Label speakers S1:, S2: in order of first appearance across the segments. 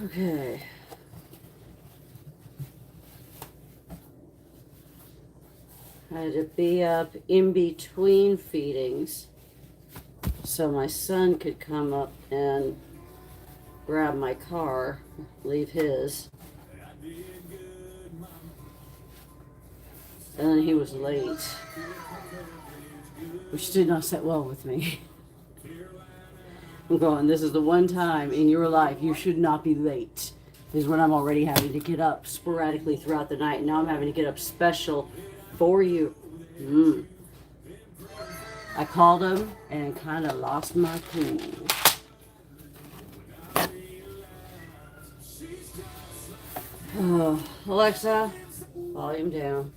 S1: Okay. I had to be up in between feedings so my son could come up and grab my car, leave his. And then he was late, which did not sit well with me. I'm going, this is the one time in your life you should not be late. Is when I'm already having to get up sporadically throughout the night. Now I'm having to get up special for you. I called him and kind of lost my cool. Oh, Alexa, volume down.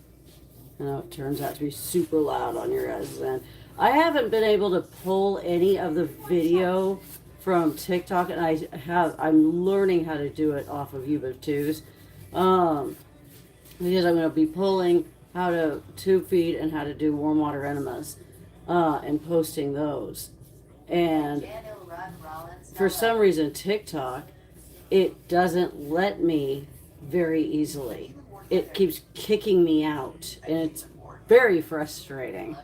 S1: I know it turns out to be super loud on your guys' end. I haven't been able to pull any of the video from TikTok, and I'm learning how to do it off of YouTube because I'm going to be pulling how to tube feed and how to do warm water enemas and posting those. And for some reason, TikTok, it doesn't let me very easily. It keeps kicking me out, and it's very frustrating.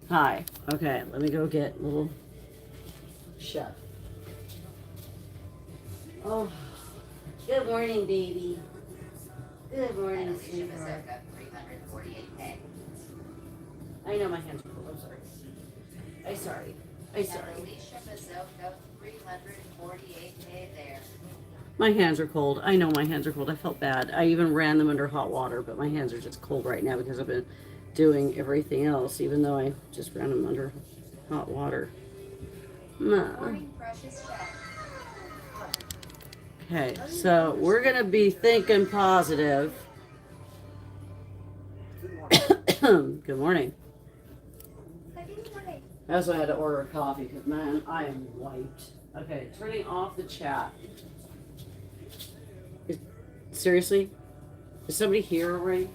S1: Hi. Okay, let me go get little Chef. Oh, good morning, baby. Good morning, sweetheart. I know my hands are full. I'm sorry. I'm sorry. My hands are cold. I know my hands are cold. I felt bad. I even ran them under hot water, but my hands are just cold right now because I've been doing everything else, even though I just ran them under hot water. Okay, so we're going to be thinking positive. Good morning. I also had to order a coffee because, man, I am wiped. Okay, turning off the chat. Seriously? Is somebody here already?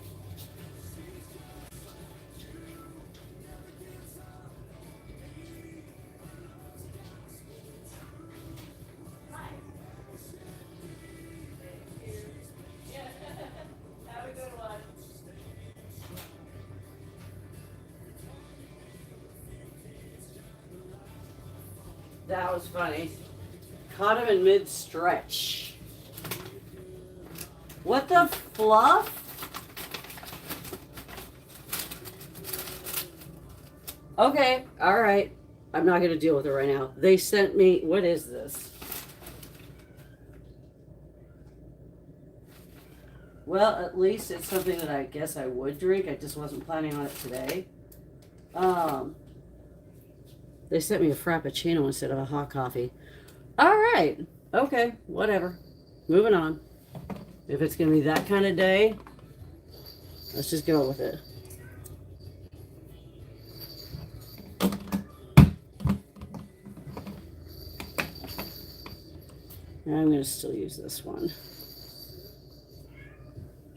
S1: That was funny. Caught him in mid-stretch. What the fluff? Okay, all right. I'm not going to deal with it right now. They sent me, what is this? Well, at least it's something that I guess I would drink. I just wasn't planning on it today. They sent me a Frappuccino instead of a hot coffee. All right. Okay, whatever. Moving on. If it's going to be that kind of day, let's just go with it. I'm going to still use this one.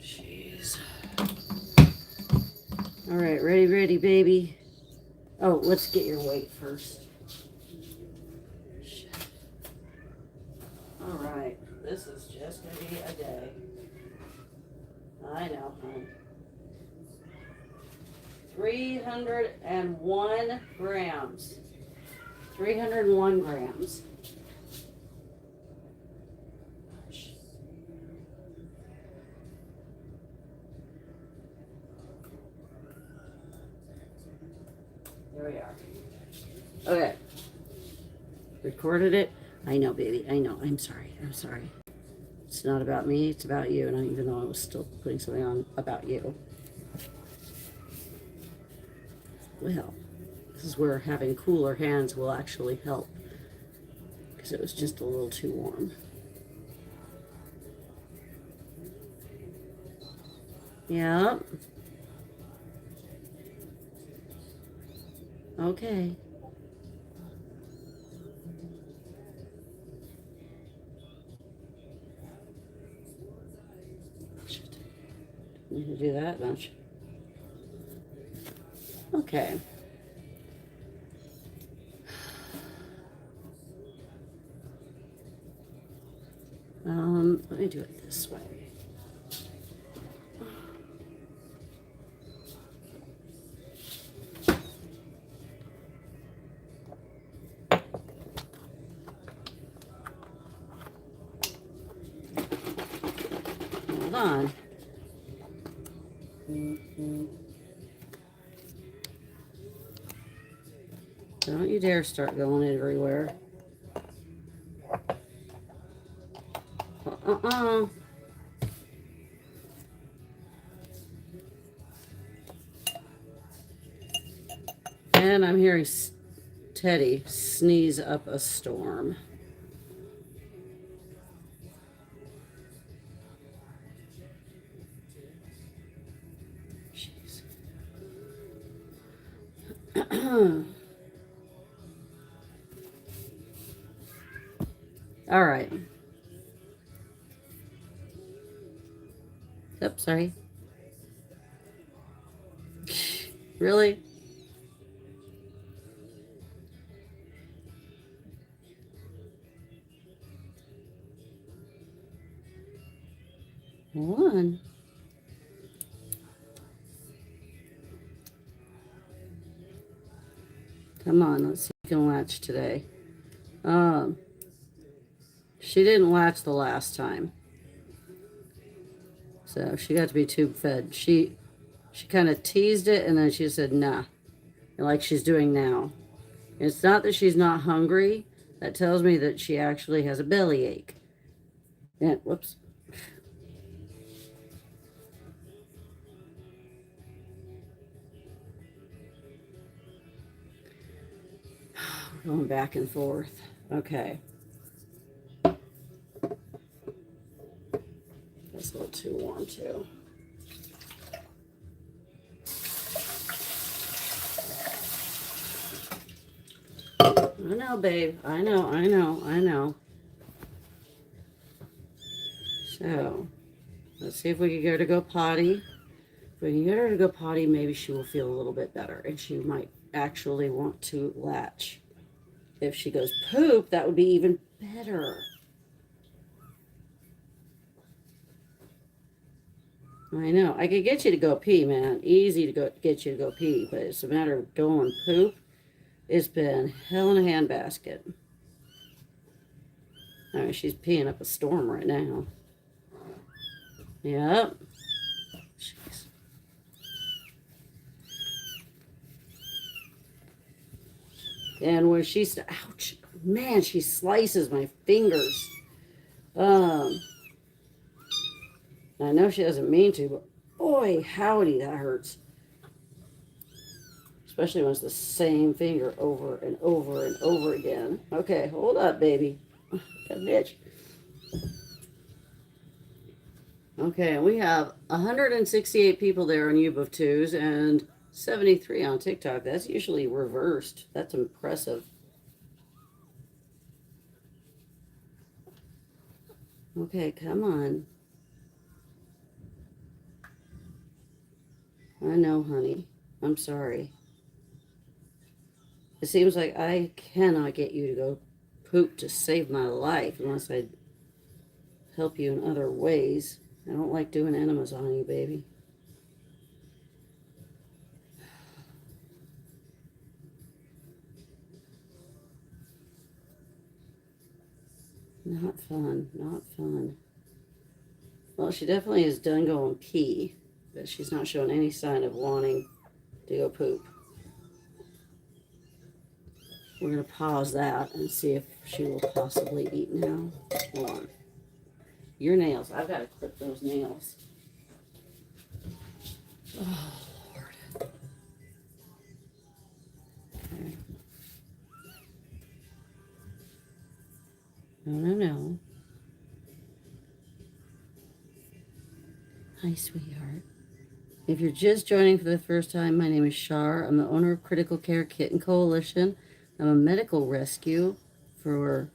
S1: Jeez. All right, ready, baby. Oh, let's get your weight first. Shit. All right, this is just going to be a day. I know, hon. 301 grams. 301 grams. There we are. Okay. Recorded it. I know, baby. I know. I'm sorry. It's not about me. It's about you. And even though I was still putting something on about you. Well, this is where having cooler hands will actually help. Because it was just a little too warm. Yep. Okay. Need to do that much. Okay. Let me do it this way. Hold on. Don't you dare start going everywhere. And I'm hearing Teddy sneeze up a storm. Jeez. All right. Oops, sorry. Really? One. Come on, let's see if you can latch today. She didn't latch the last time. So she got to be tube fed. She kind of teased it and then she said, nah, like she's doing now. It's not that she's not hungry. That tells me that she actually has a belly ache. And, whoops. We're going back and forth. Okay. That's a little too warm, too. I know, babe. I know. So, let's see if we can get her to go potty. If we can get her to go potty, maybe she will feel a little bit better. And she might actually want to latch. If she goes poop, that would be even better. I know. I could get you to go pee, man. Easy to get you to go pee. But it's a matter of going poop. It's been hell in a handbasket. I mean, she's peeing up a storm right now. Yep. Jeez. And when she's, ouch, man, she slices my fingers. I know she doesn't mean to, but boy, howdy, that hurts. Especially when it's the same finger over and over and over again. Okay, hold up, baby. Got a bitch. Okay, we have 168 people there on YouBook2s and 73 on TikTok. That's usually reversed. That's impressive. Okay, come on. I know, honey. I'm sorry. It seems like I cannot get you to go poop to save my life unless I help you in other ways. I don't like doing enemas on you, baby. Not fun, not fun. Well, she definitely is done going pee, but she's not showing any sign of wanting to go poop. We're going to pause that and see if she will possibly eat now. Hold on. Your nails. I've got to clip those nails. Oh, Lord. Okay. No. Hi, sweetheart. If you're just joining for the first time, my name is Shar. I'm the owner of Critical Care Kitten Coalition. I'm a medical rescue for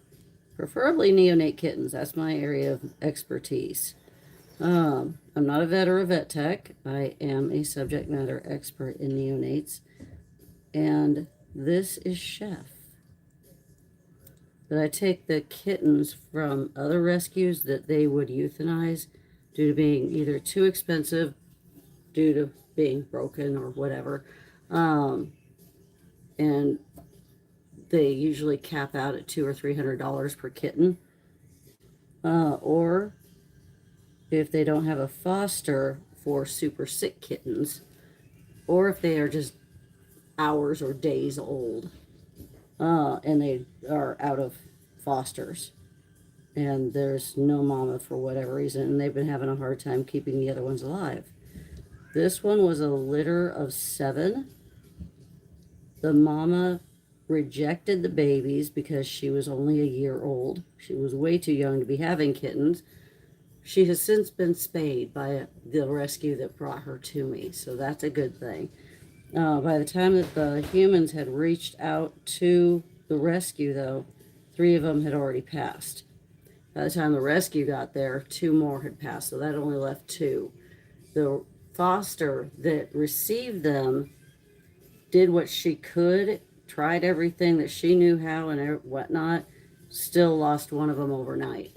S1: preferably neonate kittens. That's my area of expertise. I'm not a vet or a vet tech. I am a subject matter expert in neonates. And this is Chef. that I take the kittens from other rescues that they would euthanize due to being either too expensive, due to being broken or whatever. And they usually cap out at $200 or $300 per kitten. Or if they don't have a foster for super sick kittens, or if they are just hours or days old, and they are out of fosters, and there's no mama for whatever reason, and they've been having a hard time keeping the other ones alive. This one was a litter of 7. The mama rejected the babies because she was only a year old. She was way too young to be having kittens. She has since been spayed by the rescue that brought her to me, so that's a good thing. By the time that the humans had reached out to the rescue, though, 3 of them had already passed. By the time the rescue got there, 2 more had passed, so that only left 2. The foster that received them did what she could, tried everything that she knew how and whatnot, still lost one of them overnight.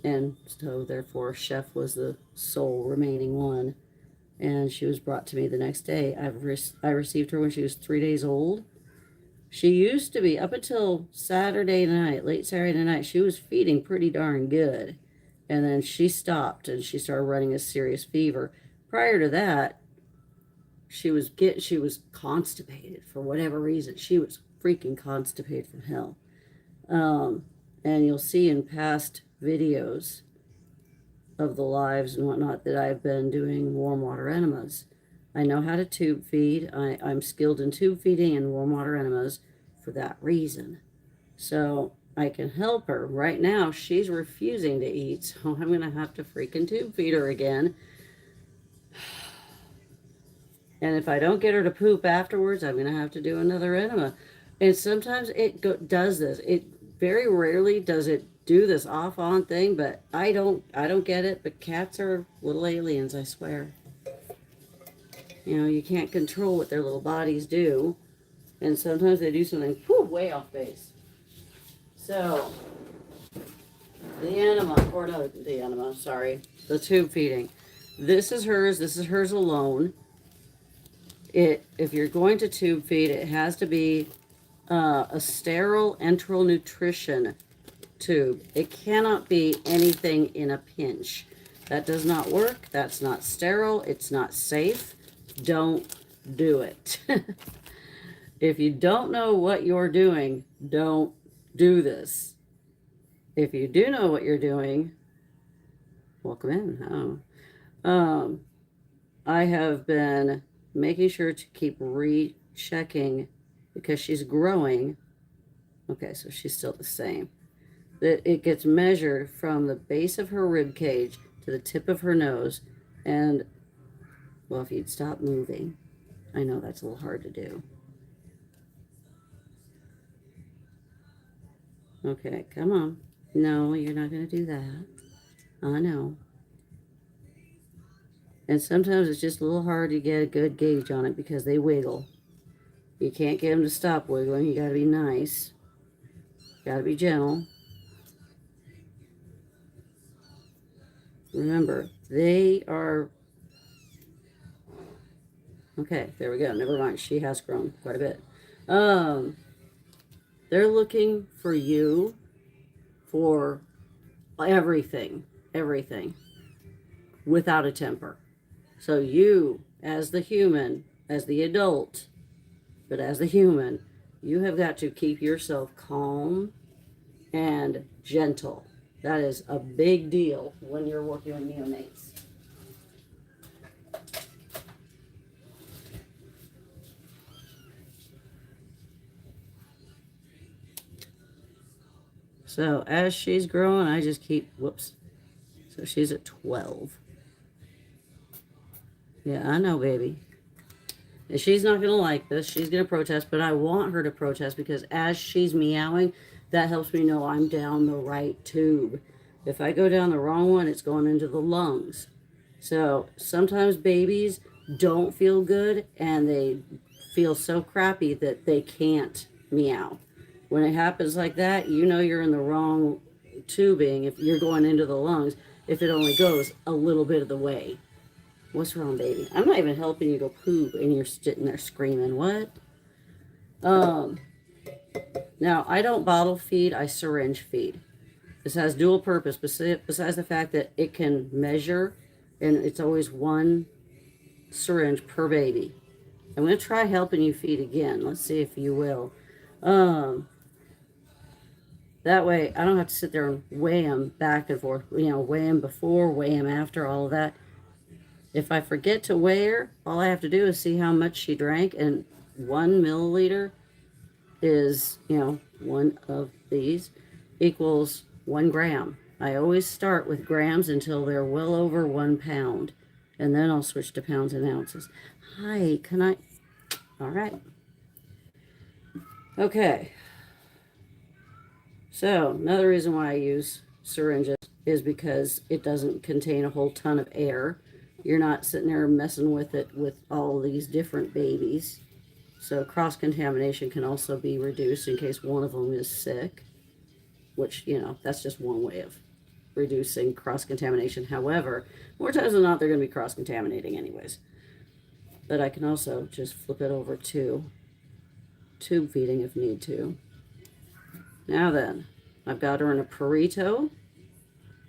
S1: And so therefore Chef was the sole remaining one. And she was brought to me the next day. I received her when she was 3 days old. She used to be, up until Saturday night, late Saturday night, she was feeding pretty darn good. And then she stopped and she started running a serious fever. Prior to that, she was constipated for whatever reason. She was freaking constipated from hell. And you'll see in past videos of the lives and whatnot that I've been doing warm water enemas. I know how to tube feed. I'm skilled in tube feeding and warm water enemas for that reason. So I can help her. Right now, she's refusing to eat, so I'm going to have to freaking tube feed her again. And if I don't get her to poop afterwards, I'm going to have to do another enema. And sometimes it does this. It very rarely does it do this off-on thing, but I don't get it. But cats are little aliens, I swear. You know, you can't control what their little bodies do. And sometimes they do something way off base. So, the enema, sorry. The tube feeding. This is hers alone. If you're going to tube feed, it has to be a sterile enteral nutrition tube. It cannot be anything in a pinch. That does not work. That's not sterile. It's not safe. Don't do it. If you don't know what you're doing, don't do this. If you do know what you're doing, welcome in. I have been making sure to keep rechecking because she's growing. Okay, so she's still the same. That it gets measured from the base of her rib cage to the tip of her nose. And, well, if you'd stop moving. I know that's a little hard to do. Okay, come on. No, you're not going to do that. I know. And sometimes it's just a little hard to get a good gauge on it because they wiggle. You can't get them to stop wiggling. You got to be nice. Got to be gentle. Remember, they are... Okay, there we go. Never mind. She has grown quite a bit. They're looking for you for everything, without a temper. So you, as the human, as the adult, but as the human, you have got to keep yourself calm and gentle. That is a big deal when you're working with neonates. So as she's growing, I just keep, so she's at 12. Yeah, I know, baby. And she's not going to like this. She's going to protest, but I want her to protest because as she's meowing, that helps me know I'm down the right tube. If I go down the wrong one, it's going into the lungs. So sometimes babies don't feel good and they feel so crappy that they can't meow. When it happens like that, you know you're in the wrong tubing if you're going into the lungs, if it only goes a little bit of the way. What's wrong, baby? I'm not even helping you go poop, and you're sitting there screaming. What? Now, I don't bottle feed, I syringe feed. This has dual purpose, besides the fact that it can measure, and it's always one syringe per baby. I'm going to try helping you feed again. Let's see if you will. That way, I don't have to sit there and weigh them back and forth. You know, weigh them before, weigh them after, all of that. If I forget to weigh her, all I have to do is see how much she drank, and 1 milliliter is, you know, one of these equals 1 gram. I always start with grams until they're well over 1 pound, and then I'll switch to pounds and ounces. Hi, can I? All right. Okay. So another reason why I use syringes is because it doesn't contain a whole ton of air. You're not sitting there messing with it with all these different babies. So cross-contamination can also be reduced in case one of them is sick, which, you know, that's just one way of reducing cross-contamination. However, more times than not, they're going to be cross-contaminating anyways. But I can also just flip it over to tube feeding if need to. Now then, I've got her in a burrito.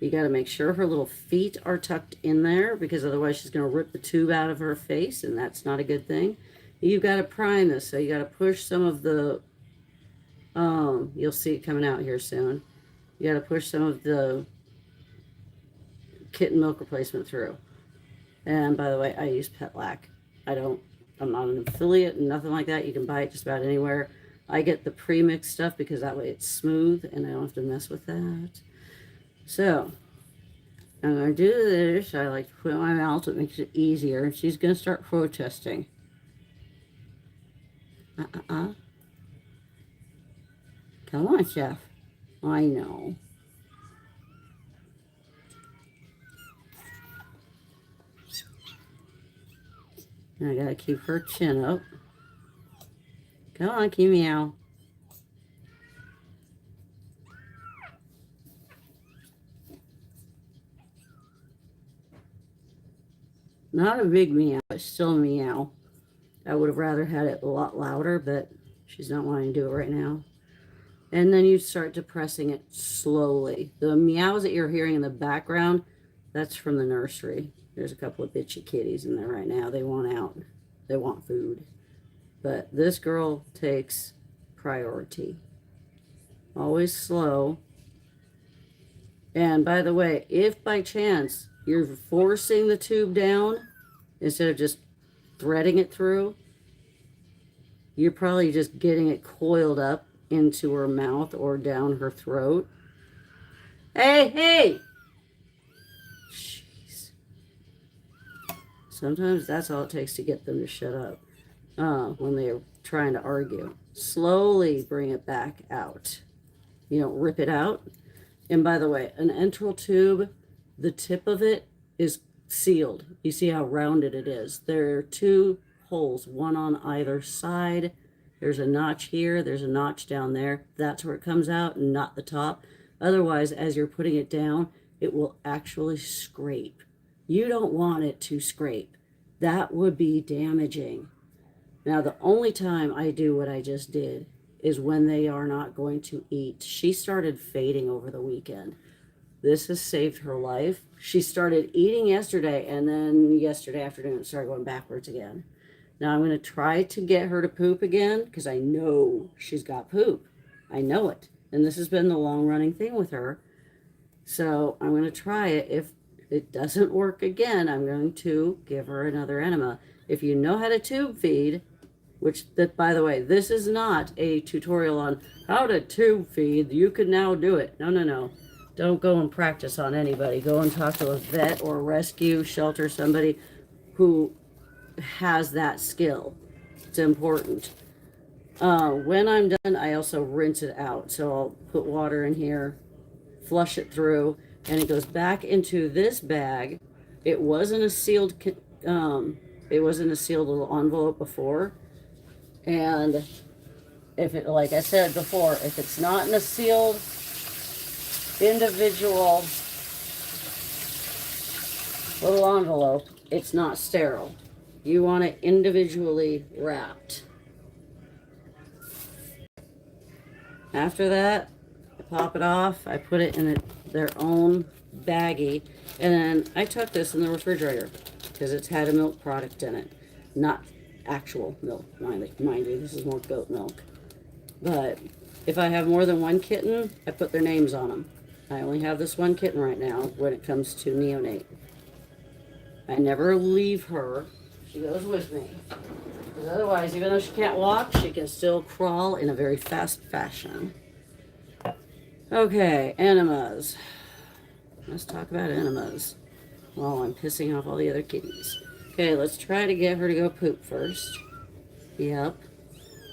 S1: You got to make sure her little feet are tucked in there, because otherwise she's going to rip the tube out of her face, and that's not a good thing. You've got to prime this, so you got to push some of the, you'll see it coming out here soon. You got to push some of the kitten milk replacement through. And by the way, I use Pet Lac. I'm not an affiliate and nothing like that. You can buy it just about anywhere. I get the pre-mixed stuff because that way it's smooth and I don't have to mess with that. So, I'm going to do this. I like to put it in my mouth. It makes it easier. And she's going to start protesting. Come on, Chef. I know. And I gotta keep her chin up. Come on, meow. Not a big meow, but still a meow. I would have rather had it a lot louder, but she's not wanting to do it right now. And then you start depressing it slowly. The meows that you're hearing in the background, that's from the nursery. There's a couple of bitchy kitties in there right now. They want out. They want food. But this girl takes priority. Always slow. And by the way, if by chance you're forcing the tube down instead of just threading it through, you're probably just getting it coiled up into her mouth or down her throat. Hey! Jeez. Sometimes that's all it takes to get them to shut up when they're trying to argue. Slowly bring it back out. You don't rip it out. And by the way, an enteral tube, the tip of it is sealed. You see how rounded it is. There are 2 holes, one on either side. There's a notch here, there's a notch down there. That's where it comes out, not the top. Otherwise, as you're putting it down, it will actually scrape. You don't want it to scrape. That would be damaging. Now, the only time I do what I just did is when they are not going to eat. She started fading over the weekend. This has saved her life. She started eating yesterday, and then yesterday afternoon it started going backwards again. Now I'm going to try to get her to poop again because I know she's got poop. I know it. And this has been the long-running thing with her. So I'm going to try it. If it doesn't work again, I'm going to give her another enema. If you know how to tube feed, by the way, this is not a tutorial on how to tube feed. You can now do it. No. Don't go and practice on anybody. Go and talk to a vet or rescue shelter, somebody who has that skill. It's important. When I'm done, I also rinse it out. So I'll put water in here, flush it through, and it goes back into this bag. It wasn't a sealed little envelope before. And if it, like I said before, if it's not in a sealed individual little envelope, it's not sterile. You want it individually wrapped. After that, I pop it off. I put it in their own baggie. And then I took this in the refrigerator because it's had a milk product in it. Not actual milk, mind you. This is more goat milk. But if I have more than one kitten, I put their names on them. I only have this one kitten right now when it comes to neonate. I never leave her. She goes with me. Because otherwise, even though she can't walk, she can still crawl in a very fast fashion. Okay, enemas. Let's talk about enemas. While I'm pissing off all the other kitties. Okay, let's try to get her to go poop first. Yep.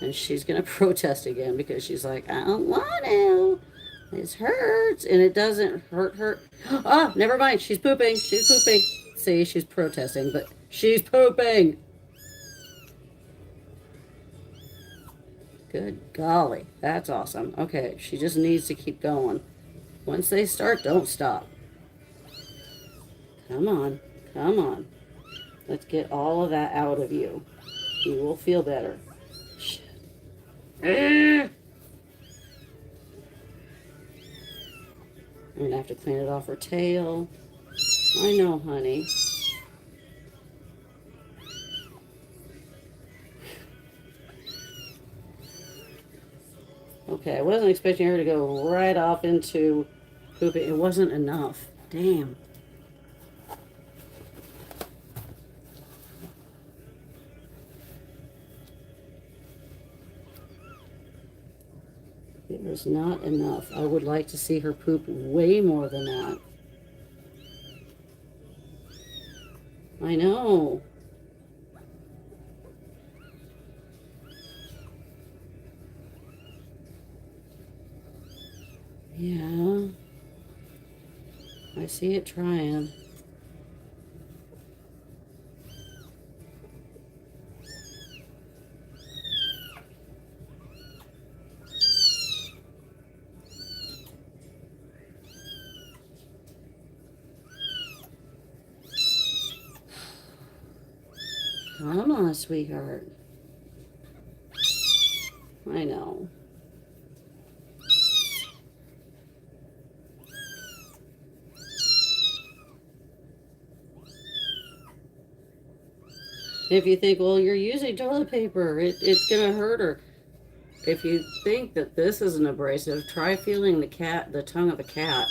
S1: And she's going to protest again because she's like, I don't want to. It hurts. And it doesn't hurt her. Oh, never mind. She's pooping. She's pooping. See, she's protesting, but she's pooping. Good golly. That's awesome. Okay, she just needs to keep going. Once they start, don't stop. Come on. Come on. Let's get all of that out of you. You will feel better. Shit. I'm going to have to clean it off her tail. I know, honey. Okay, I wasn't expecting her to go right off into pooping. It wasn't enough. Damn. It was not enough. I would like to see her poop way more than that. I know. Yeah. I see it trying. Come on, sweetheart. I know. If you think, well, you're using toilet paper, it's going to hurt her. If you think that this is an abrasive, try feeling the tongue of a cat,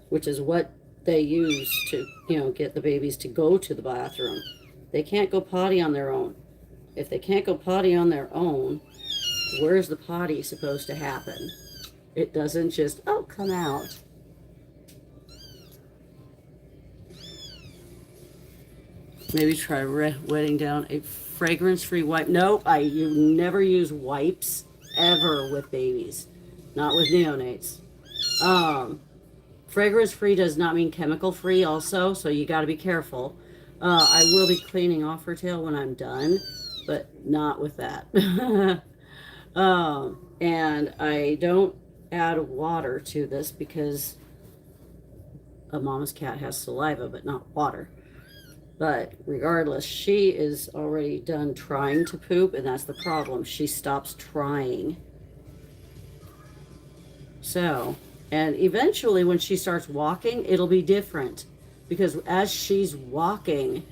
S1: which is what they use to, get the babies to go to the bathroom. They can't go potty on their own. If they can't go potty on their own, where's the potty supposed to happen? It doesn't just, come out. Maybe try wetting down a fragrance-free wipe. Nope, you never use wipes ever with babies. Not with neonates. Fragrance-free does not mean chemical-free also, so you got to be careful. I will be cleaning off her tail when I'm done, but not with that. And I don't add water to this because a mama's cat has saliva, but not water. But regardless, she is already done trying to poop, and that's the problem. She stops trying. So, and eventually when she starts walking, it'll be different. Because as she's walking,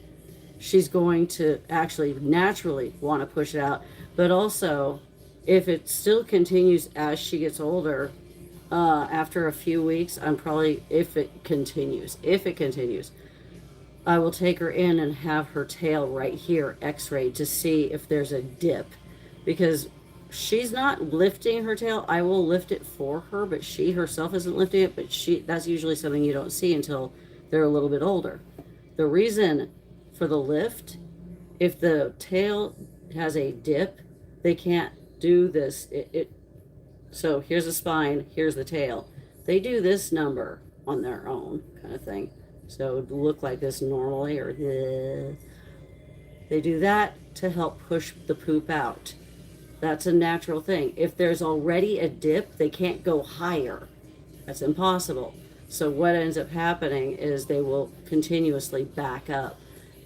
S1: she's going to actually naturally want to push it out. But also, if it still continues as she gets older, after a few weeks, if it continues, I will take her in and have her tail right here x-rayed to see if there's a dip. Because she's not lifting her tail. I will lift it for her, but she herself isn't lifting it. But that's usually something you don't see until they're a little bit older. The reason for the lift, if the tail has a dip, they can't do this. So here's the spine, here's the tail. They do this number on their own kind of thing. So it would look like this normally, or they do that to help push the poop out. That's a natural thing. If there's already a dip, they can't go higher. That's impossible. So what ends up happening is they will continuously back up,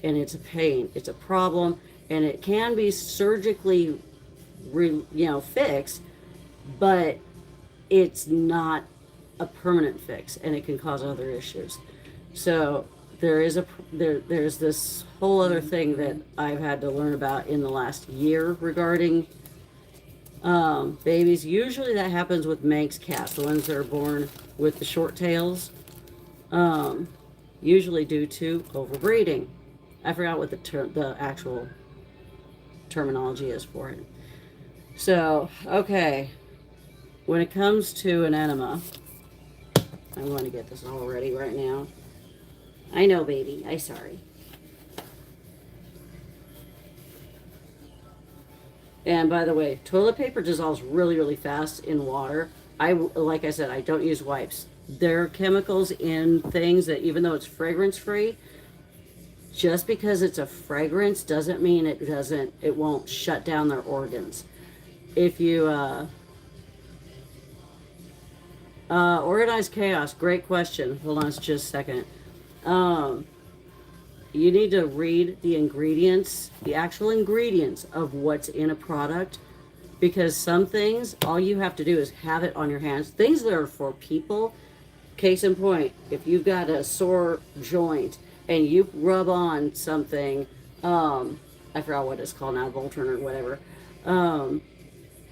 S1: and it's a pain. It's a problem, and it can be surgically, fixed, but it's not a permanent fix, and it can cause other issues. So there's this whole other thing that I've had to learn about in the last year regarding babies. Usually that happens with Manx cats, the ones that are born with the short tails, usually due to overbreeding. I forgot what the actual terminology is for it. So, okay, when it comes to an enema, I'm going to get this all ready right now. I know, baby. I'm sorry. And by the way, toilet paper dissolves really, really fast in water. Like I said, I don't use wipes. There are chemicals in things that, even though it's fragrance free, just because it's a fragrance doesn't mean it won't shut down their organs. If you organized chaos, great question. Hold on just a second. You need to read the ingredients, the actual ingredients of what's in a product, because some things, all you have to do is have it on your hands. Things that are for people, case in point, if you've got a sore joint and you rub on something, I forgot what it's called now, Voltron or whatever,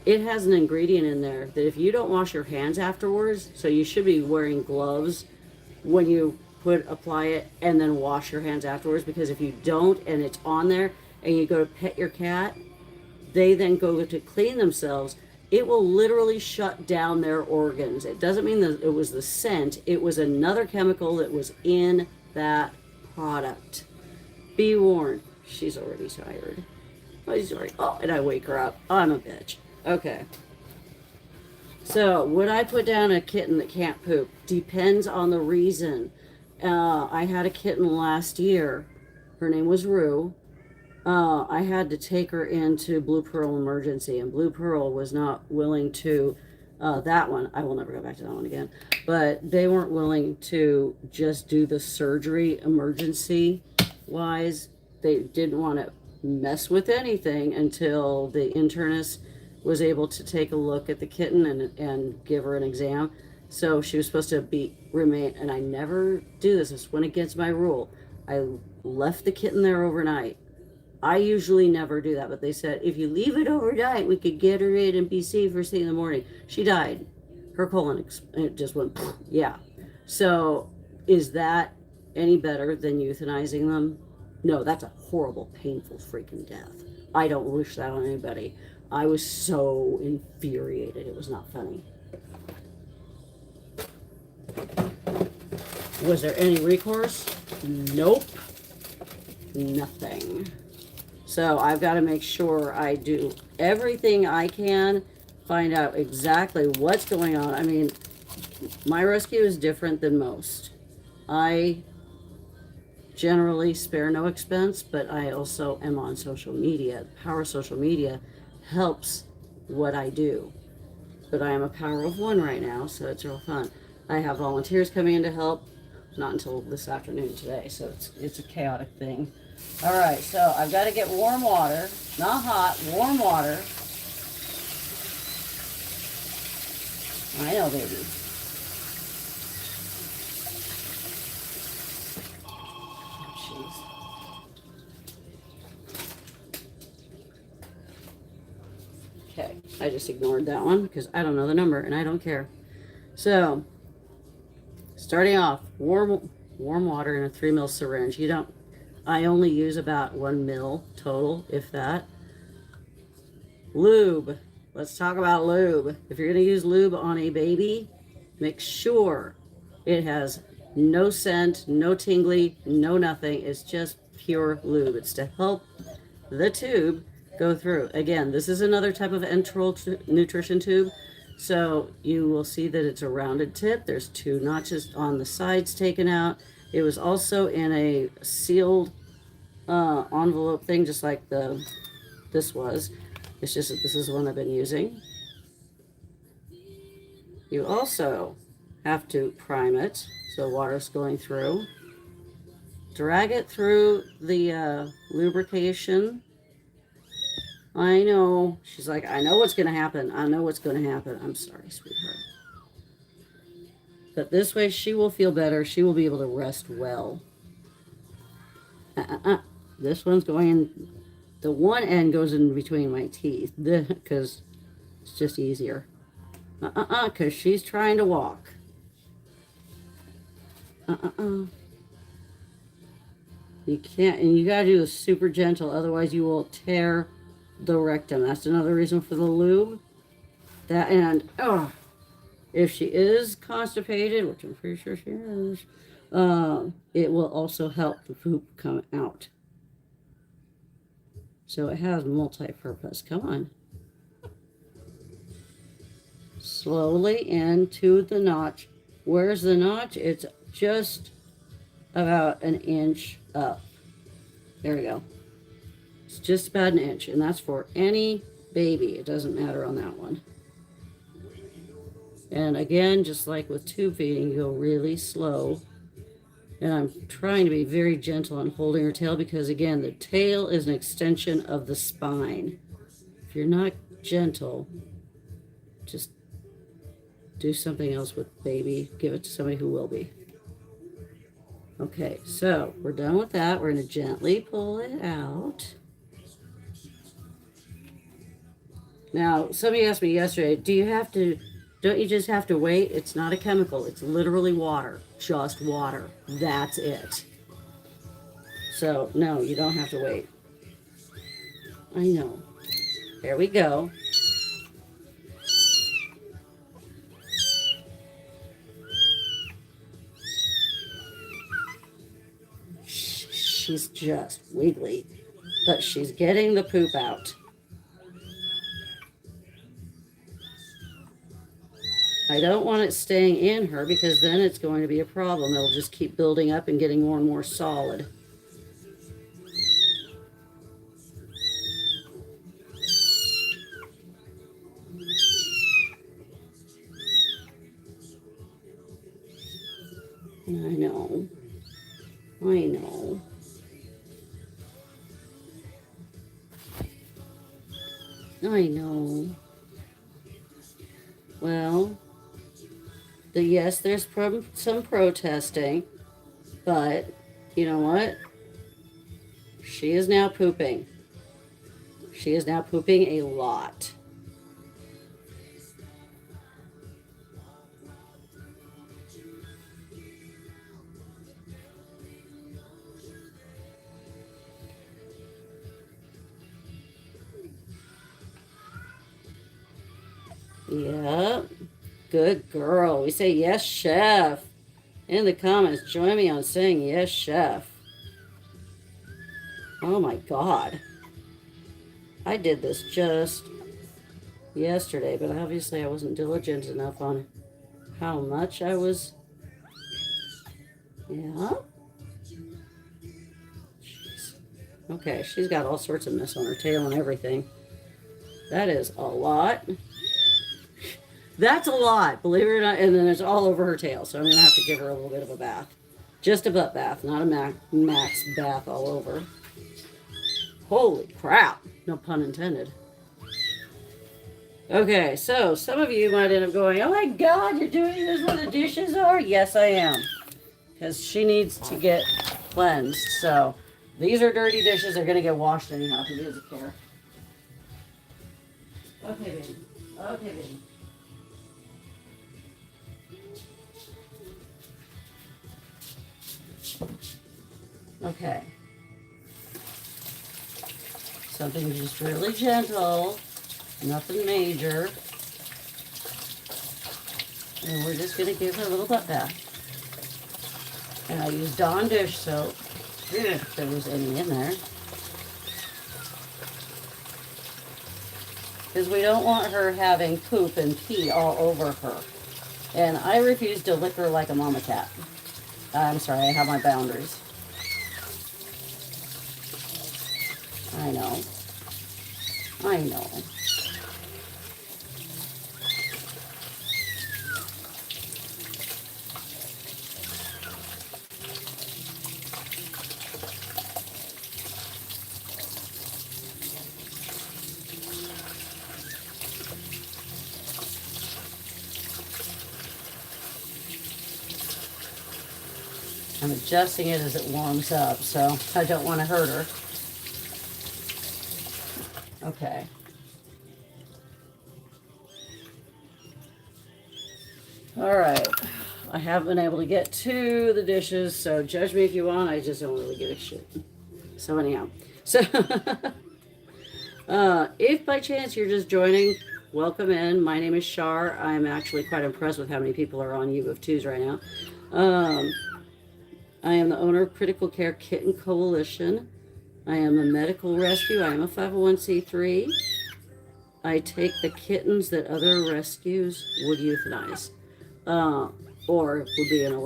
S1: it has an ingredient in there that if you don't wash your hands afterwards, so you should be wearing gloves when you apply it, and then wash your hands afterwards, because if you don't and it's on there and you go to pet your cat, they then go to clean themselves, it will literally shut down their organs. It doesn't mean that it was the scent, it was another chemical that was in that product. Be warned. She's already tired. And I wake her up. I'm a bitch. Okay. So, would I put down a kitten that can't poop? Depends on the reason. I had a kitten last year. Her name was Rue. I had to take her into Blue Pearl Emergency, and Blue Pearl was not willing to, that one, I will never go back to that one again, but they weren't willing to just do the surgery emergency-wise. They didn't want to mess with anything until the internist was able to take a look at the kitten and give her an exam. So she was supposed to remain, and I never do this. This went against my rule. I left the kitten there overnight. I usually never do that, but they said, if you leave it overnight, we could get her in and be safe first thing in the morning. She died. Her colon, it just went, yeah. So is that any better than euthanizing them? No, that's a horrible, painful freaking death. I don't wish that on anybody. I was so infuriated. It was not funny. Was there any recourse? Nope. Nothing. So I've got to make sure I do everything I can, find out exactly what's going on. I mean, my rescue is different than most. I generally spare no expense, but I also am on social media. The power of social media helps what I do. But I am a power of one right now, so it's real fun. I have volunteers coming in to help. Not until this afternoon today, so it's a chaotic thing. All right, so I've got to get warm water, not hot, warm water. I know, baby. Oh, okay, I just ignored that one because I don't know the number and I don't care. So, starting off, warm water in a 3 ml syringe. I only use about 1 ml total, if that. Lube. Let's talk about lube. If you're going to use lube on a baby, make sure it has no scent, no tingly, no nothing. It's just pure lube. It's to help the tube go through. Again, this is another type of enteral nutrition tube. So you will see that it's a rounded tip. There's 2 notches on the sides taken out. It was also in a sealed envelope thing, just like this was. It's just that this is the one I've been using. You also have to prime it so water's going through. Drag it through the lubrication. I know. She's like, I know what's going to happen. I know what's going to happen. I'm sorry, sweetheart. But this way she will feel better. She will be able to rest well. This one's going in. The one end goes in between my teeth because it's just easier. Because she's trying to walk. You can't, and you gotta do this super gentle, otherwise you will tear the rectum. That's another reason for the lube. That, and if she is constipated, which I'm pretty sure she is, it will also help the poop come out. So it has multi-purpose. Come on. Slowly into the notch. Where's the notch? It's just about an inch up. There we go. It's just about an inch, and that's for any baby. It doesn't matter on that one. And again, just like with tube feeding, you go really slow. And I'm trying to be very gentle on holding her tail because, again, the tail is an extension of the spine. If you're not gentle, just do something else with baby. Give it to somebody who will be. Okay, so we're done with that. We're going to gently pull it out. Now, somebody asked me yesterday, don't you just have to wait? It's not a chemical. It's literally water. Just water. That's it. So, no, you don't have to wait. I know. There we go. She's just wiggly, but she's getting the poop out. I don't want it staying in her because then it's going to be a problem. It'll just keep building up and getting more and more solid. I know. I know. I know. Well, yes, there's some protesting, but you know what? She is now pooping. She is now pooping a lot. Yep. Good girl. We say yes, chef. In the comments, join me on saying yes, chef. Oh my God. I did this just yesterday, but obviously I wasn't diligent enough on how much I was. Yeah. Jeez. Okay, she's got all sorts of mess on her tail and everything. That is a lot. That's a lot, believe it or not. And then it's all over her tail. So I'm going to have to give her a little bit of a bath. Just a butt bath, not a max bath all over. Holy crap. No pun intended. Okay, so some of you might end up going, oh my God, you're doing this where the dishes are? Yes, I am. Because she needs to get cleansed. So these are dirty dishes. They're going to get washed anyhow. He doesn't care. Okay, baby. Okay, baby. Okay. Something just really gentle, nothing major. And we're just going to give her a little butt bath. And I use Dawn dish soap, if there was any in there. Because we don't want her having poop and pee all over her. And I refuse to lick her like a mama cat. I'm sorry, I have my boundaries. I know. I know. I'm adjusting it as it warms up, so I don't want to hurt her. Okay. All right. I have been able to get to the dishes, so judge me if you want. I just don't really give a shit. So anyhow, so if by chance you're just joining, welcome in. My name is Shar. I'm actually quite impressed with how many people are on U of Twos right now. I am the owner of Critical Care Kitten Coalition. I am a medical rescue. I am a 501c3. I take the kittens that other rescues would euthanize, or would be in a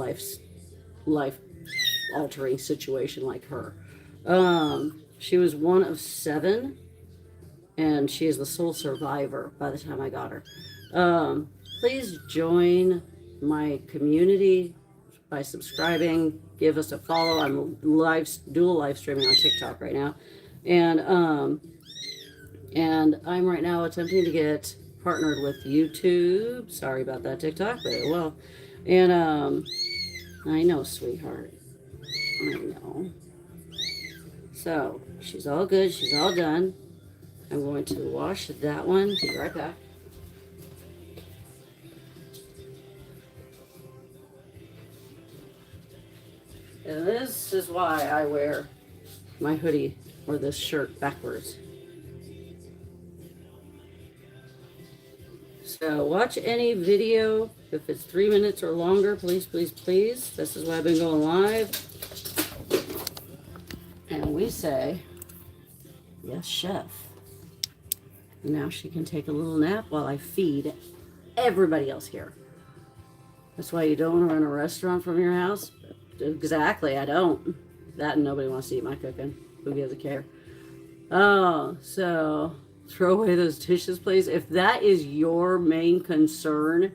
S1: life-altering situation like her. She was one of 7, and she is the sole survivor by the time I got her. Please join my community by subscribing, give us a follow. I'm dual live streaming on TikTok right now, and I'm right now attempting to get partnered with YouTube. Sorry about that, TikTok, but it will. And I know, sweetheart, I know. So she's all good. She's all done. I'm going to wash that one. Be right back. And this is why I wear my hoodie or this shirt backwards. So watch any video. If it's 3 minutes or longer, please, please, please. This is why I've been going live. And we say, yes, chef. And now she can take a little nap while I feed everybody else here. That's why you don't run a restaurant from your house. Exactly, I don't. That and nobody wants to eat my cooking. Who gives a care? Oh, so throw away those dishes, please. If that is your main concern,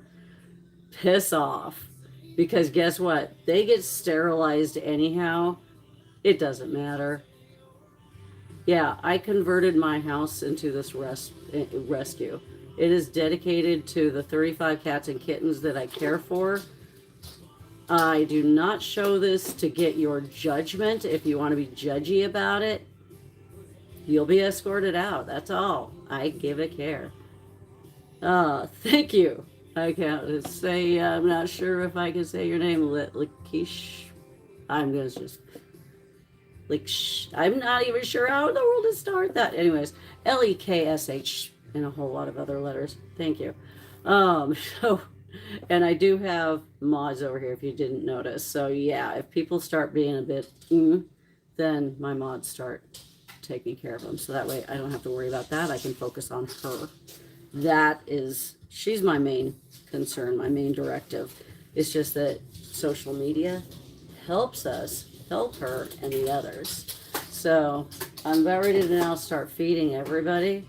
S1: piss off. Because guess what? They get sterilized anyhow. It doesn't matter. Yeah, I converted my house into this rescue. It is dedicated to the 35 cats and kittens that I care for. I do not show this to get your judgment. If you want to be judgy about it, you'll be escorted out. That's all. I give a care. Thank you. I can't say, I'm not sure if I can say your name. Lakish. I'm going to just... I'm not even sure how in the world to start that. Anyways, Leksh and a whole lot of other letters. Thank you. So... And I do have mods over here if you didn't notice. So yeah, if people start being a bit, then my mods start taking care of them. So that way I don't have to worry about that. I can focus on her. She's my main concern, my main directive. It's just that social media helps us help her and the others. So I'm about ready to now start feeding everybody.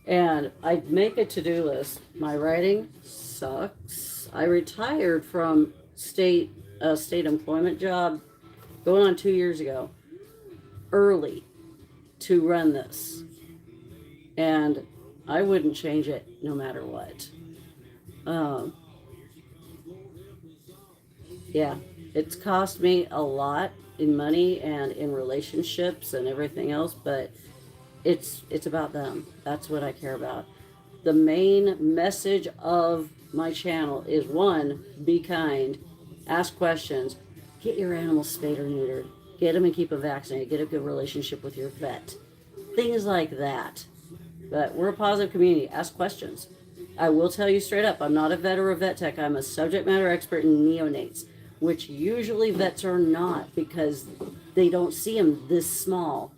S1: And I make a to-do list. My writing sucks. I retired from state employment job going on 2 years ago, early, to run this. And I wouldn't change it no matter what. Yeah, it's cost me a lot in money and in relationships and everything else, but it's about them. That's what I care about. The main message of my channel is 1, be kind, ask questions, get your animals spayed or neutered, get them and keep them vaccinated, get a good relationship with your vet, things like that. But we're a positive community. Ask questions. I will tell you straight up, I'm not a vet or a vet tech. I'm a subject matter expert in neonates, which usually vets are not because they don't see them this small.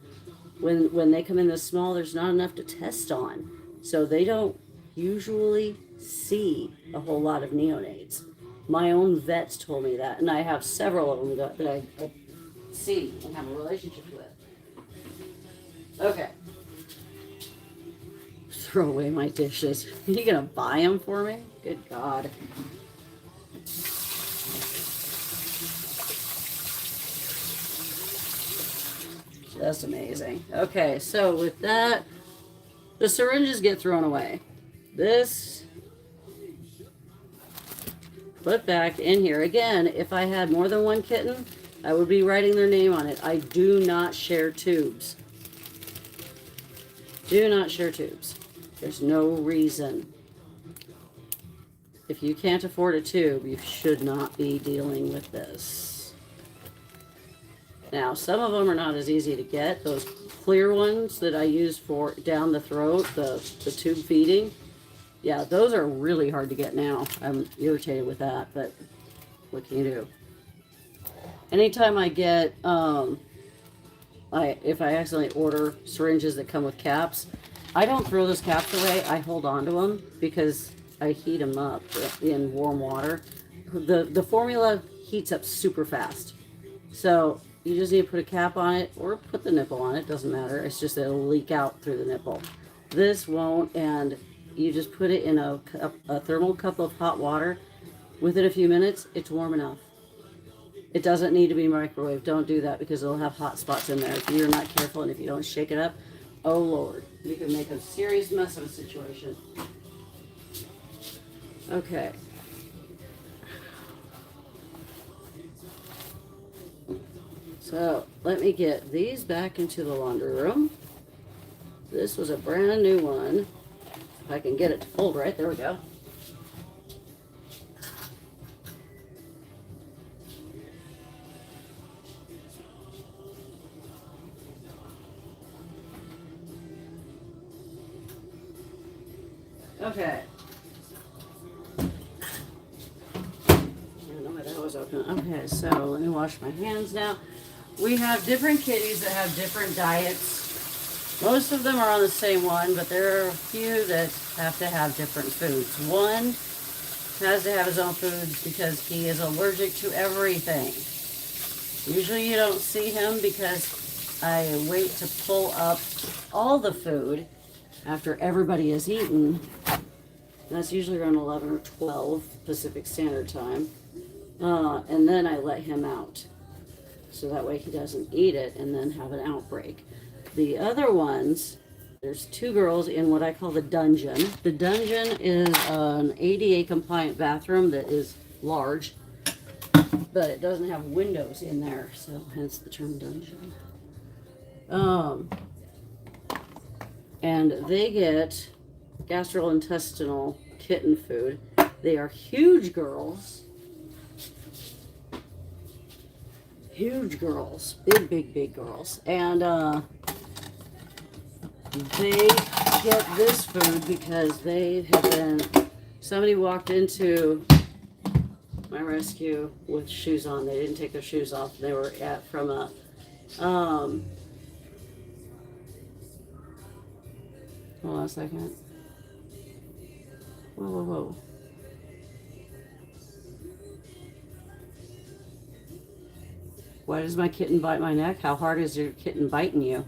S1: When they come in this small, there's not enough to test on. So they don't usually see a whole lot of neonates. My own vets told me that, and I have several of them that I see and have a relationship with. Okay. throw away my dishes. Are you gonna buy them for me? Good God. That's amazing. Okay, so with that, the syringes get thrown away. This, put back in here. Again, if I had more than one kitten, I would be writing their name on it. I do not share tubes. Do not share tubes. There's no reason. If you can't afford a tube, you should not be dealing with this. Now, some of them are not as easy to get. Those clear ones that I use for down the throat, the tube feeding, yeah, those are really hard to get now. I'm irritated with that, but what can you do? Anytime I get, if I accidentally order syringes that come with caps, I don't throw those caps away. I hold on to them because I heat them up in warm water. The formula heats up super fast. So you just need to put a cap on it or put the nipple on it. Doesn't matter. It's just that it'll leak out through the nipple. This won't, and you just put it in a thermal cup of hot water. Within a few minutes, it's warm enough. It doesn't need to be microwaved. Don't do that because it'll have hot spots in there. If you're not careful and if you don't shake it up, oh Lord, you can make a serious mess of a situation. Okay. So let me get these back into the laundry room. This was a brand new one. If I can get it to fold right, there we go. Okay. I don't know why that was open. Okay, so let me wash my hands now. We have different kitties that have different diets. Most of them are on the same one, but there are a few that have to have different foods. One has to have his own foods because he is allergic to everything. Usually you don't see him because I wait to pull up all the food after everybody has eaten. That's usually around 11 or 12 Pacific Standard Time. And then I let him out. So that way he doesn't eat it and then have an outbreak. The other ones, there's two girls in what I call the dungeon. The dungeon is an ADA compliant bathroom that is large, but it doesn't have windows in there, so hence the term dungeon. And they get gastrointestinal kitten food. They are huge girls. Huge girls. Big girls. And they get this food because they have been... Somebody walked into my rescue with shoes on. They didn't take their shoes off. They were from a... hold on a second. Whoa. Why does my kitten bite my neck? How hard is your kitten biting you?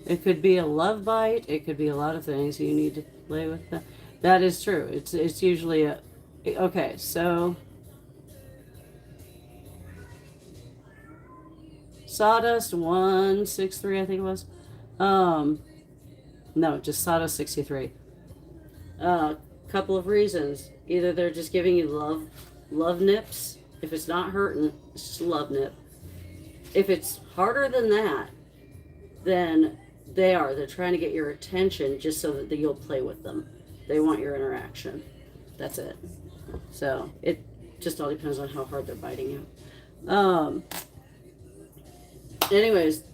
S1: It could be a love bite. It could be a lot of things. You need to play with that. That is true. It's usually a... Okay, so... Sawdust 163, I think it was. No, just Sawdust 63. Couple of reasons. Either they're just giving you love nips. If it's not hurting, it's just a love nip. If it's harder than that, then they're trying to get your attention just so that you'll play with them. They want your interaction. That's it. So it just all depends on how hard they're biting you. Anyways,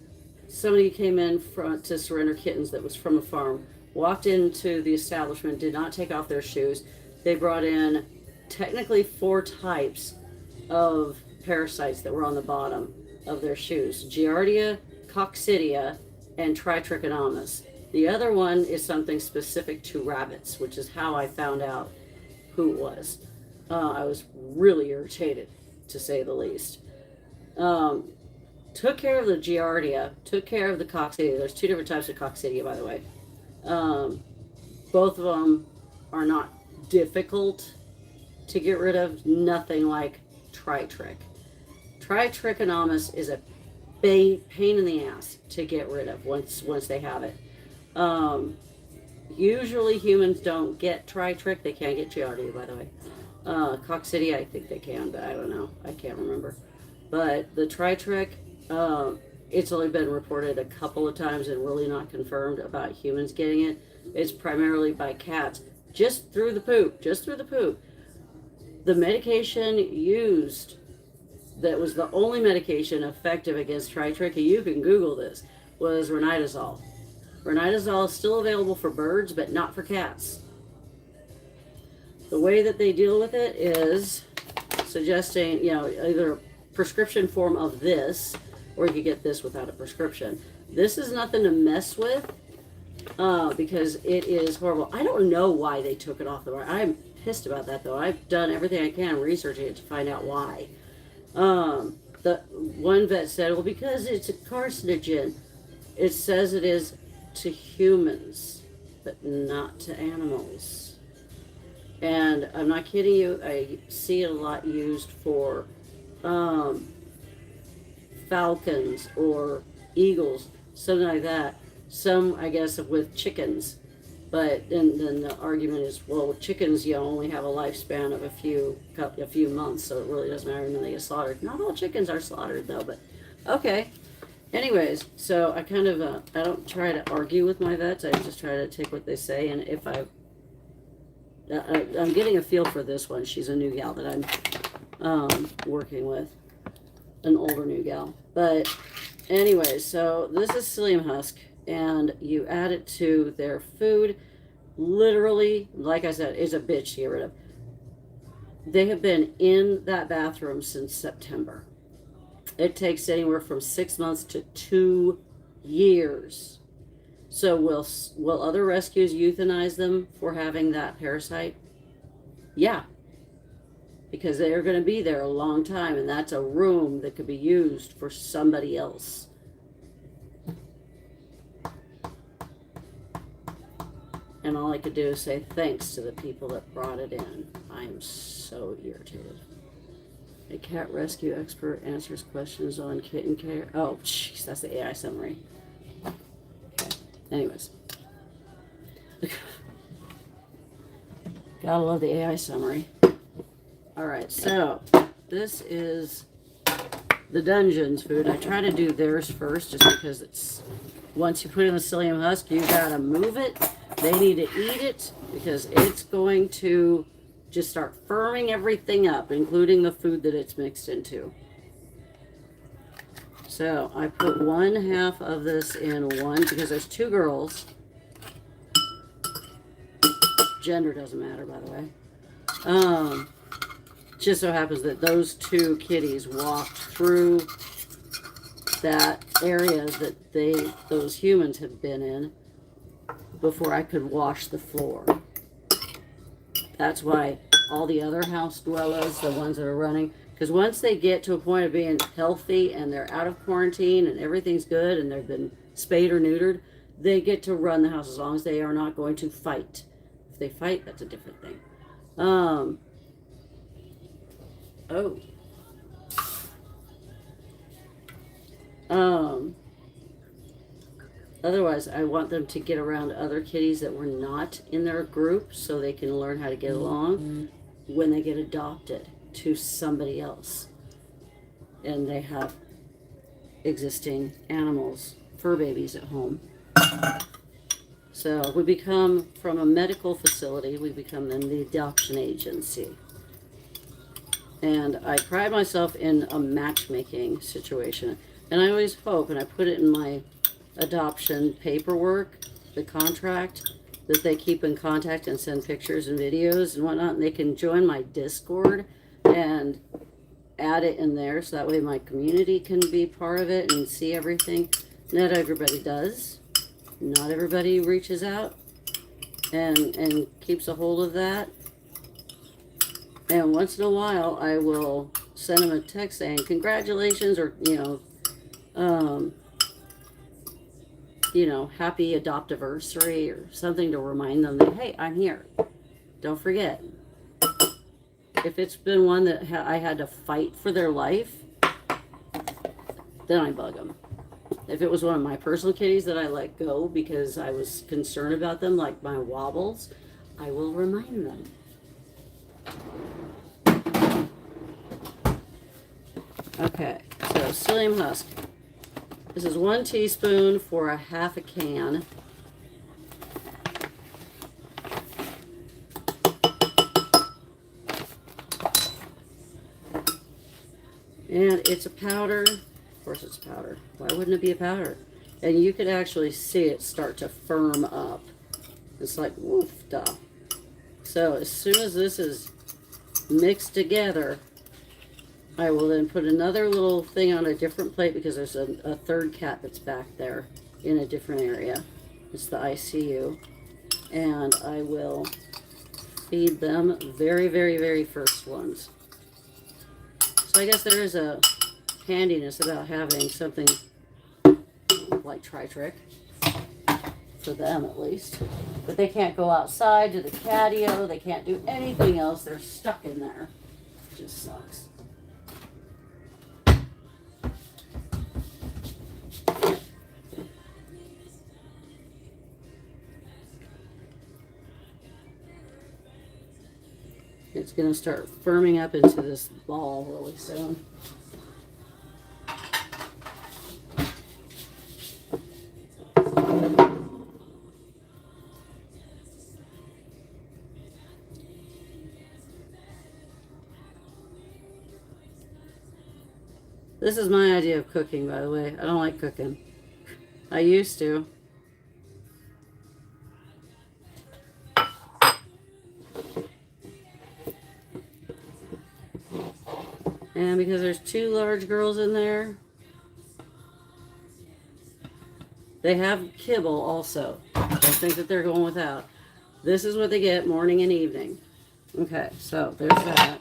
S1: somebody came in to surrender kittens that was from a farm, walked into the establishment, did not take off their shoes. They brought in technically 4 types of parasites that were on the bottom of their shoes: Giardia, Coccidia, and Tritrichomonas. The other one is something specific to rabbits, which is how I found out who it was. I was really irritated, to say the least. took care of the Giardia, took care of the coccidia. There's 2 different types of coccidia, by the way. Both of them are not difficult to get rid of. Nothing like Tritric. Tritrichomonas is a pain in the ass to get rid of once they have it. Usually humans don't get Tritric. They can't get Giardia, by the way. Coccidia, I think they can, but I don't know. I can't remember. But the Tritric, it's only been reported a couple of times and really not confirmed about humans getting it. It's primarily by cats, just through the poop. The medication used, that was the only medication effective against Tritric, and you can Google this, was ranitazole. Ranitazole is still available for birds, but not for cats. The way that they deal with it is suggesting, either a prescription form of this, or you could get this without a prescription. This is nothing to mess with, because it is horrible. I don't know why they took it off the market. I'm pissed about that, though. I've done everything I can researching it to find out why. The one vet said, well, because it's a carcinogen. It says it is to humans, but not to animals. And I'm not kidding you, I see it a lot used for falcons or eagles, something like that. Some, I guess, with chickens. But then the argument is, well, with chickens, you only have a lifespan of a few months, so it really doesn't matter when they get slaughtered. Not all chickens are slaughtered, though, but okay. Anyways, so I kind of, I don't try to argue with my vets. I just try to take what they say, and if I'm getting a feel for this one. She's a new gal that I'm working with, an older new gal. But anyways, so this is psyllium husk, and you add it to their food. Literally, like I said, it's a bitch to get rid of. They have been in that bathroom since September. It takes anywhere from 6 months to 2 years. So will other rescues euthanize them for having that parasite? Yeah. Because they're going to be there a long time, and that's a room that could be used for somebody else. And all I could do is say thanks to the people that brought it in. I am so irritated. A cat rescue expert answers questions on kitten care. Oh, jeez, that's the AI summary. Okay. Anyways. Gotta love the AI summary. Alright, so this is the Dungeons food. I try to do theirs first just because it's, once you put in the psyllium husk, you gotta move it. They need to eat it because it's going to just start firming everything up, including the food that it's mixed into. So I put 1/2 of this in one because there's 2 girls. Gender doesn't matter, by the way. Just so happens that those 2 kitties walked through that area that those humans had been in before I could wash the floor. That's why all the other house dwellers, the ones that are running, because once they get to a point of being healthy and they're out of quarantine and everything's good and they've been spayed or neutered, they get to run the house as long as they are not going to fight. If they fight, that's a different thing. Otherwise, I want them to get around other kitties that were not in their group so they can learn how to get along when they get adopted to somebody else. And they have existing animals, fur babies at home. So we become, from a medical facility, we become then the adoption agency. And I pride myself in a matchmaking situation. And I always hope, and I put it in my adoption paperwork, the contract, that they keep in contact and send pictures and videos and whatnot, and they can join my Discord and add it in there so that way my community can be part of it and see everything. Not everybody does. Not everybody reaches out and keeps a hold of that. And once in a while I will send them a text saying congratulations, or you know, happy adoptiversary or something to remind them that, hey, I'm here. Don't forget. If it's been one that I had to fight for their life, then I bug them. If it was one of my personal kitties that I let go because I was concerned about them, like my wobbles, I will remind them. Okay, so psyllium husk. This is 1 teaspoon for a half a can. And it's a powder. Of course it's powder. Why wouldn't it be a powder? And you could actually see it start to firm up. It's like, woof, duh. So as soon as this is mixed together, I will then put another little thing on a different plate because there's a third cat that's back there in a different area. It's the ICU. And I will feed them very, very, very first ones. So I guess there is a handiness about having something like Tri-Trick, for them at least. But they can't go outside to the patio. They can't do anything else. They're stuck in there. It just sucks. It's going to start firming up into this ball really soon. This is my idea of cooking, by the way. I don't like cooking. I used to. And because there's 2 large girls in there, they have kibble also. I think that they're going without. This is what they get morning and evening. Okay, so there's that.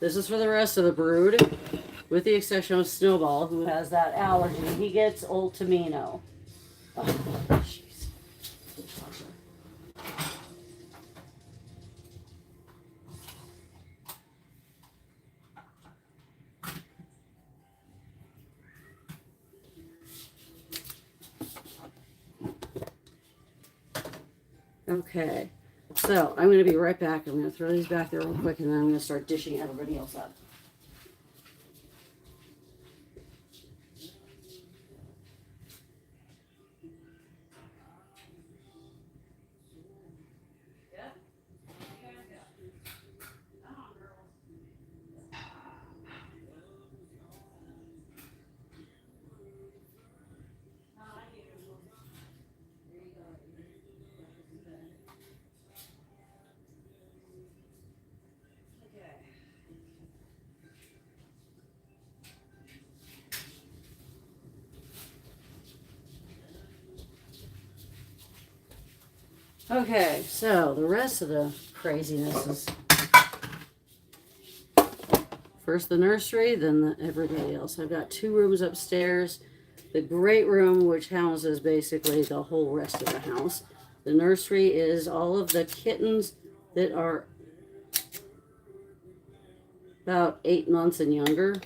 S1: This is for the rest of the brood, with the exception of Snowball, who has that allergy. He gets Ultimino. Oh, jeez. Okay. So, I'm going to be right back. I'm going to throw these back there real quick, and then I'm going to start dishing everybody else up. Okay, so the rest of the craziness is first the nursery, then everybody else. I've got 2 rooms upstairs. The great room, which houses basically the whole rest of the house. The nursery is all of the kittens that are about 8 months and younger,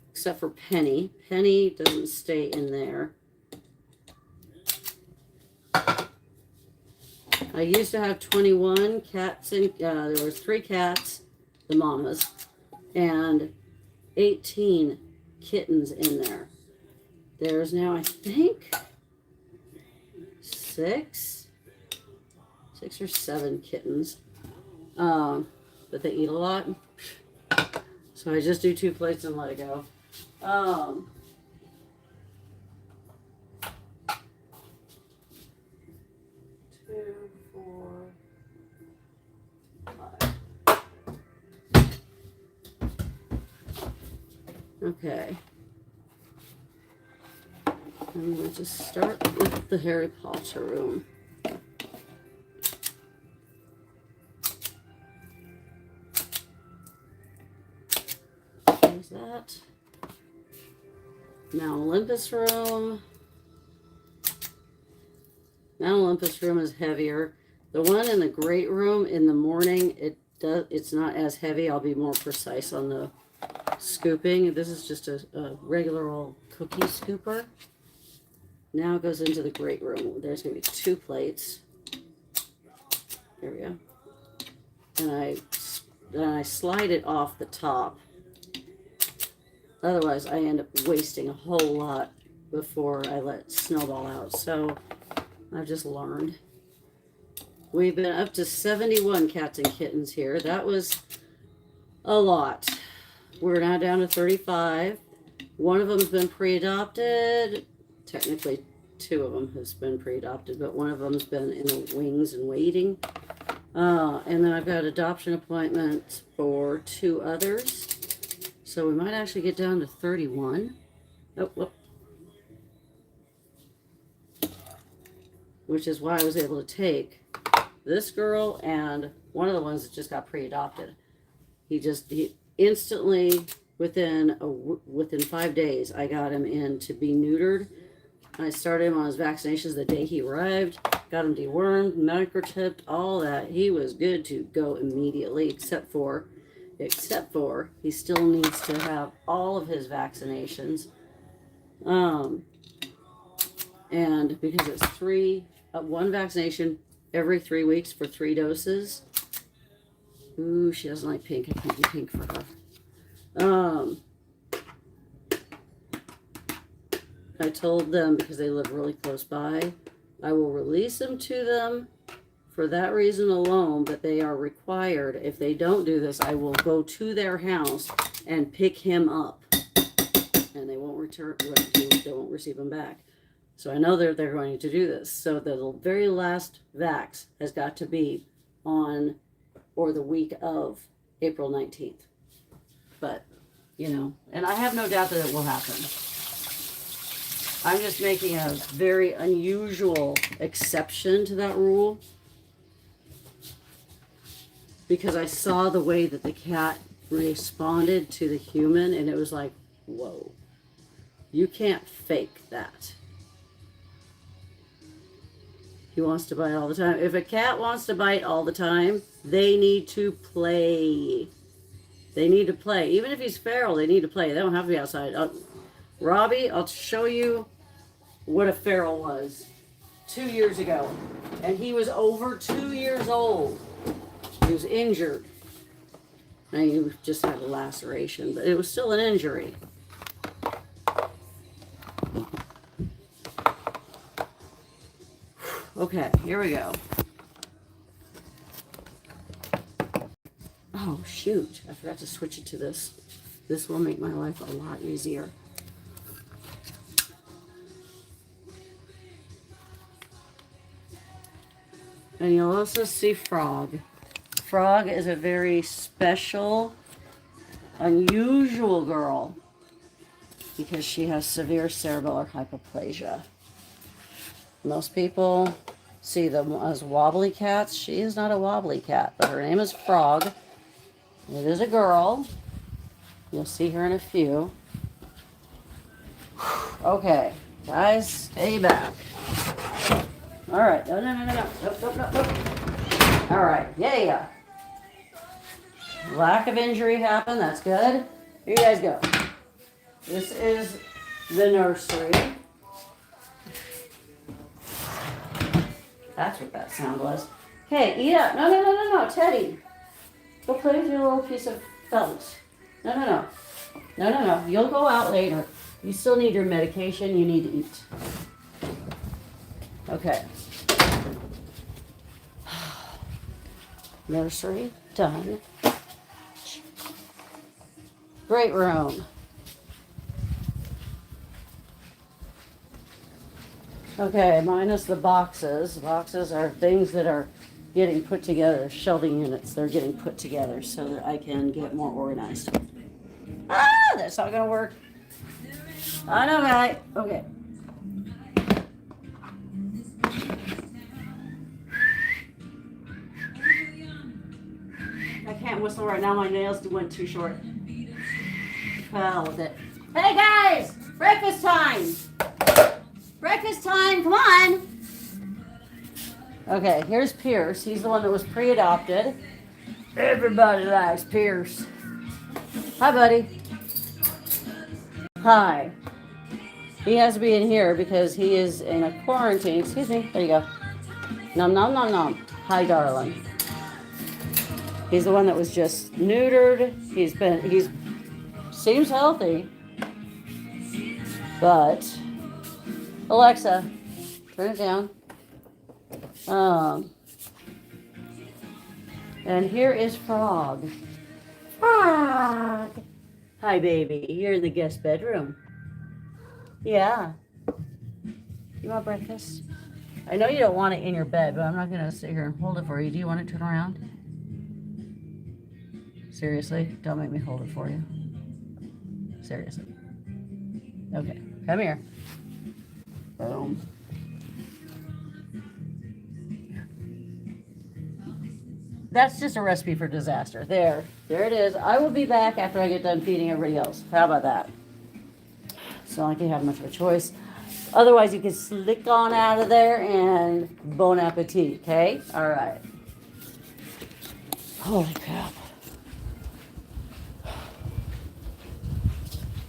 S1: except for Penny. Penny doesn't stay in there. I used to have 21 cats, and there was 3 cats, the mamas, and 18 kittens in there. There's now, I think, 6 or 7 kittens, but they eat a lot, so I just do 2 plates and let it go. 2, 4, 5. Okay. I'm going to start with the Harry Potter room. There's that. Mount Olympus room. Mount Olympus room is heavier. The one in the great room in the morning, it's not as heavy. I'll be more precise on the scooping. This is just a regular old cookie scooper. Now it goes into the great room. There's going to be 2 plates. There we go. And I slide it off the top. Otherwise, I end up wasting a whole lot before I let snowball out. So I've just learned. We've been up to 71 cats and kittens here. That was a lot. We're now down to 35. One of them's been pre-adopted. Technically, 2 of them has been pre-adopted, but one of them's been in the wings and waiting. And then I've got adoption appointments for 2 others. So we might actually get down to 31. Oh, whoop. Which is why I was able to take this girl and one of the ones that just got pre-adopted. He instantly, within 5 days, I got him in to be neutered. I started him on his vaccinations the day he arrived, got him dewormed, microchipped, all that. He was good to go immediately, except for he still needs to have all of his vaccinations. And because it's 1 vaccination every 3 weeks for 3 doses. Ooh, she doesn't like pink. I can't do pink for her. I told them, because they live really close by, I will release them to them for that reason alone, but they are required. If they don't do this, I will go to their house and pick him up, and they won't receive him back. So I know they're going to do this. So the very last vax has got to be on or the week of April 19th. But, and I have no doubt that it will happen. I'm just making a very unusual exception to that rule because I saw the way that the cat responded to the human, and it was like, whoa, you can't fake that. He wants to bite all the time. If a cat wants to bite all the time, they need to play. They need to play. Even if he's feral, they need to play. They don't have to be outside. Robbie, I'll show you what a feral was 2 years ago. And he was over 2 years old. He was injured. And he just had a laceration, but it was still an injury. Okay, here we go. Oh, shoot. I forgot to switch it to this. This will make my life a lot easier. And you'll also see Frog. Frog is a very special, unusual girl because she has severe cerebellar hypoplasia. Most people see them as wobbly cats. She is not a wobbly cat, but her name is Frog. It is a girl. You'll see her in a few. Okay, guys, stay back. All right, no. Nope. All right, yeah. Lack of injury happened, that's good. Here you guys go. This is the nursery. That's what that sound was. Okay, eat up. No, Teddy. Go play with your little piece of felt. No. You'll go out later. You still need your medication. You need to eat. Okay. Nursery, done. Great room. Okay, minus the boxes. Boxes are things that are getting put together, shelving units. They're getting put together so that I can get more organized. Ah, that's not gonna work. I know, guy. Okay. can't whistle right now. My nails went too short. Hell with it. Hey guys! Breakfast time! Breakfast time! Come on! Okay, here's Pierce. He's the one that was pre-adopted. Everybody likes Pierce. Hi, buddy. Hi. He has to be in here because he is in a quarantine. Excuse me. There you go. Nom nom nom nom. Hi, darling. He's the one that was just neutered. He's seems healthy. But Alexa, turn it down. And here is Frog. Frog. Hi, baby. You're in the guest bedroom. Yeah. You want breakfast? I know you don't want it in your bed, but I'm not going to sit here and hold it for you. Do you want it turned around? Seriously? Don't make me hold it for you. Seriously. Okay. Come here. Boom. That's just a recipe for disaster. There it is. I will be back after I get done feeding everybody else. How about that? It's not like you have much of a choice. Otherwise, you can slick on out of there and bon appetit, okay? All right. Holy crap.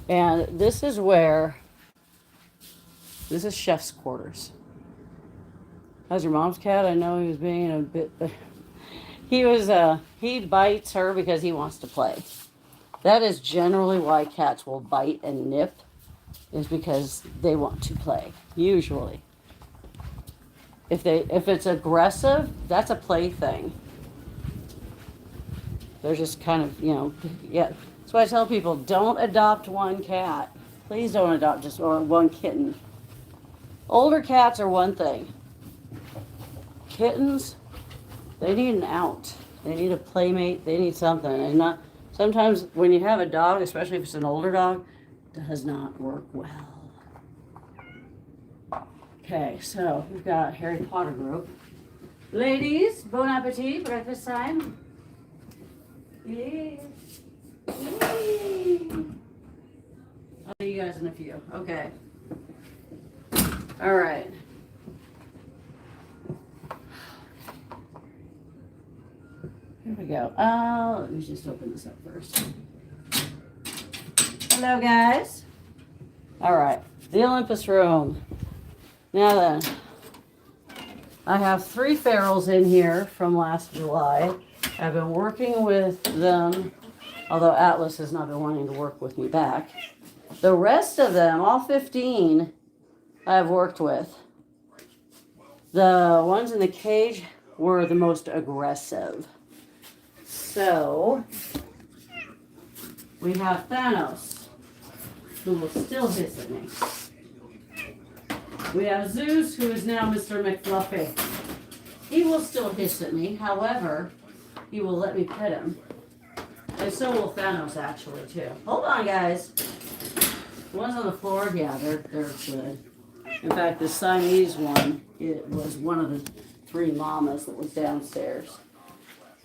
S1: And this is chef's quarters. How's your mom's cat? I know he was being a bit... He bites her because he wants to play. That is generally why cats will bite and nip, is because they want to play, usually. If it's aggressive, that's a play thing. They're just kind of, yeah. That's why I tell people, don't adopt one cat. Please don't adopt just one kitten. Older cats are one thing. Kittens, they need an out. They need a playmate. They need something. And sometimes when you have a dog, especially if it's an older dog, it does not work well. Okay, so we've got Harry Potter group. Ladies, bon appetit, breakfast time. Yes. I'll see you guys in a few. Okay. All right. Here we go. Let me just open this up first. Hello, guys. All right. The Olympus room. Now then, I have 3 ferals in here from last July. I've been working with them, although Atlas has not been wanting to work with me back. The rest of them, all 15, I've worked with. The ones in the cage were the most aggressive. So, we have Thanos, who will still hiss at me. We have Zeus, who is now Mr. McFluffy. He will still hiss at me, however, he will let me pet him. And so will Thanos, actually, too. Hold on, guys. The ones on the floor, yeah, they're good. In fact, the Siamese one, it was one of the 3 mamas that was downstairs.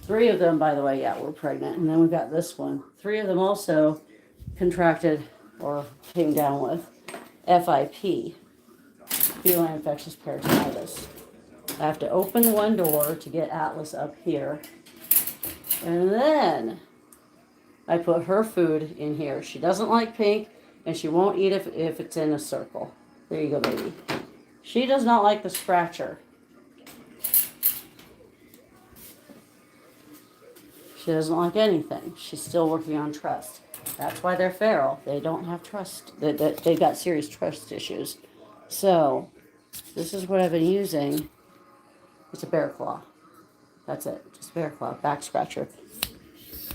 S1: 3 of them, by the way, yeah, were pregnant. And then we got this one. 3 of them also contracted or came down with FIP, feline infectious peritonitis. I have to open one door to get Atlas up here. And then I put her food in here. She doesn't like pink, and she won't eat if it's in a circle. There you go, baby. She does not like the scratcher. She doesn't like anything. She's still working on trust. That's why they're feral. They don't have trust. They got serious trust issues. So, this is what I've been using. It's a bear claw. That's it. Just a bear claw. Back scratcher.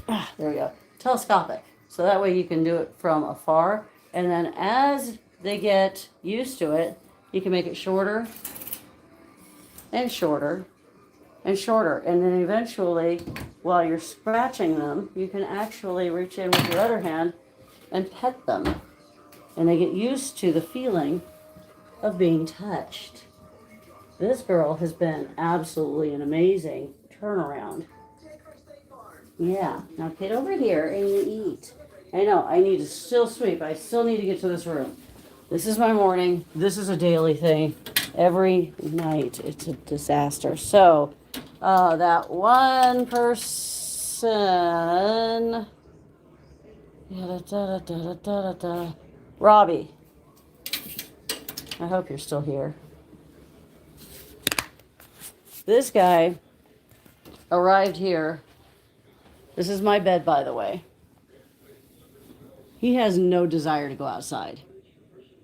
S1: There we go. Telescopic. So that way you can do it from afar. And then as they get used to it, you can make it shorter and shorter and shorter. And then eventually, while you're scratching them, you can actually reach in with your other hand and pet them. And they get used to the feeling of being touched. This girl has been absolutely an amazing turnaround. Yeah. Now get over here and you eat. I know. I need to still sweep. I still need to get to this room. This is my morning. This is a daily thing. Every night it's a disaster. So, that one person. Robbie. I hope you're still here. This guy arrived here. This is my bed, by the way. He has no desire to go outside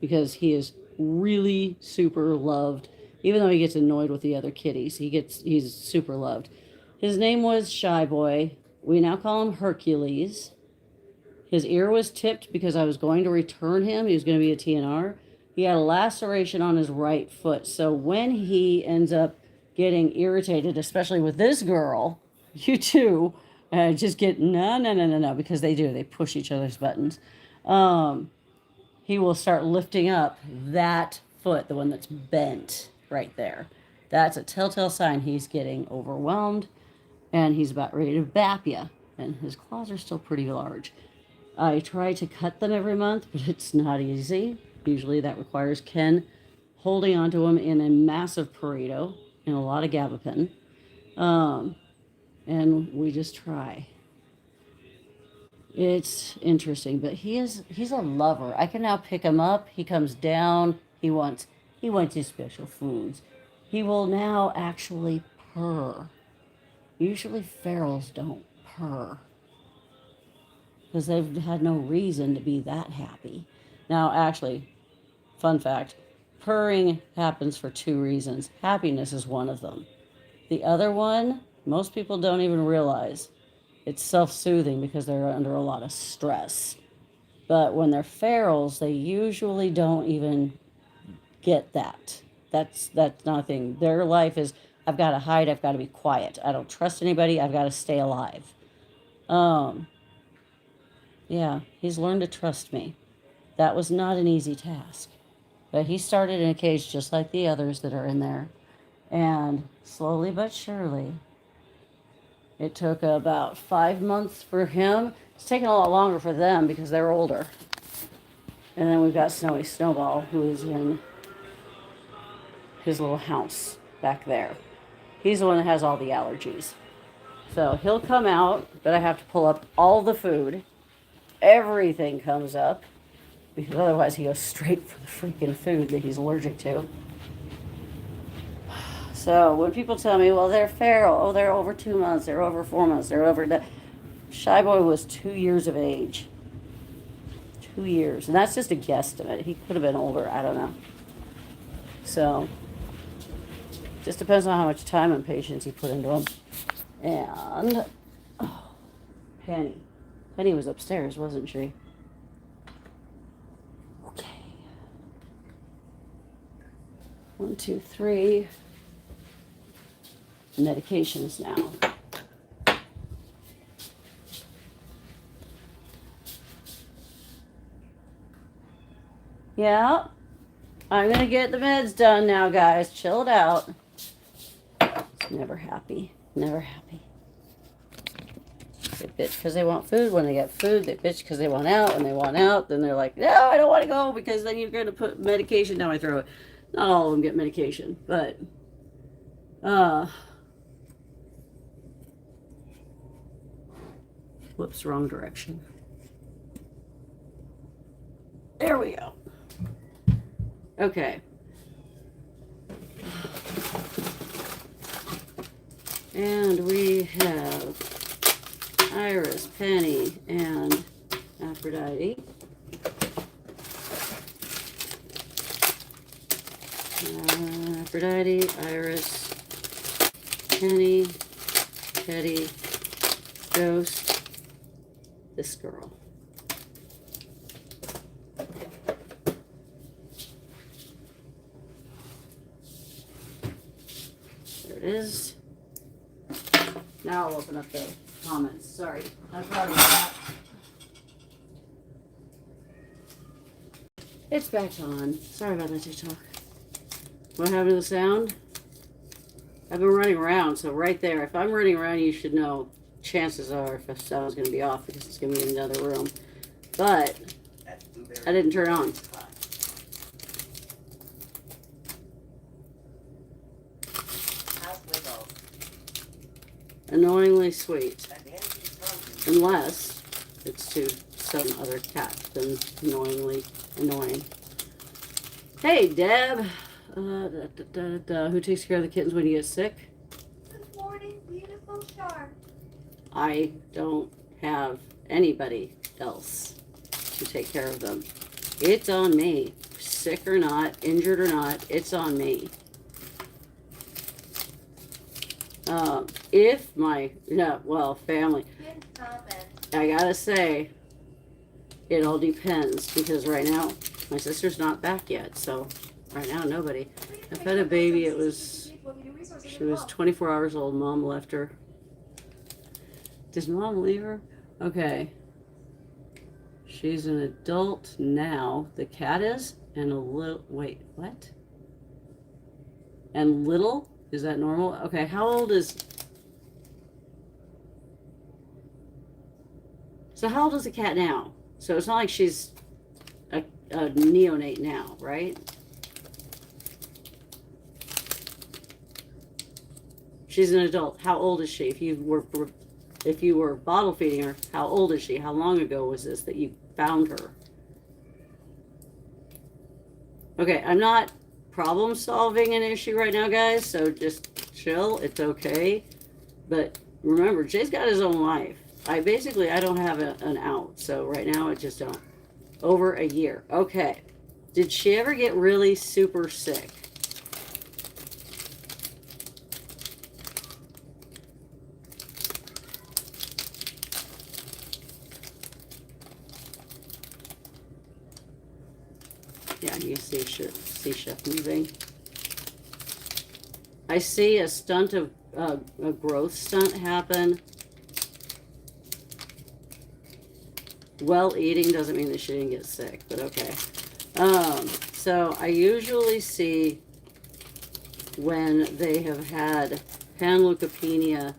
S1: because he is really super loved. Even though he gets annoyed with the other kitties, he's super loved. His name was Shy Boy. We now call him Hercules. His ear was tipped because I was going to return him. He was going to be a TNR. He had a laceration on his right foot. So when he ends up getting irritated, especially with this girl, you too, just get no, because they do. They push each other's buttons. He will start lifting up that foot, the one that's bent right there. That's a telltale sign he's getting overwhelmed and he's about ready to bap you. And his claws are still pretty large. I try to cut them every month, but it's not easy. Usually that requires Ken holding onto him in a massive Pareto and a lot of gabapentin. And we just try. It's interesting, but he's a lover. I can now pick him up. He comes down. He wants his special foods. He will now actually purr. Usually ferals don't purr because they've had no reason to be that happy. Now, actually, fun fact, purring happens for 2 reasons. Happiness is one of them. The other one, most people don't even realize. It's self-soothing because they're under a lot of stress. But when they're ferals, they usually don't even get that. That's not a thing. Their life is, I've got to hide, I've got to be quiet. I don't trust anybody, I've got to stay alive. Yeah, he's learned to trust me. That was not an easy task. But he started in a cage just like the others that are in there. And slowly but surely, it took about 5 months for him. It's taken a lot longer for them because they're older. And then we've got Snowy Snowball, who is in his little house back there. He's the one that has all the allergies. So he'll come out, but I have to pull up all the food. Everything comes up, because otherwise he goes straight for the freaking food that he's allergic to. So when people tell me, well, they're feral, oh, they're over 2 months, they're over 4 months, they're over... Shy Boy was 2 years of age. 2 years. And that's just a guesstimate. He could have been older. I don't know. So, just depends on how much time and patience you put into him. And, oh, Penny. Penny was upstairs, wasn't she? Okay. 1, 2, 3. Medications now. Yeah, I'm going to get the meds done now, guys. Chill it out. It's never happy. Never happy. They bitch because they want food. When they get food, they bitch because they want out. When they want out, then they're like, no, I don't want to go because then you're going to put medication down my throat. Not all of them get medication, but... Whoops, wrong direction. There we go. Okay. And we have Iris, Penny, and Aphrodite. Aphrodite, Iris, Penny, Teddy, Ghost, this girl. There it is. Now I'll open up the comments. Sorry, I'm proud of that. It's back on. Sorry about that TikTok. What happened to the sound? I've been running around, so right there. If I'm running around, you should know. chances are if the sound's going to be off because it's going to be in another room. But I didn't turn it on. Annoyingly sweet. Unless it's to some other cat, then annoyingly annoying. Hey, Deb. Who takes care of the kittens when you get sick?
S2: Good morning, beautiful shark.
S1: I don't have anybody else to take care of them. It's on me. Sick or not, injured or not, it's on me. If my, family, I gotta say, it all depends, because right now, my sister's not back yet, so right now, nobody. I've had a baby, she was 24 hours old, mom left her. Did mom leave her? Okay. She's an adult now, the cat is, and a little, wait, what? And little? Is that normal? Okay, how old is... So how old is the cat now? So it's not like she's a neonate now, right? She's an adult. How old is she? If you were bottle feeding her, how old is she? How long ago was this that you found her? Okay, I'm not problem solving an issue right now, guys, so just chill. It's okay. But remember, Jay's got his own life. I don't have an out, so right now I just don't. Over a year. Okay. Did she ever get really super sick? Yeah, you see chef moving. I see a stunt of a growth stunt happen. Well, eating doesn't mean that she didn't get sick, but okay. So I usually see when they have had panleukopenia,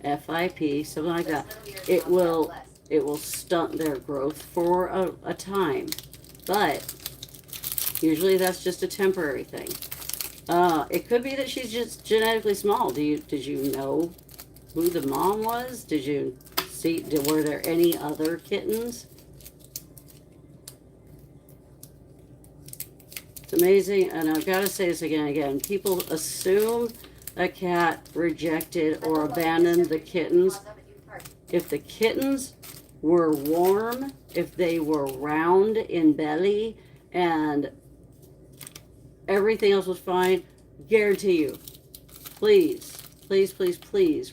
S1: FIP, something like that. It will stunt their growth for a time, but usually that's just a temporary thing. It could be that she's just genetically small. Did you know who the mom was? Did you see, were there any other kittens? It's amazing, and I've got to say this again. People assume a cat rejected or abandoned the kittens. If the kittens were warm, if they were round in belly, and everything else was fine, guarantee you, please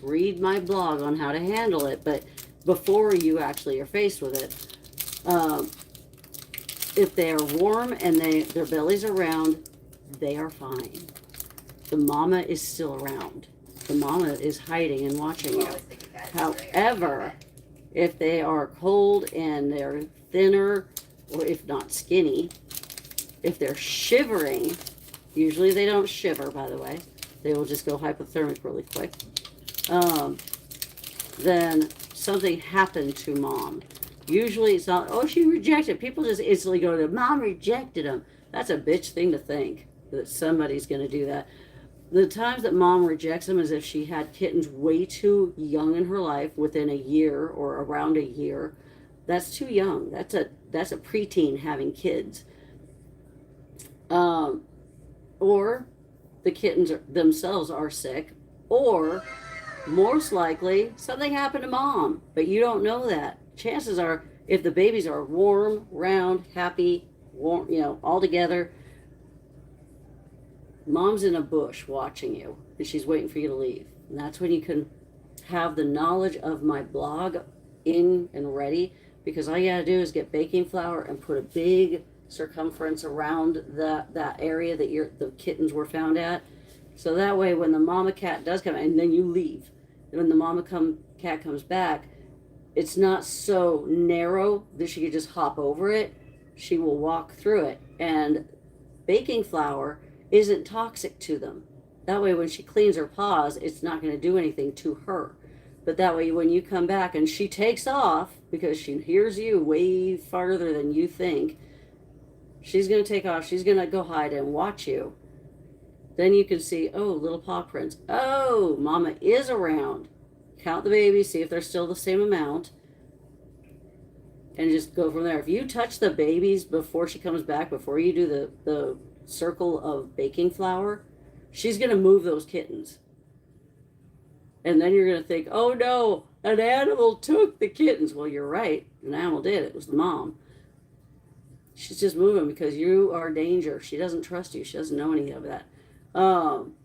S1: read my blog on how to handle it, but before you actually are faced with it, if they are warm and their bellies are round, they are fine. The mama is still around. The mama is hiding and watching you. However, if they are cold and they're thinner, or if not skinny, if they're shivering, usually they don't shiver, by the way, they will just go hypothermic really quick, then something happened to mom. Usually it's not, oh, she rejected. People just instantly go to, mom rejected him. That's a bitch thing to think, that somebody's going to do that. The times that mom rejects them is if she had kittens way too young in her life, within a year or around a year. That's too young. That's a preteen having kids. Or the kittens themselves are sick, or most likely something happened to mom, but you don't know that. Chances are, if the babies are warm, round, happy, warm, all together, mom's in a bush watching you, and she's waiting for you to leave. And that's when you can have the knowledge of my blog in and ready, because all you gotta do is get baking flour and put a big circumference around that area that the kittens were found at. So that way, when the mama cat does come, and then you leave, and when the mama cat comes back, it's not so narrow that she could just hop over it. She will walk through it. And baking flour isn't toxic to them. That way, when she cleans her paws, it's not going to do anything to her. But that way, when you come back and she takes off because she hears you way farther than you think, she's going to take off. She's going to go hide and watch you. Then you can see, oh, little paw prints. Oh, mama is around. Count the babies, see if they're still the same amount, and just go from there. If you touch the babies before she comes back, before you do the circle of baking flour, she's going to move those kittens. And then you're going to think, oh no, an animal took the kittens. Well, you're right. An animal did. It was the mom. She's just moving because you are danger. She doesn't trust you. She doesn't know any of that.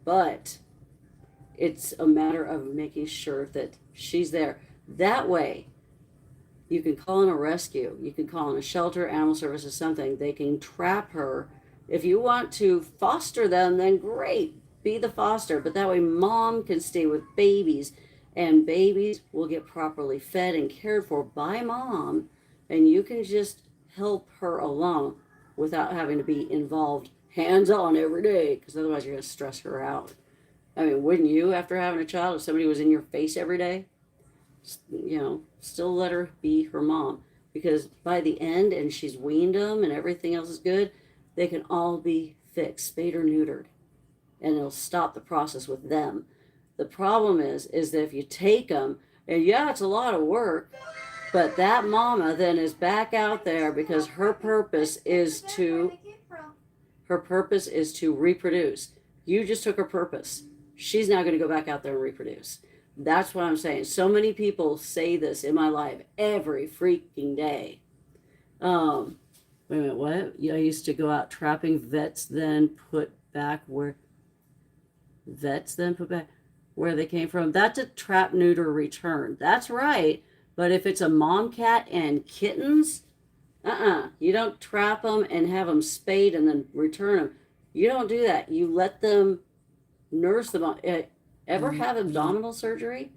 S1: But it's a matter of making sure that she's there. That way, you can call in a rescue. You can call in a shelter, animal services, something. They can trap her. If you want to foster them, then great. Be the foster. But that way, mom can stay with babies. And babies will get properly fed and cared for by mom. And you can just help her along without having to be involved hands-on every day, because otherwise you're going to stress her out. I mean, wouldn't you, after having a child, if somebody was in your face every day? You know, still let her be her mom, because by the end, and she's weaned them and everything else is good, they can all be fixed, spayed or neutered, and it'll stop the process with them. The problem is that if you take them, and yeah, it's a lot of work, but that mama then is back out there because her purpose is to reproduce. You just took her purpose. She's now going to go back out there and reproduce. That's what I'm saying. So many people say this in my life every freaking day. Wait a minute, what? Yeah, I used to go out trapping, vets then put back where they came from. That's a Trap-Neuter-Return. That's right. But if it's a mom cat and kittens, you don't trap them and have them spayed and then return them. You don't do that. You let them nurse them. Ever have abdominal surgery?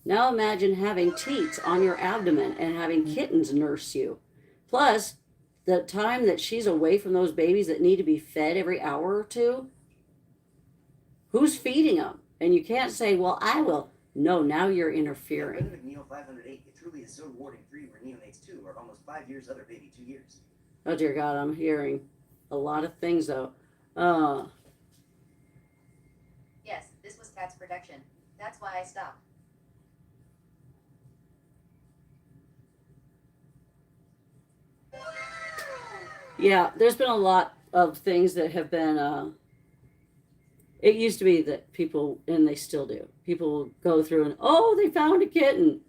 S1: Now imagine having teats on your abdomen and having kittens nurse you. Plus, the time that she's away from those babies that need to be fed every hour or two, who's feeding them? And you can't say, well, I will. No, now you're interfering.
S3: Neo 508, it truly is so rewarding for you, where neonates 2 are almost 5 years, other baby 2 years.
S1: Oh dear God, I'm hearing a lot of things though.
S4: Yes, this was cat's protection. That's why I stopped.
S1: Yeah, there's been a lot of things that have been, it used to be that people, and they still do, people go through and, oh, they found a kitten.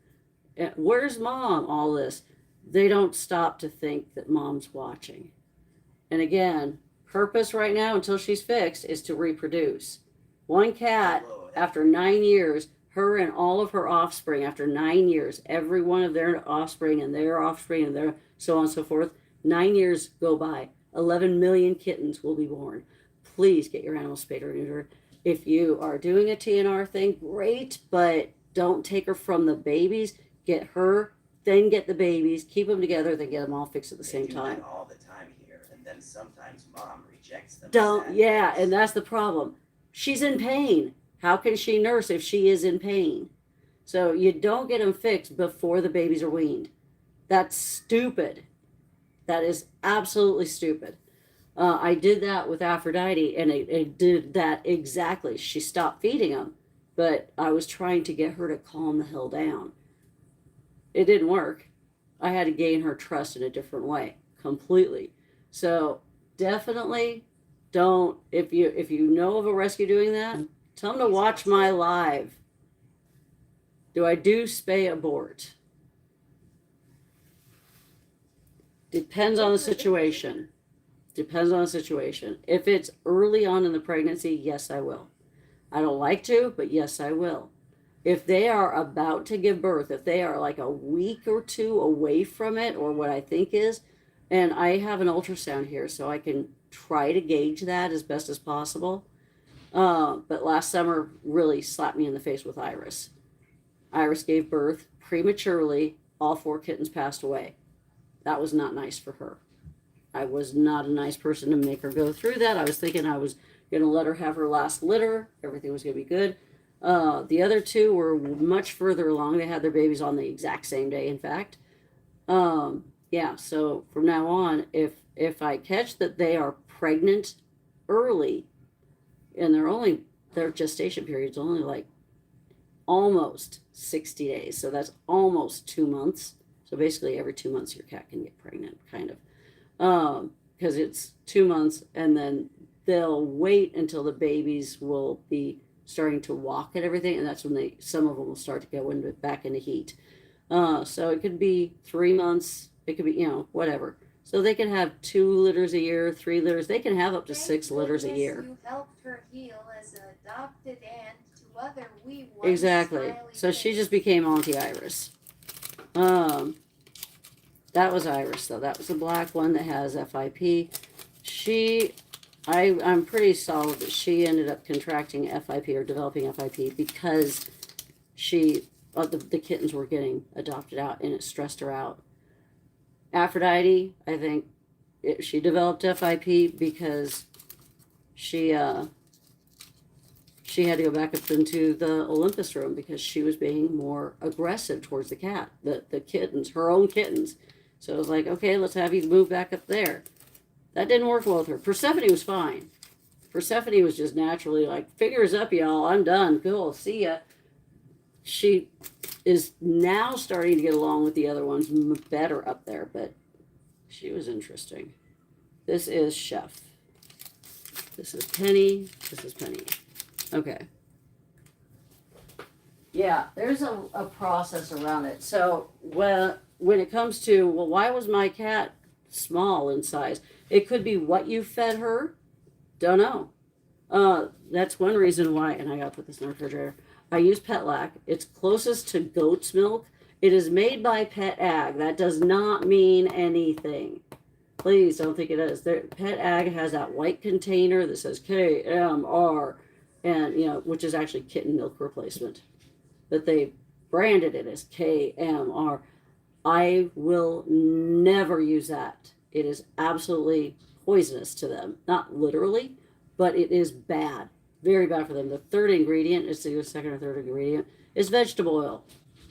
S1: Where's mom? All this. They don't stop to think that mom's watching. And again, purpose right now until she's fixed is to reproduce. One cat, after 9 years, her and all of her offspring, after 9 years, every one of their offspring and their offspring and their so on and so forth, 9 years go by. 11 million kittens will be born. Please get your animal spayed or neutered. If you are doing a TNR thing, great, but don't take her from the babies. Get her, then get the babies, keep them together, then get them all fixed at the same time.
S3: All the time here, and then sometimes mom rejects them.
S1: Yeah, and that's the problem. She's in pain. How can she nurse if she is in pain? So you don't get them fixed before the babies are weaned. That's stupid. That is absolutely stupid. I did that with Aphrodite, and it did that exactly. She stopped feeding them, but I was trying to get her to calm the hell down. It didn't work. I had to gain her trust in a different way, completely. So definitely don't, if you know of a rescue doing that, tell them to watch my live. Do I do spay abort? Depends on the situation. Depends on the situation. If it's early on in the pregnancy, yes, I will. I don't like to, but yes, I will. If they are about to give birth, if they are like a week or two away from it, or what I think is, and I have an ultrasound here, so I can try to gauge that as best as possible. But last summer really slapped me in the face with Iris. Iris gave birth prematurely. All 4 kittens passed away. That was not nice for her. I was not a nice person to make her go through that. I was thinking I was going to let her have her last litter. Everything was going to be good. The other two were much further along. They had their babies on the exact same day, in fact. Yeah, so from now on, if I catch that they are pregnant early, and their gestation period's only like almost 60 days, so that's almost 2 months. So basically, every 2 months, your cat can get pregnant, kind of, because it's 2 months, and then they'll wait until the babies will be starting to walk and everything, and that's when some of them will start to go back into heat. So it could be 3 months. It could be, whatever. So they can have 2 litters a year, 3 litters. They can have up to 6 litters a year.
S2: You helped her heal as an adopted aunt to other wee ones.
S1: Exactly. So she just became Auntie Iris. That was Iris, though. That was the black one that has FIP. I'm pretty solid that she ended up contracting FIP or developing FIP because the kittens were getting adopted out and it stressed her out. Aphrodite, I think she developed FIP because she had to go back up into the Olympus room because she was being more aggressive towards the cat, the kittens, her own kittens. So it was like, okay, let's have you move back up there. That didn't work well with her. Persephone was fine. Persephone was just naturally like, figures up, y'all. I'm done. Cool. See ya. She is now starting to get along with the other ones better up there, but she was interesting. This is Chef. This is Penny. This is Penny. Okay. Yeah, there's a process around it. So when it comes to, well, why was my cat small in size? It could be what you fed her. Don't know. That's one reason why, and I gotta put this in the refrigerator. I use Petlac. It's closest to goat's milk. It is made by Pet Ag. That does not mean anything. Please don't think it is. Pet Ag has that white container that says KMR, and which is actually kitten milk replacement. But they branded it as KMR. I will never use that. It is absolutely poisonous to them. Not literally, but it is bad. Very bad for them. The third ingredient, it's the second or third ingredient, is vegetable oil.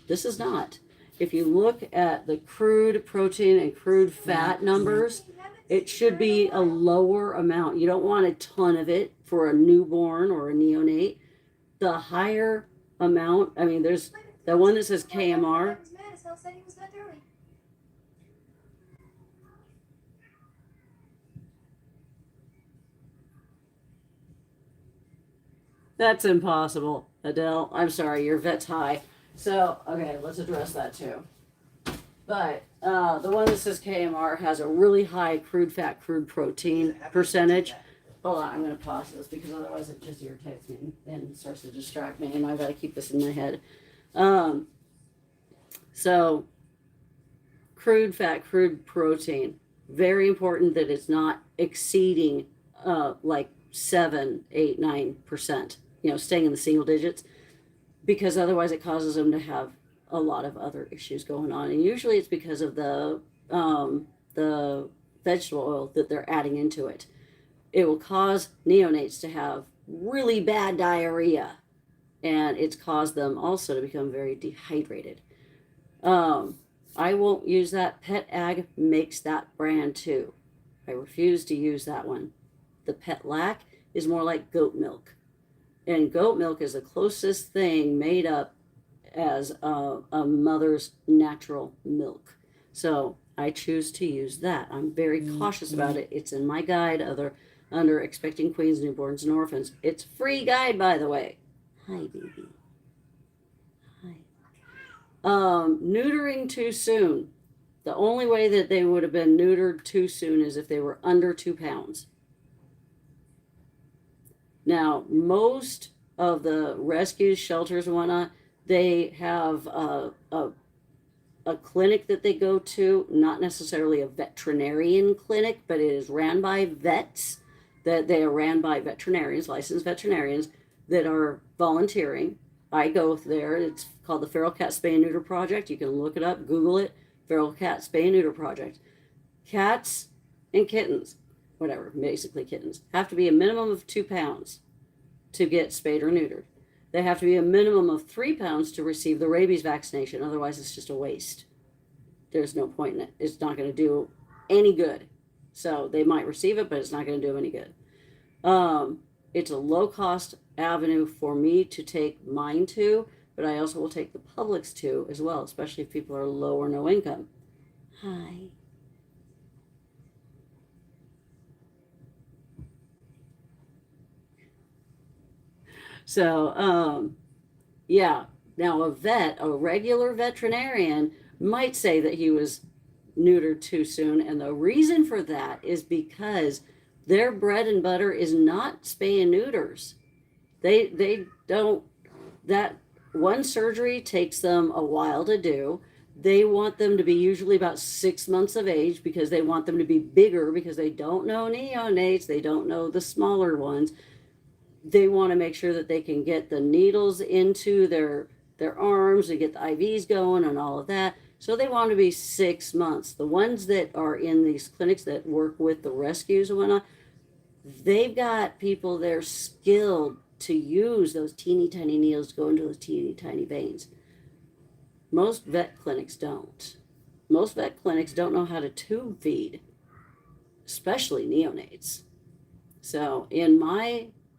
S1: This is not. If you look at the crude protein and crude fat numbers, it should be a lower amount. You don't want a ton of it for a newborn or a neonate. The higher amount, there's the one that says KMR. That's impossible, Adele. I'm sorry, your vet's high. So, okay, let's address that too. But the one that says KMR has a really high crude fat, crude protein percentage. Hold on, I'm going to pause this because otherwise it just irritates me and starts to distract me, and I've got to keep this in my head. So, crude fat, crude protein. Very important that it's not exceeding like 7, 8, 9%. Staying in the single digits, because otherwise it causes them to have a lot of other issues going on. And usually it's because of the vegetable oil that they're adding into it. It will cause neonates to have really bad diarrhea, and it's caused them also to become very dehydrated. I won't use that. Pet Ag makes that brand too. I refuse to use that one. The Petlac is more like goat milk. And goat milk is the closest thing made up as a mother's natural milk. So I choose to use that. I'm very cautious about it. It's in my guide under Expecting Queens, Newborns, and Orphans. It's a free guide, by the way. Hi, baby. Hi. Neutering too soon. The only way that they would have been neutered too soon is if they were under 2 pounds. Now, most of the rescues, shelters, and whatnot, they have a clinic that they go to, not necessarily a veterinarian clinic, but it is ran by vets, that they are ran by veterinarians, licensed veterinarians that are volunteering. I go there. It's called the Feral Cat Spay and Neuter Project. You can look it up, Google it, Feral Cat Spay and Neuter Project. Cats and kittens, whatever, basically kittens, have to be a minimum of 2 pounds to get spayed or neutered. They have to be a minimum of 3 pounds to receive the rabies vaccination. Otherwise, it's just a waste. There's no point in it. It's not going to do any good. So they might receive it, but it's not going to do them any good. It's a low-cost avenue for me to take mine to, but I also will take the public's to as well, especially if people are low or no income. Hi. So, yeah. Now, a regular veterinarian might say that he was neutered too soon, and the reason for that is because their bread and butter is not spay and neuters. They don't, that one surgery takes them a while to do. They want them to be usually about 6 months of age because they want them to be bigger because they don't know neonates. They don't know the smaller ones. They want to make sure that they can get the needles into their arms and get the IVs going and all of that. So they want to be 6 months. The ones that are in these clinics that work with the rescues and whatnot, they've got people that are skilled to use those teeny tiny needles to go into those teeny tiny veins. Most vet clinics don't. Most vet clinics don't know how to tube feed, especially neonates. So in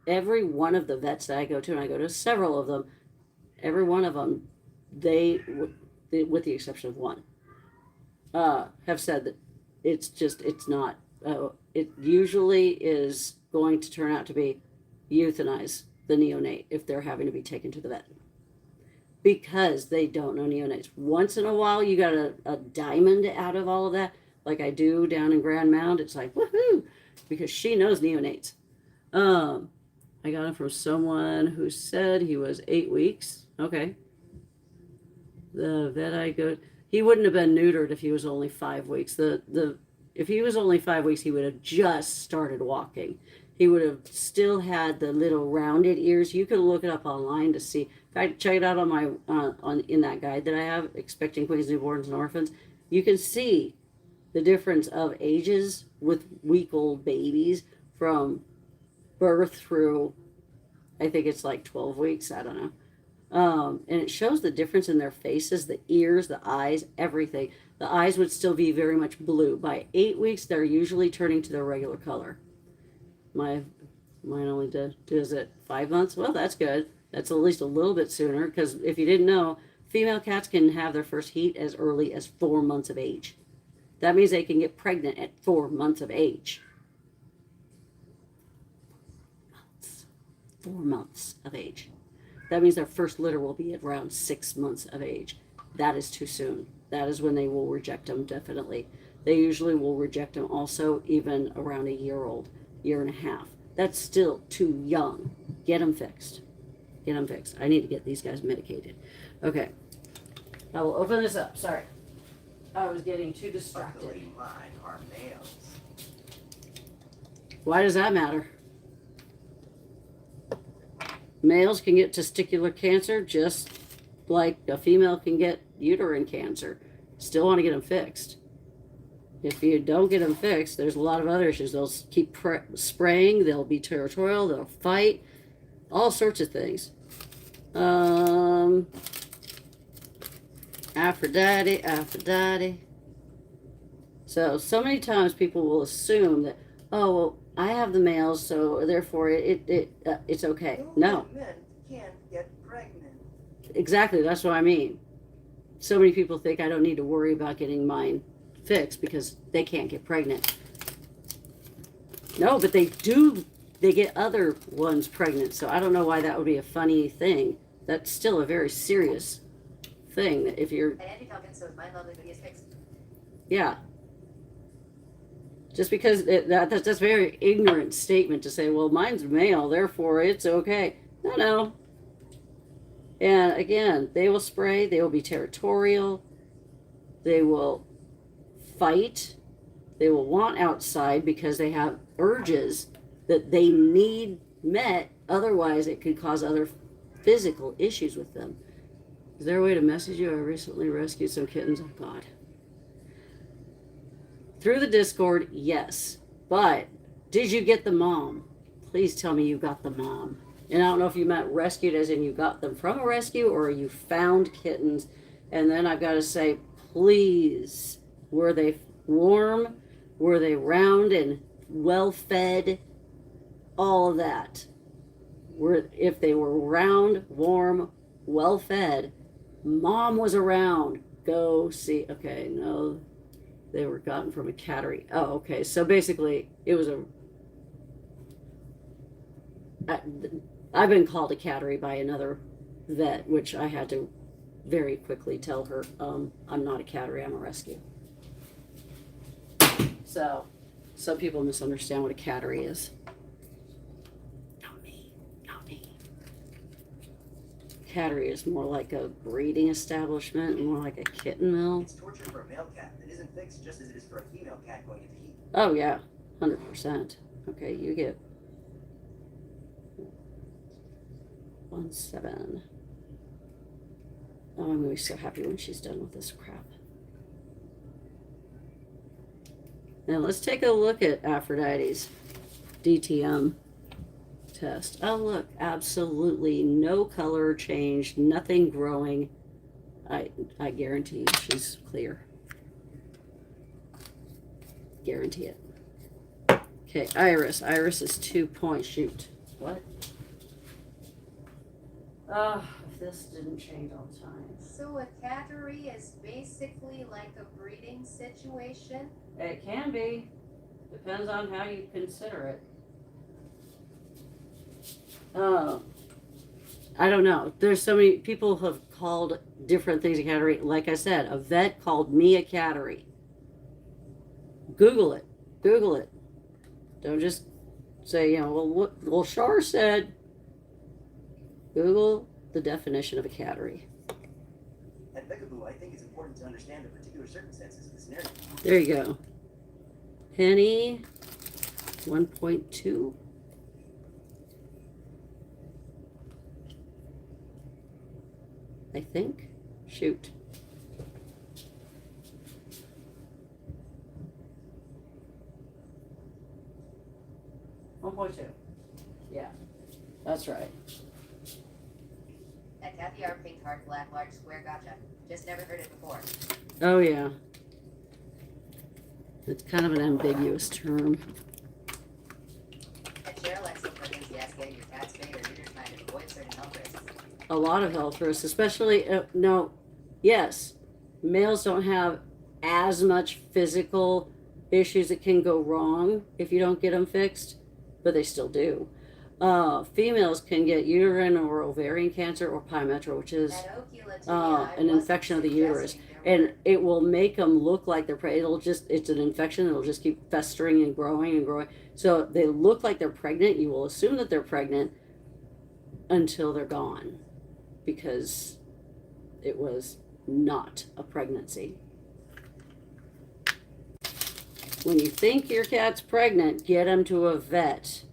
S1: every one of the vets that I go to, and I go to several of them, every one of them, they, with the exception of one, have said that it's not, it usually is going to turn out to be euthanize the neonate if they're having to be taken to the vet because they don't know neonates. Once in a while, you got a diamond out of all of that, like I do down in Grand Mound. It's like, woohoo, because she knows neonates. I got it from someone who said he was 8 weeks. Okay. The vet I go, he wouldn't have been neutered if he was only 5 weeks. If he was only 5 weeks, he would have just started walking. He would have still had the little rounded ears. You can look it up online to see. In fact, check it out on my in that guide that I have, Expecting Queens, Newborns, and Orphans. You can see the difference of ages with week-old babies from birth through, I think it's like 12 weeks. I don't know. And it shows the difference in their faces, the ears, the eyes, everything. The eyes would still be very much blue. By 8 weeks, they're usually turning to their regular color. Mine only does it 5 months. Well, that's good. That's at least a little bit sooner, because if you didn't know, female cats can have their first heat as early as 4 months of age. That means they can get pregnant at 4 months of age. 4 months of age. That means their first litter will be at around 6 months of age. That is too soon. That is when they will reject them, definitely. They usually will reject them also even around a year old, year and a half. That's still too young. Get them fixed. Get them fixed. I need to get these guys medicated. Okay. I will open this up. Sorry. I was getting too distracted.
S3: Luckily, mine are males.
S1: Why does that matter? Males can get testicular cancer just like a female can get uterine cancer. Still want to get them fixed. If you don't get them fixed, there's a lot of other issues. They'll keep spraying, they'll be territorial, they'll fight, all sorts of things. Aphrodite. So many times people will assume that, oh, well, I have the males, so therefore it's okay. No.
S3: Men can get pregnant.
S1: Exactly, that's what I mean. So many people think I don't need to worry about getting mine fixed because they can't get pregnant. No, but they do. They get other ones pregnant, so I don't know why that would be a funny thing. That's still a very serious thing. That if you're,
S4: And Andy Falcon, so my lovely video is fixed.
S1: yeah. Just because that's a very ignorant statement to say, well, mine's male, therefore it's okay. No. And again, they will spray, they will be territorial, they will fight, they will want outside because they have urges that they need met, otherwise it could cause other physical issues with them. Is there a way to message you? I recently rescued some kittens. Oh, God. Through the Discord, yes. But did you get the mom? Please tell me you got the mom. And I don't know if you meant rescued as in you got them from a rescue or you found kittens. And then I've got to say, please, were they warm? Were they round and well fed? All of that. If they were round, warm, well fed, mom was around. Go see. Okay, no, they were gotten from a cattery. Oh, okay. So basically, it was I've been called a cattery by another vet, which I had to very quickly tell her, I'm not a cattery, I'm a rescue. So, some people misunderstand what a cattery is. Not me. Cattery is more like a breeding establishment, more like a kitten mill.
S3: It's torture for a male cat that isn't fixed just as it is for a female cat going into heat.
S1: Oh yeah, 100%. Okay, you get 1-7. Oh, I'm gonna be so happy when she's done with this crap. Now let's take a look at Aphrodite's DTM test. Oh look, absolutely no color change, nothing growing. I guarantee you she's clear. Guarantee it. Okay, Iris. Iris is 2 points. Shoot. What? If this didn't change all the time.
S2: So a cattery is basically like a breeding situation?
S1: It can be. Depends on how you consider it. I don't know. There's so many people have called different things a cattery. Like I said, a vet called me a cattery. Google it. Google it. Don't just say, well, Shar said. Google the definition of a cattery.
S3: At Peekaboo, I think it's important to understand the particular circumstances of the scenario.
S1: There you go. Penny, 1.2. I think. Shoot. .2. Yeah, that's right.
S4: That Kathy R. pink heart black large square gotcha. Just never heard it before.
S1: Oh yeah. It's kind of an ambiguous term.
S4: At Cheryl X for yes, getting your cat spayed or neutered might avoid certain health risks.
S1: A lot of health risks, especially yes, males don't have as much physical issues that can go wrong if you don't get them fixed, but they still do. Females can get uterine or ovarian cancer or pyometra, which is an infection of the uterus, and it will make them look like they're pregnant. It's an infection. It'll just keep festering and growing and growing. So they look like they're pregnant. You will assume that they're pregnant until they're gone, because it was not a pregnancy. When you think your cat's pregnant, get them to a vet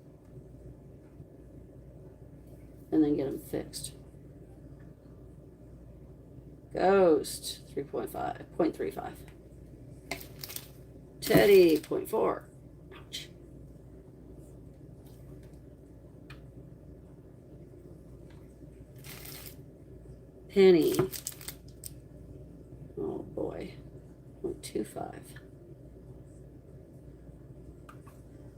S1: and then get them fixed. Ghost, 0.35. Teddy, 0.4. Ouch. Penny. Oh boy. 0.25.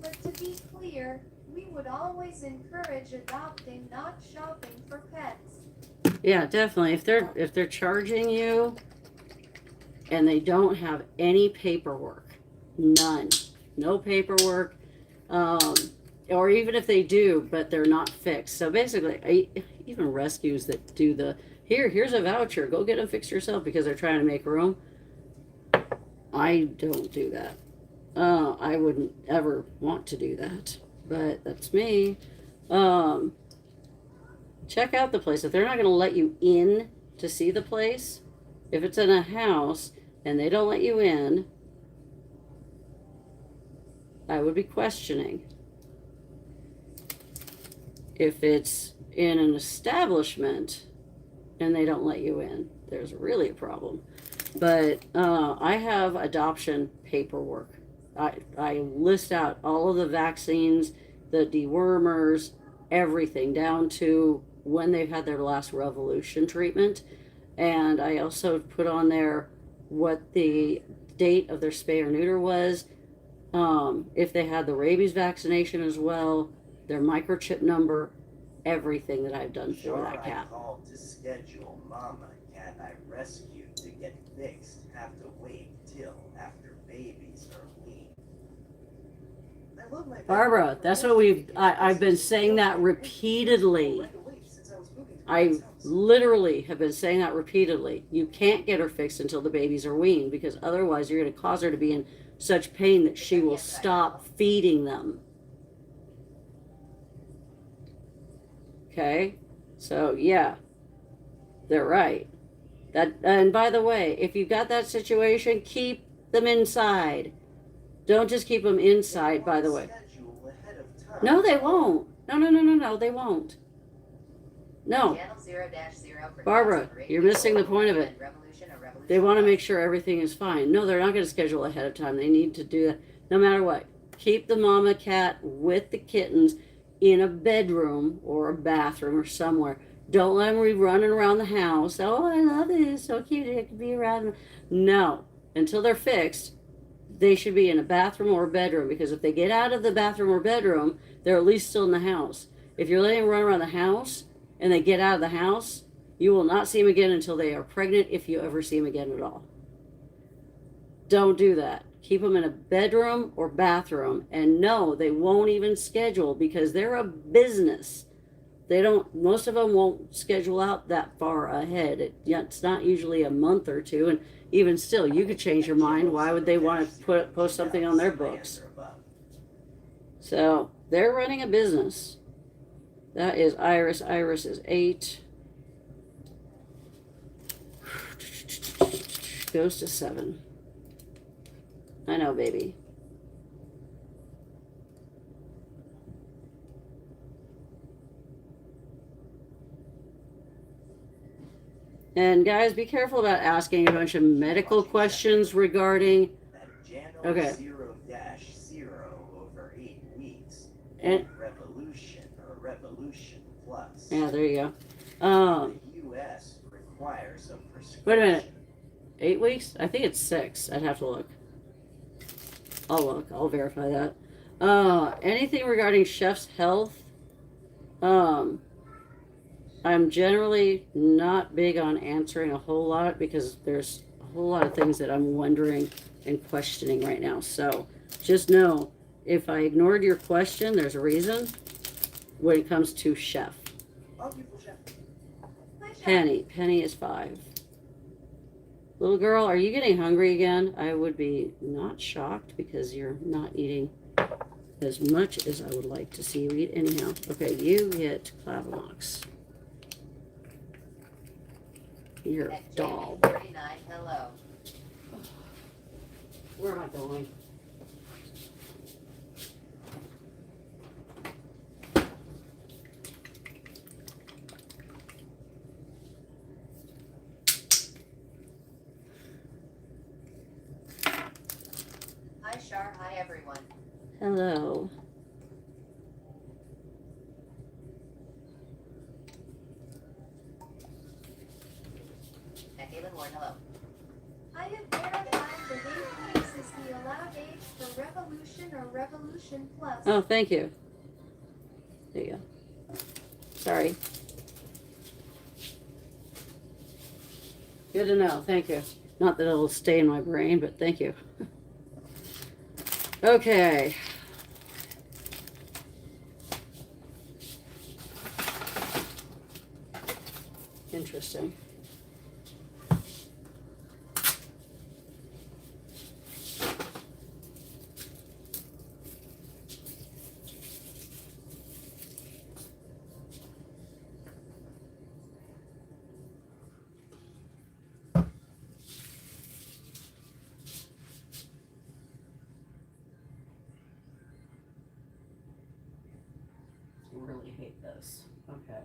S2: But to be clear, we would always encourage adopting, not shopping for pets.
S1: Yeah, definitely. If they're charging you and they don't have any paperwork, none, no paperwork, or even if they do, but they're not fixed. So basically, even rescues that do the here's a voucher, go get them fixed yourself because they're trying to make room. I don't do that. I wouldn't ever want to do that, but that's me. Check out the place. If they're not going to let you in to see the place, if it's in a house and they don't let you in, I would be questioning. If it's in an establishment and they don't let you in, there's really a problem. But I have adoption paperwork. I list out all of the vaccines, the dewormers, everything down to when they've had their last revolution treatment. And I also put on there what the date of their spay or neuter was, if they had the rabies vaccination as well, their microchip number, everything that I've done for that cat.
S3: I called to schedule mama cat I rescued to get fixed. Have to wait till after babies are weaned. I love my
S1: Barbara, that's what I've been saying that repeatedly. I literally have been saying that repeatedly. You can't get her fixed until the babies are weaned, because otherwise you're going to cause her to be in such pain that she will stop feeding them. Okay? So, yeah. They're right. And by the way, if you've got that situation, keep them inside. Don't just keep them inside, by the way. No, they won't. No, they won't. No. Barbara, you're missing the point of it. They want to make sure everything is fine. No, they're not going to schedule ahead of time. They need to do that no matter what. Keep the mama cat with the kittens in a bedroom or a bathroom or somewhere. Don't let them be running around the house. Oh, I love it. It's so cute. It could be around. No. Until they're fixed, they should be in a bathroom or a bedroom, because if they get out of the bathroom or bedroom, they're at least still in the house. If you're letting them run around the house and they get out of the house, you will not see them again until they are pregnant, if you ever see them again at all. Don't do that. Keep them in a bedroom or bathroom. And no, they won't even schedule, because they're a business. Most of them won't schedule out that far ahead. It's not usually a month or two. And even still, you could change your mind. Why would they want to post something on their books? So they're running a business. That is Iris. Iris is 8. Goes to 7. I know, baby. And guys, be careful about asking a bunch of medical questions regarding. Okay.
S3: 0-0 over 8 weeks.
S1: And
S3: revolution or revolution plus.
S1: Yeah, there you go.
S3: The U.S. requires a prescription.
S1: Wait a minute. 8 weeks? I think it's 6. I'd have to look. I'll look. I'll verify that. Anything regarding chef's health? I'm generally not big on answering a whole lot, because there's a whole lot of things that I'm wondering and questioning right now. So just know, if I ignored your question, there's a reason when it comes to chef. Penny. Penny is 5. Little girl, are you getting hungry again? I would be not shocked, because you're not eating as much as I would like to see you eat anyhow. Okay, you get Clavamox. You're a doll.
S4: 39, hello.
S1: Where am I going?
S4: Hi, Shar. Hi, everyone.
S1: Hello.
S4: Caitlin Ward, hello.
S2: I have verified that 8 weeks is the allowed age for revolution or revolution plus.
S1: Oh, thank you. There you go. Sorry. Good to know. Thank you. Not that it'll stay in my brain, but thank you. Okay. Interesting. Really hate this. Okay.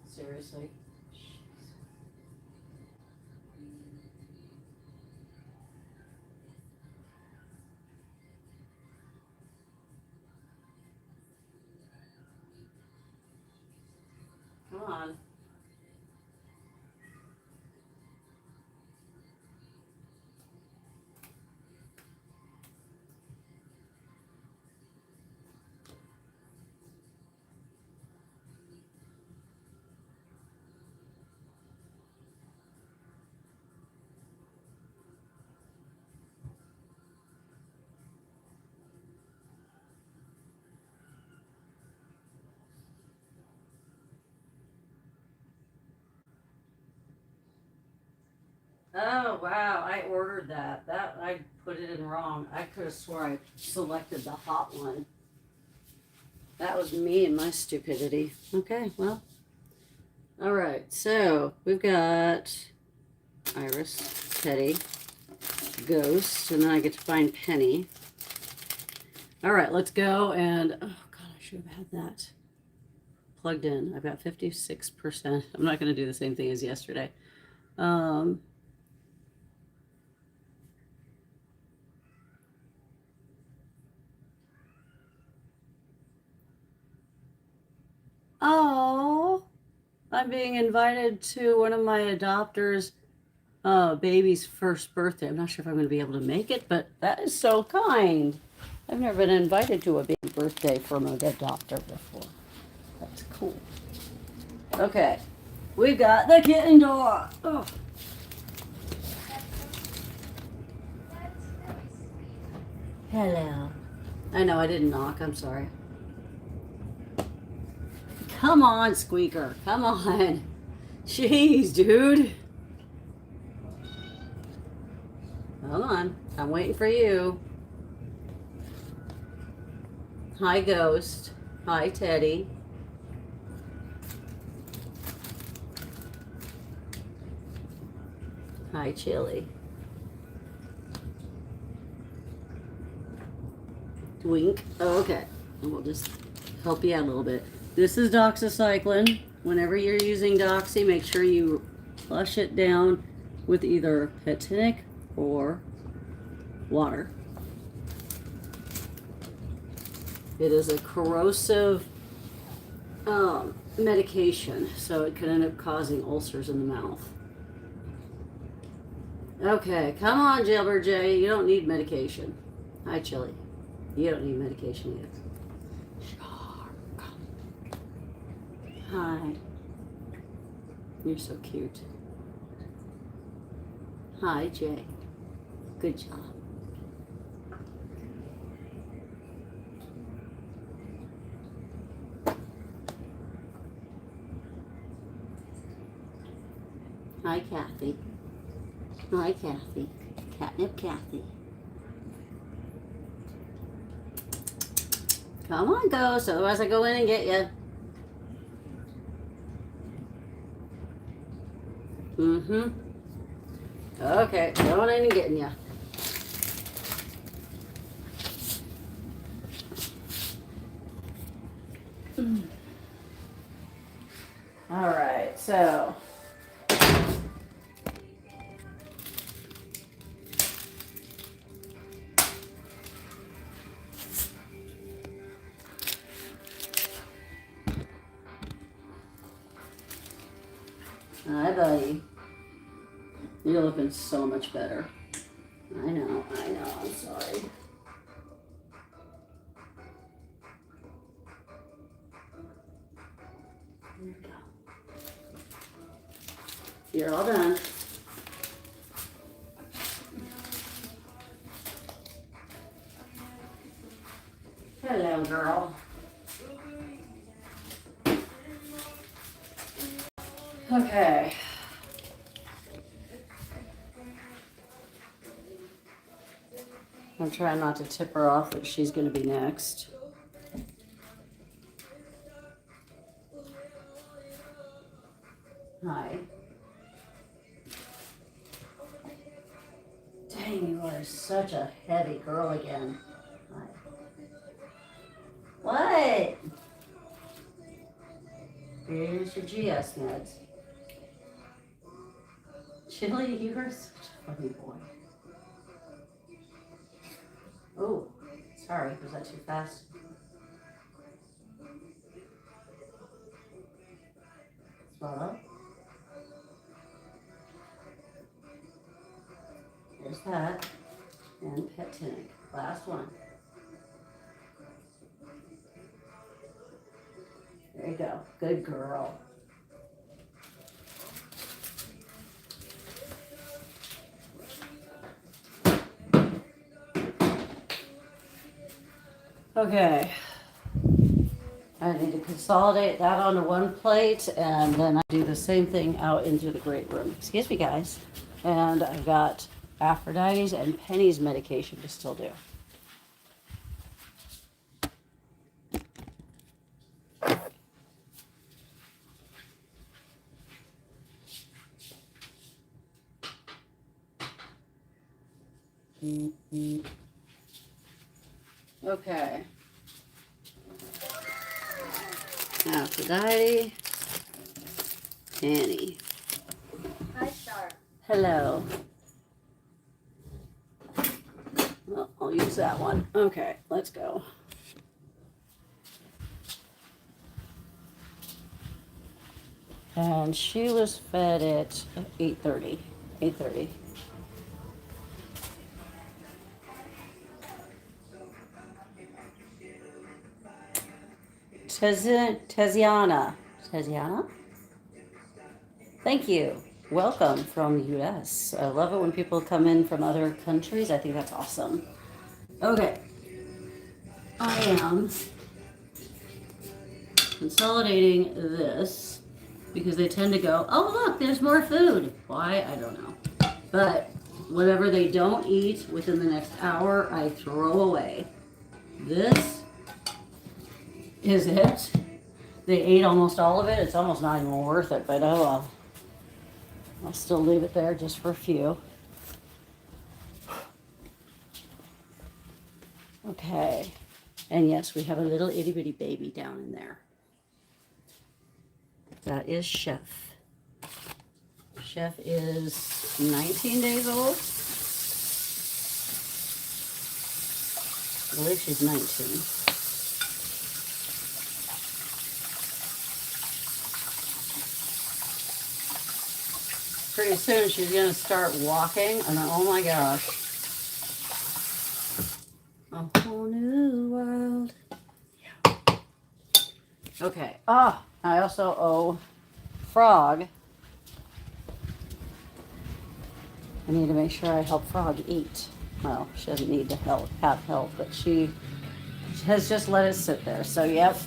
S1: Seriously? Oh, wow. I ordered that. I put it in wrong. I could have swore I selected the hot one. That was me and my stupidity. Okay, well. All right, so we've got Iris, Teddy, Ghost, and then I get to find Penny. All right, let's go. And, oh, God, I should have had that plugged in. I've got 56%. I'm not going to do the same thing as yesterday. Oh, I'm being invited to one of my adopters' baby's first birthday. I'm not sure if I'm going to be able to make it, but that is so kind. I've never been invited to a baby birthday from an adopter before. That's cool. Okay, we got the kitten door. Oh.
S2: That's really sweet.
S1: Hello. I know I didn't knock. I'm sorry. Come on, Squeaker. Come on. Jeez, dude. Hold on. I'm waiting for you. Hi, Ghost. Hi, Teddy. Hi, Chili. Wink. Oh, okay. And we'll just help you out a little bit. This is doxycycline. Whenever you're using doxy, make sure you flush it down with either Kitten or water. It is a corrosive medication, so it can end up causing ulcers in the mouth. Okay, come on, Jailbird J. You don't need medication. Hi, Chili. You don't need medication either. Hi. You're so cute. Hi, Jay. Good job. Hi, Kathy. Hi, Kathy. Catnip Kathy. Come on, Ghost. Otherwise I go in and get you. Mm-hmm. Okay, going in and getting you. All right, so. Hi, buddy. You're looking so much better. I know, I'm sorry. There you go. You're all done. Hello, girl. Okay. I'm trying not to tip her off that she's going to be next. Hi. Dang, you are such a heavy girl again. Hi. What? Here's your GS meds. Chili, you are such a funny boy. Oh, sorry, was that too fast? Swallow. There's that. And pet tunic. Last one. There you go. Good girl. Okay, I need to consolidate that onto one plate and then I do the same thing out into the great room. Excuse me, guys. And I've got Aphrodite's and Penny's medication to still do. Okay. Aphrodite. Penny.
S4: Hi, Star.
S1: Hello. Well, I'll use that one. Okay, let's go. And she was fed at 8:30. 8:30. Tiziana. Tiziana? Thank you. Welcome from US. I love it when people come in from other countries. I think that's awesome. Okay. I am consolidating this because they tend to go, oh, look, there's more food. Why? I don't know. But whatever they don't eat within the next hour, I throw away. This is it. They ate almost all of it. It's almost not even worth it, but oh well. I'll still leave it there just for a few. Okay. And yes, we have a little itty bitty baby down in there. That is Chef. Chef is 19 days old. I believe she's 19. Pretty soon she's going to start walking, and oh my gosh. A whole new world. Okay. Ah, I also owe Frog. I need to make sure I help Frog eat. Well, she doesn't need to have help, but she has just let it sit there. So, yep.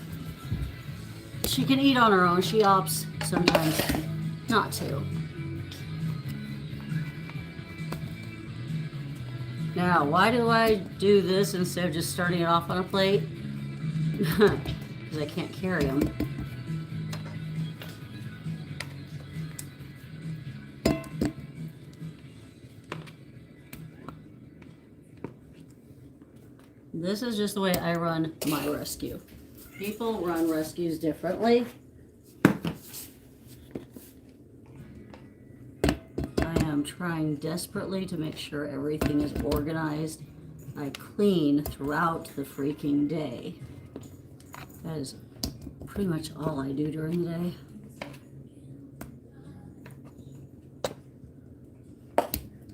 S1: She can eat on her own. She opts sometimes not to. Now, why do I do this instead of just starting it off on a plate? Because I can't carry them. This is just the way I run my rescue. People run rescues differently. I'm trying desperately to make sure everything is organized. I clean throughout the freaking day. That is pretty much all I do during the day.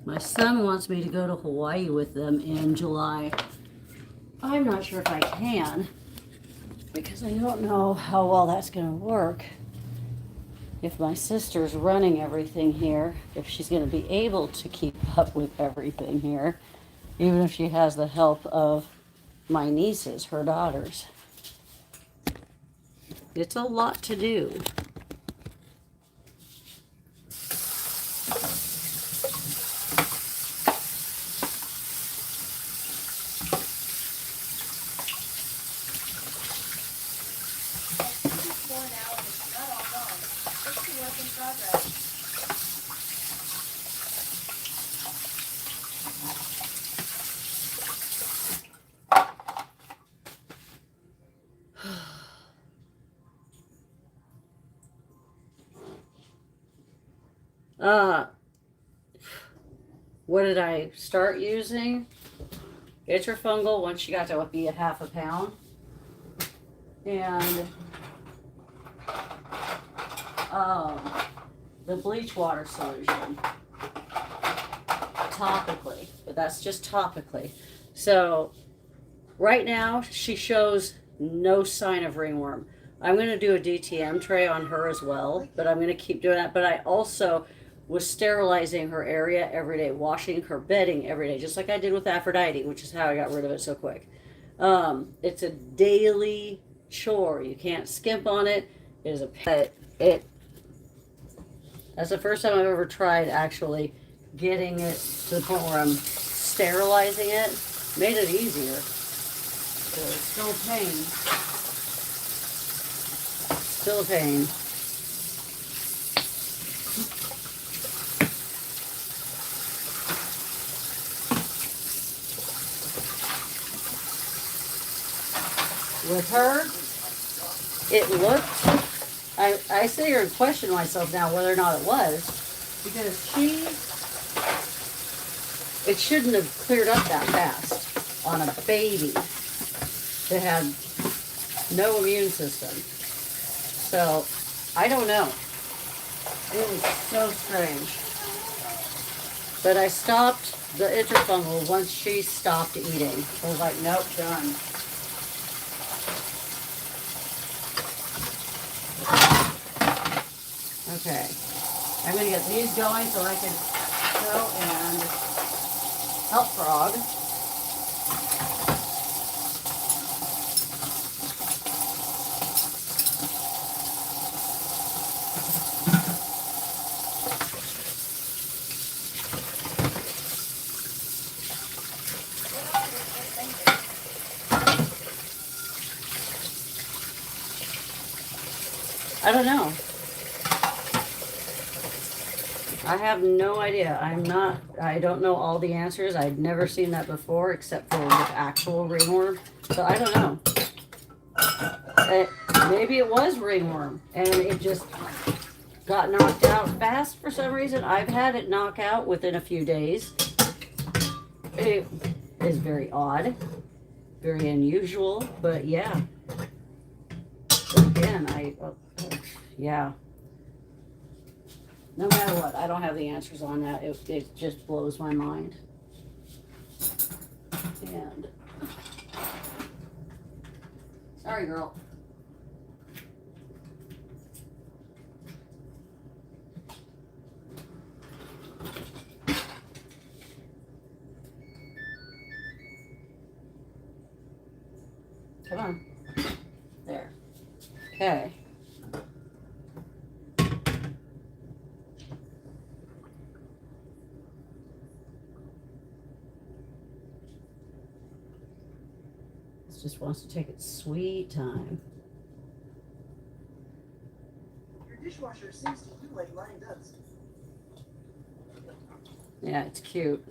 S1: My son wants me to go to Hawaii with them in July. I'm not sure if I can because I don't know how well that's going to work. If my sister's running everything here, if she's going to be able to keep up with everything here, even if she has the help of my nieces, her daughters. It's a lot to do. What did I start using? Itrafungal once she got to be a half a pound. And the bleach water solution. Topically. But that's just topically. So right now she shows no sign of ringworm. I'm going to do a DTM tray on her as well, but I'm going to keep doing that. But I also was sterilizing her area every day, washing her bedding every day, just like I did with Aphrodite, which is how I got rid of it so quick. It's a daily chore. You can't skimp on it. It is a pet. That's the first time I've ever tried actually getting it to the point where I'm sterilizing it made it easier. So it's still a pain. Still a pain. With her, it looked, I sit here and question myself now whether or not it was, because it shouldn't have cleared up that fast on a baby that had no immune system. So, I don't know. It was so strange. But I stopped the interfungal once she stopped eating. I was like, nope, done. Okay, I'm going to get these going so I can go and help Frog. I don't know. I have no idea. I don't know all the answers. I'd never seen that before except for with actual ringworm. So I don't know. Maybe it was ringworm and it just got knocked out fast for some reason. I've had it knock out within a few days. It is very odd, very unusual, but yeah. But again, yeah. No matter what, I don't have the answers on that. It just blows my mind. And sorry, girl. Come on. There. Okay. Just wants to take its sweet time.
S3: Your dishwasher seems to do like mine does.
S1: Yeah, it's cute.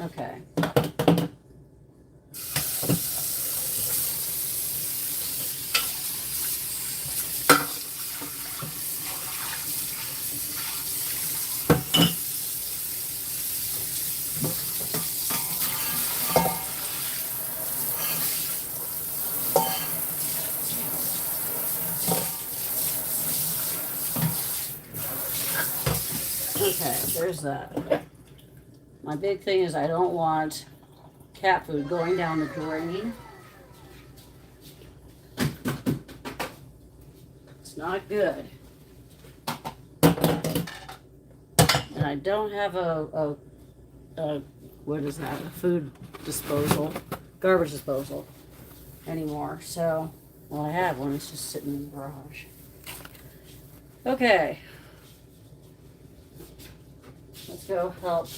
S1: Okay. Okay, there's that. My big thing is I don't want cat food going down the drain. It's not good. And I don't have a what is that? A food disposal, garbage disposal anymore. So, well, I have one. It's just sitting in the garage. Okay. Let's go help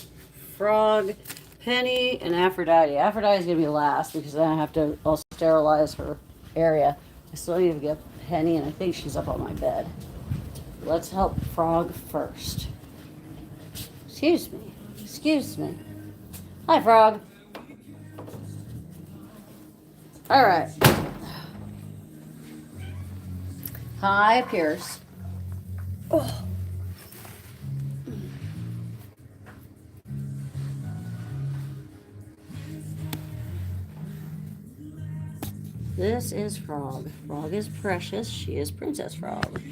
S1: Frog, Penny, and Aphrodite. Aphrodite's gonna be last because then I have to also sterilize her area. I still need to get Penny, and I think she's up on my bed. Let's help Frog first. Excuse me. Excuse me. Hi, Frog. All right. Hi, Pierce. Oh. This is Frog. Frog is precious. She is Princess Frog.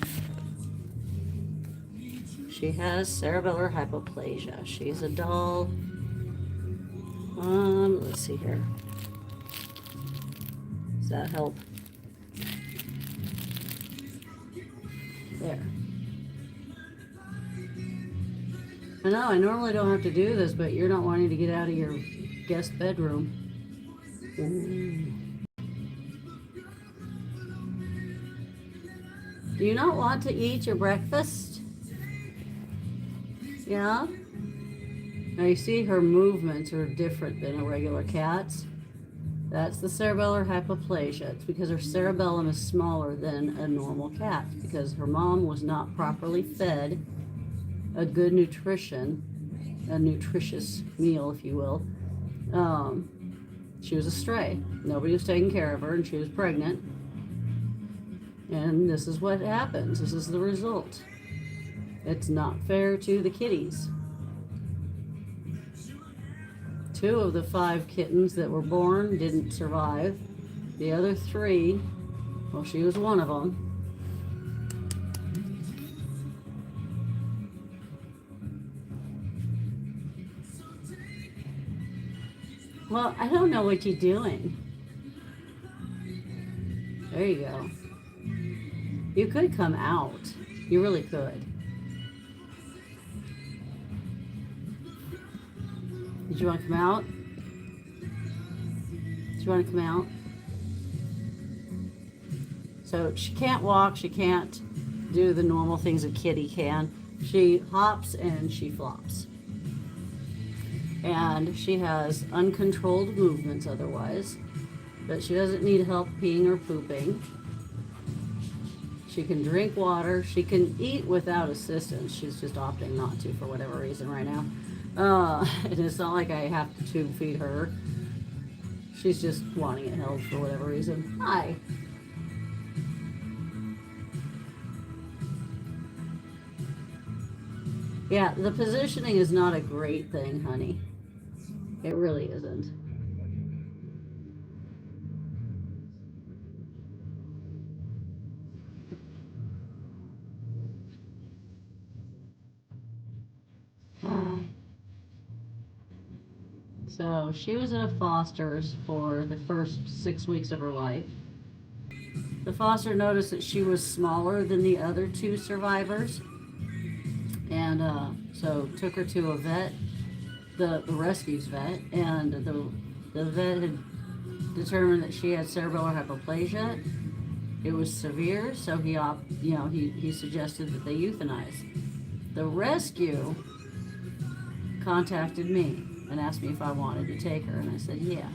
S1: She has cerebellar hypoplasia. She's a doll. Let's see here. Does that help? There. I know, I normally don't have to do this, but you're not wanting to get out of your guest bedroom. Ooh. Do you not want to eat your breakfast? Yeah? Now you see her movements are different than a regular cat's. That's the cerebellar hypoplasia. It's because her cerebellum is smaller than a normal cat because her mom was not properly fed a good nutrition, a nutritious meal, if you will. She was a stray. Nobody was taking care of her, and she was pregnant. And this is what happens. This is the result. It's not fair to the kitties. 2 of the 5 kittens that were born didn't survive. The other 3, well, she was one of them. Well, I don't know what you're doing. There you go. You could come out. You really could. Did you want to come out? Did you want to come out? So she can't walk. She can't do the normal things a kitty can. She hops and she flops. And she has uncontrolled movements otherwise, but she doesn't need help peeing or pooping. She can drink water. She can eat without assistance. She's just opting not to for whatever reason right now. And it's not like I have to tube feed her. She's just wanting it held for whatever reason. Hi. Yeah, the positioning is not a great thing, honey. It really isn't. So she was in a foster's for the first 6 weeks of her life. The foster noticed that she was smaller than the other 2 survivors, and so took her to a vet, the rescues vet, and the vet had determined that she had cerebellar hypoplasia. It was severe, so he suggested that they euthanize. The rescue contacted me and asked me if I wanted to take her, and I said, yeah,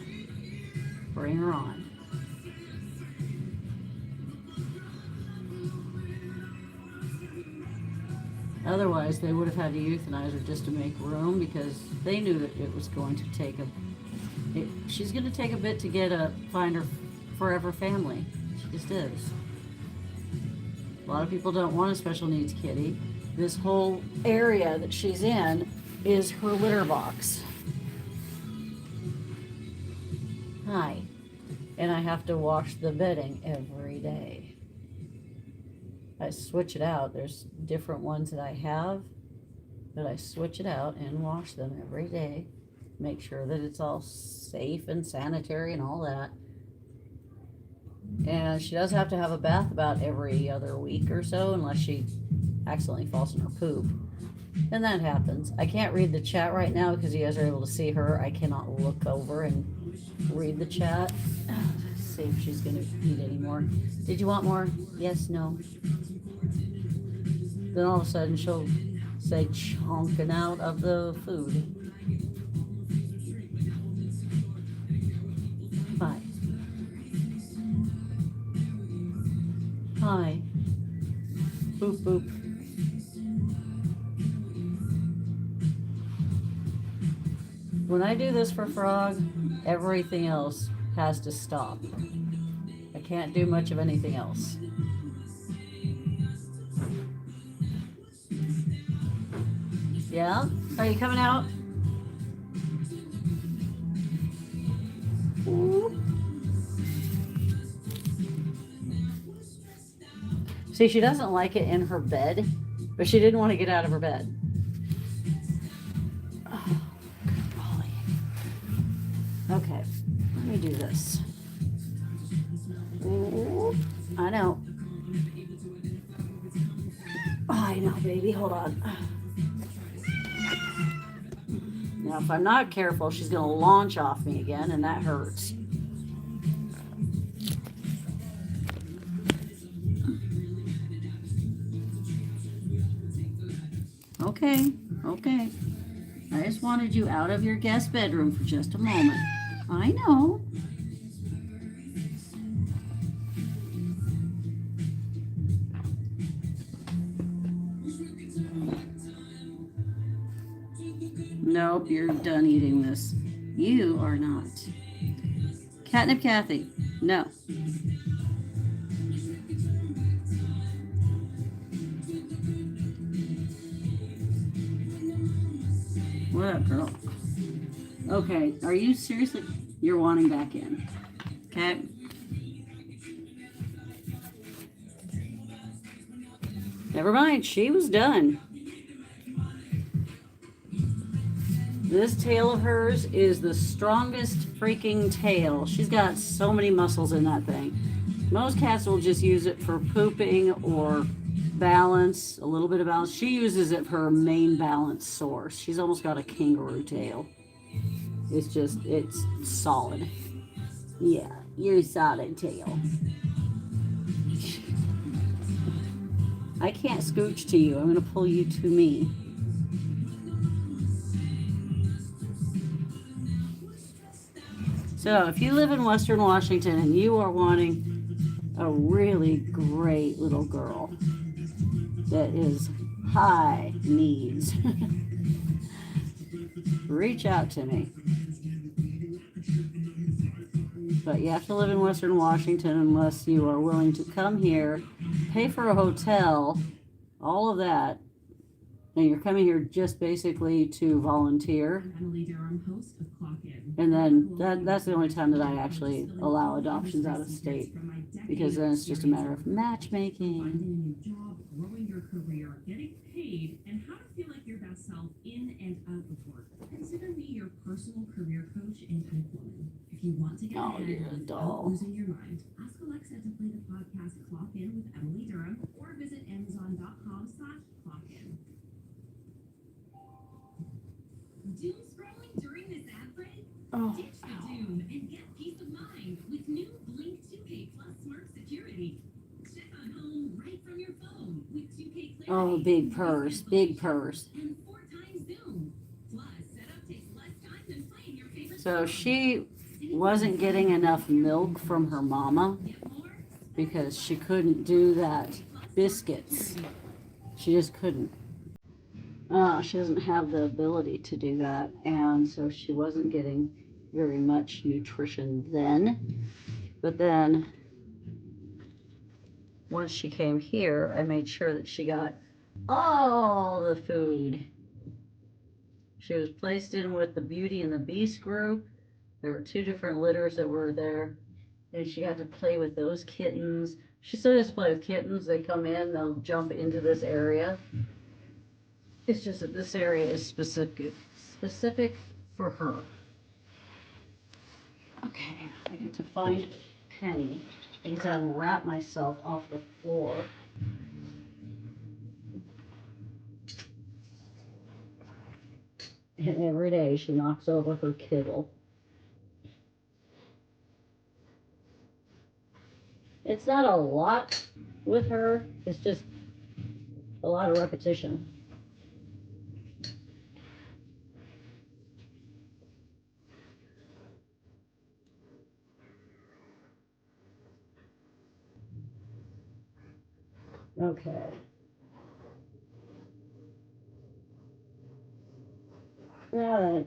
S1: bring her on. Otherwise, they would have had to euthanize her just to make room because they knew that it was going to take she's going to take a bit to find her forever family. She just is. A lot of people don't want a special needs kitty. This whole area that she's in is her litter box. Hi. And I have to wash the bedding every day. I switch it out. There's different ones that I have, but I switch it out and wash them every day. Make sure that it's all safe and sanitary and all that. And she does have to have a bath about every other week or so, unless she accidentally falls in her poop. And that happens. I can't read the chat right now because you guys are able to see her. I cannot look over and read the chat. Let's see if she's going to eat any more. Did you want more? Yes, no. Then all of a sudden she'll say chonking out of the food. Hi. Hi. Boop, boop. When I do this for Frog, everything else has to stop. I can't do much of anything else. Yeah? Are you coming out? Ooh. See, she doesn't like it in her bed, but she didn't want to get out of her bed. Oh, golly. Okay, let me do this. Ooh, I know. Oh, I know, baby. Hold on. Now, if I'm not careful, she's going to launch off me again, and that hurts. Okay, okay. I just wanted you out of your guest bedroom for just a moment. I know. Nope, you're done eating this. You are not. Catnip Kathy, no. What up, girl? Okay, are you seriously? You're wanting back in. Okay. Never mind, she was done. This tail of hers is the strongest freaking tail. She's got so many muscles in that thing. Most cats will just use it for pooping or balance, a little bit of balance. She uses it for her main balance source. She's almost got a kangaroo tail. It's solid. Yeah, you're a solid tail. I can't scooch to you. I'm going to pull you to me. So if you live in Western Washington and you are wanting a really great little girl that is high needs, reach out to me. But you have to live in Western Washington unless you are willing to come here, pay for a hotel, all of that, and you're coming here just basically to volunteer. And then that's the only time that I actually allow adoptions out of state, because then it's just a matter of matchmaking.
S5: Finding a new job, growing your career, getting paid, and how to feel like your best self in and out of work. Consider me your personal career coach and hype woman. If you want to get ahead without losing your mind, ask Alexa to play the podcast Clock In with Emily Durham, or visit Amazon.com/clockin. Doom scrolling during this ad break?
S1: Oh.
S5: Ditch the doom and get peace of mind with new Blink 2K Plus Smart Security. Check on home right from your phone with 2K Clarity.
S1: Oh, big purse, big purse.
S5: And 4 times Zoom. Plus, setup takes less time than playing your favorite.
S1: So she wasn't getting enough milk from her mama because she couldn't do that biscuits. She just couldn't. She doesn't have the ability to do that, and so she wasn't getting very much nutrition then. But then once she came here, I made sure that she got all the food. She was placed in with the Beauty and the Beast group. There were 2 different litters that were there, and she got to play with those kittens. She still has to play with kittens. They come in, they'll jump into this area. It's just that this area is specific for her. Okay, I get to find Penny. I get to unwrap myself off the floor. And every day she knocks over her kibble. It's not a lot with her, it's just a lot of repetition. Okay. Now then.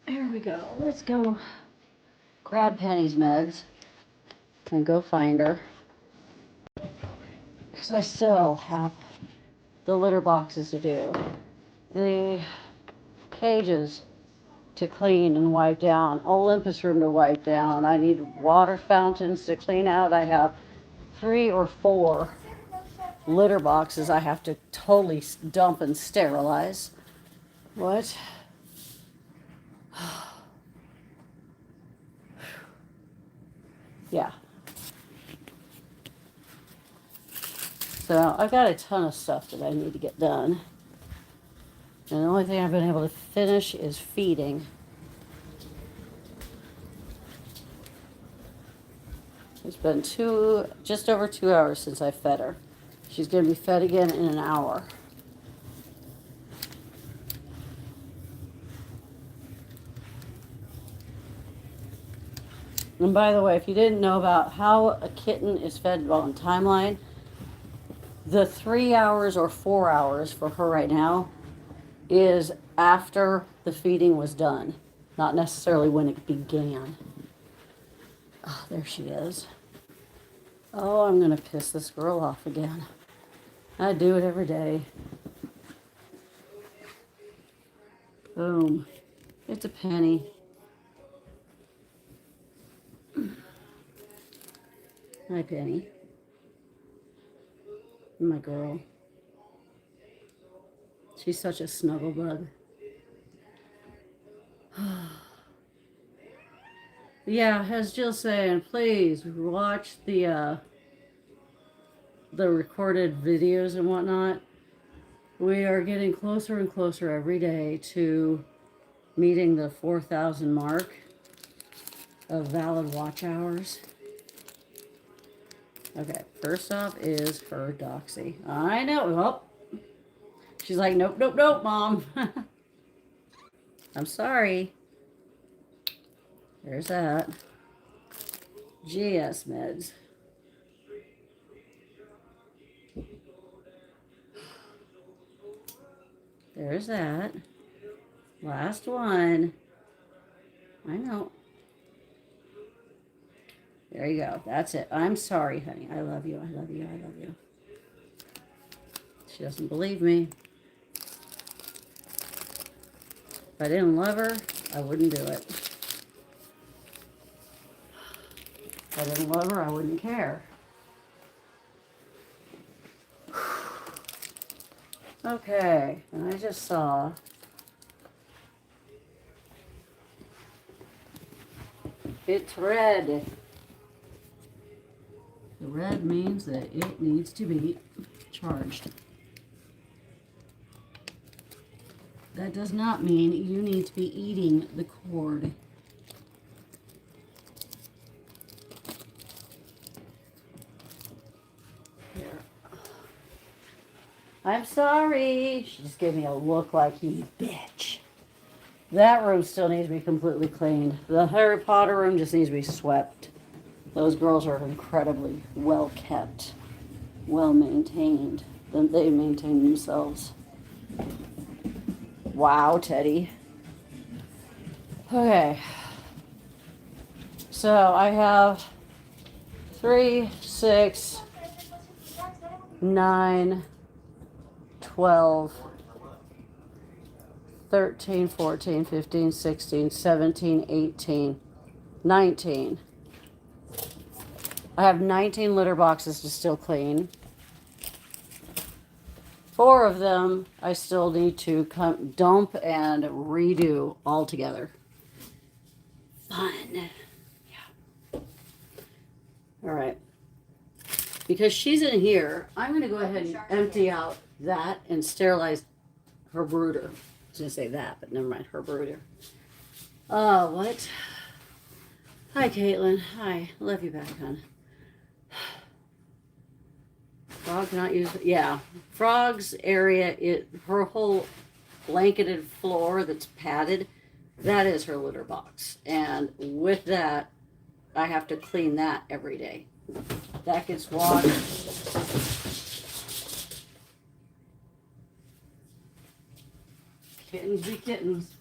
S1: There we go. Let's go grab Penny's meds and go find her. Because I still have the litter boxes to do, the cages to clean and wipe down, Olympus room to wipe down. I need water fountains to clean out. I have 3 or 4 litter boxes I have to totally dump and sterilize. What? Yeah. So I've got a ton of stuff that I need to get done. And the only thing I've been able to finish is feeding. It's been just over 2 hours since I fed her. She's going to be fed again in an hour. And by the way, if you didn't know about how a kitten is fed on timeline, the 3 hours or 4 hours for her right now is after the feeding was done, not necessarily when it began. Oh, there she is. Oh, I'm going to piss this girl off again. I do it every day. Boom. It's a penny. Hi, Penny. My girl. She's such a snuggle bug. Yeah, as Jill's saying, please watch the recorded videos and whatnot. We are getting closer and closer every day to meeting the 4,000 mark of valid watch hours. Okay, first off is her Doxy. I know. Oh, she's like, nope, nope, nope, Mom. I'm sorry. There's that. GS meds. There's that. Last one. I know. There you go. That's it. I'm sorry, honey. I love you. I love you. I love you. She doesn't believe me. If I didn't love her, I wouldn't do it. If I didn't love her, I wouldn't care. Okay, and I just saw it's red. The red means that it needs to be charged. That does not mean you need to be eating the cord. Here. I'm sorry. She just gave me a look like, you bitch. That room still needs to be completely cleaned. The Harry Potter room just needs to be swept. Those girls are incredibly well kept, well maintained. Then they maintain themselves. Wow, Teddy. Okay. So I have 3, 6, 9, 12, 13, 14, 15, 16, 17, 18, 19. I have 19 litter boxes to still clean. 4 of them I still need to dump and redo all together. Fun. Yeah. All right. Because she's in here, I'm going to go ahead and empty out that and sterilize her brooder. I was going to say that, but never mind, her brooder. What? Hi, Caitlin. Hi. Love you back, hon. Frog cannot use, yeah. Frog's area, her whole blanketed floor that's padded, that is her litter box. And with that, I have to clean that every day. That gets washed. Kittens be kittens.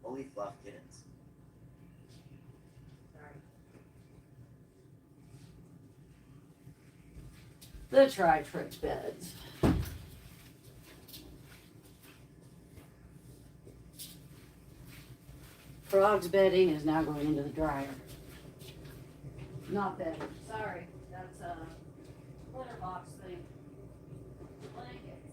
S3: Fully fluff kittens.
S1: The tri-trick beds. Frog's bedding is now going into the dryer. Not bedding. Sorry, that's a litter box thing. Blankets.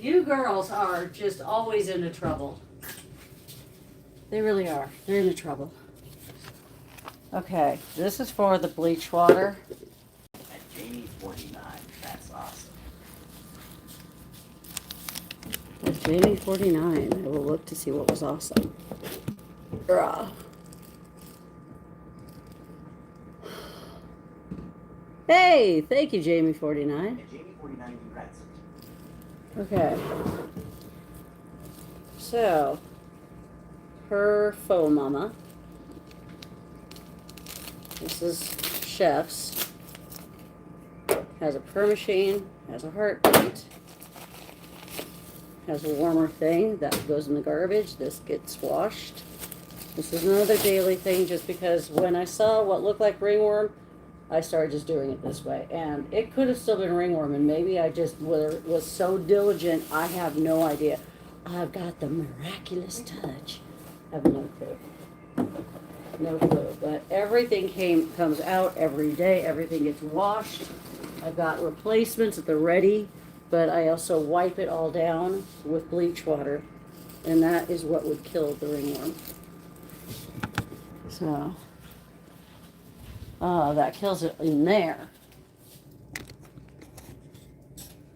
S1: You girls are just always into trouble. They really are. They're into trouble. Okay, this is for the bleach water.
S3: At Jamie 49, that's awesome.
S1: That's Jamie 49. I will look to see what was awesome. Ugh. Hey, thank you, Jamie 49.
S3: At Jamie 49, congrats.
S1: Okay. So, her faux mama. This is Chef's. Has a purr machine, has a heartbeat, has a warmer thing that goes in the garbage. This gets washed. This is another daily thing just because when I saw what looked like ringworm, I started just doing it this way. And it could have still been ringworm, and maybe I just was so diligent, I have no idea. I've got the miraculous touch. I have no clue. No clue. But everything comes out every day. Everything gets washed. I've got replacements at the ready, but I also wipe it all down with bleach water. And that is what would kill the ringworm. So, that kills it in there.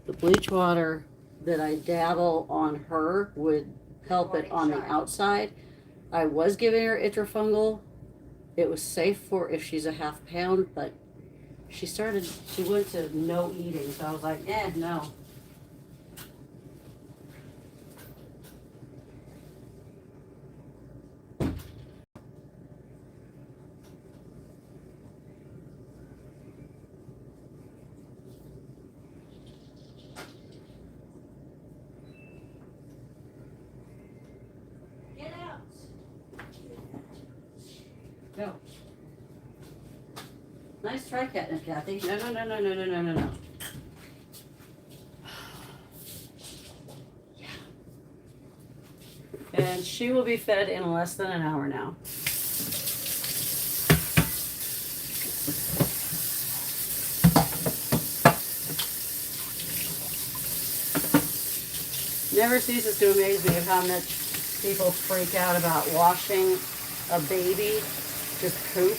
S1: The bleach water that I dabble on her would help it on the outside. I was giving her itrafungal. It was safe for if she's a half pound, but she went to no eating, so I was like, no. Get out. Go. Nice try, catnip, Kathy. No. Yeah. And she will be fed in less than an hour now. Never ceases to amaze me of how much people freak out about washing a baby, just poop.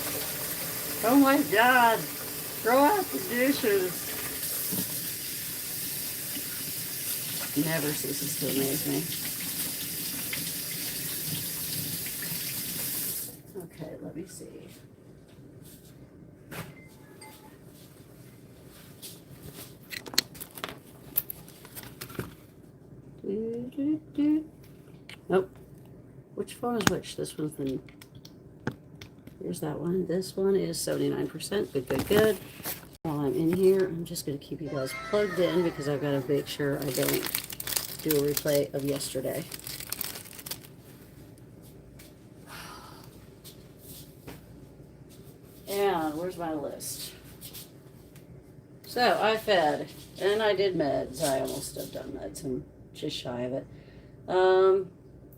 S1: Oh my God, throw out the dishes. Never ceases to amaze me. Okay, let me see. Nope. Which phone is which? This one's the... Here's that one. This one is 79%. Good. While I'm in here, I'm just going to keep you guys plugged in because I've got to make sure I don't do a replay of yesterday. And where's my list? So I fed and I did meds. I almost have done meds. I'm just shy of it.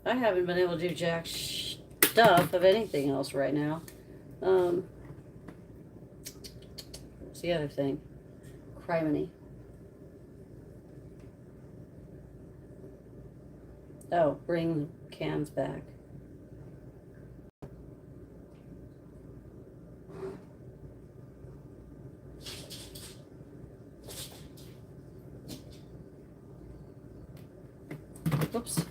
S1: I haven't been able to do jack stuff of anything else right now. What's the other thing? Criminy. Oh, bring the cans back. Whoops.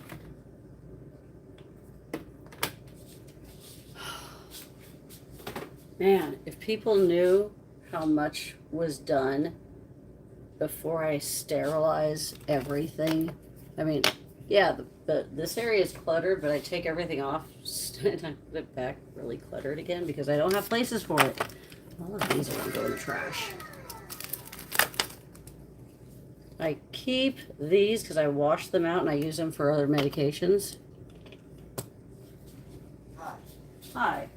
S1: Man, if people knew how much was done before I sterilize everything. I mean, yeah, this area is cluttered, but I take everything off and I put it back really cluttered again because I don't have places for it. All of these are going to go in the trash. I keep these because I wash them out and I use them for other medications. Hi.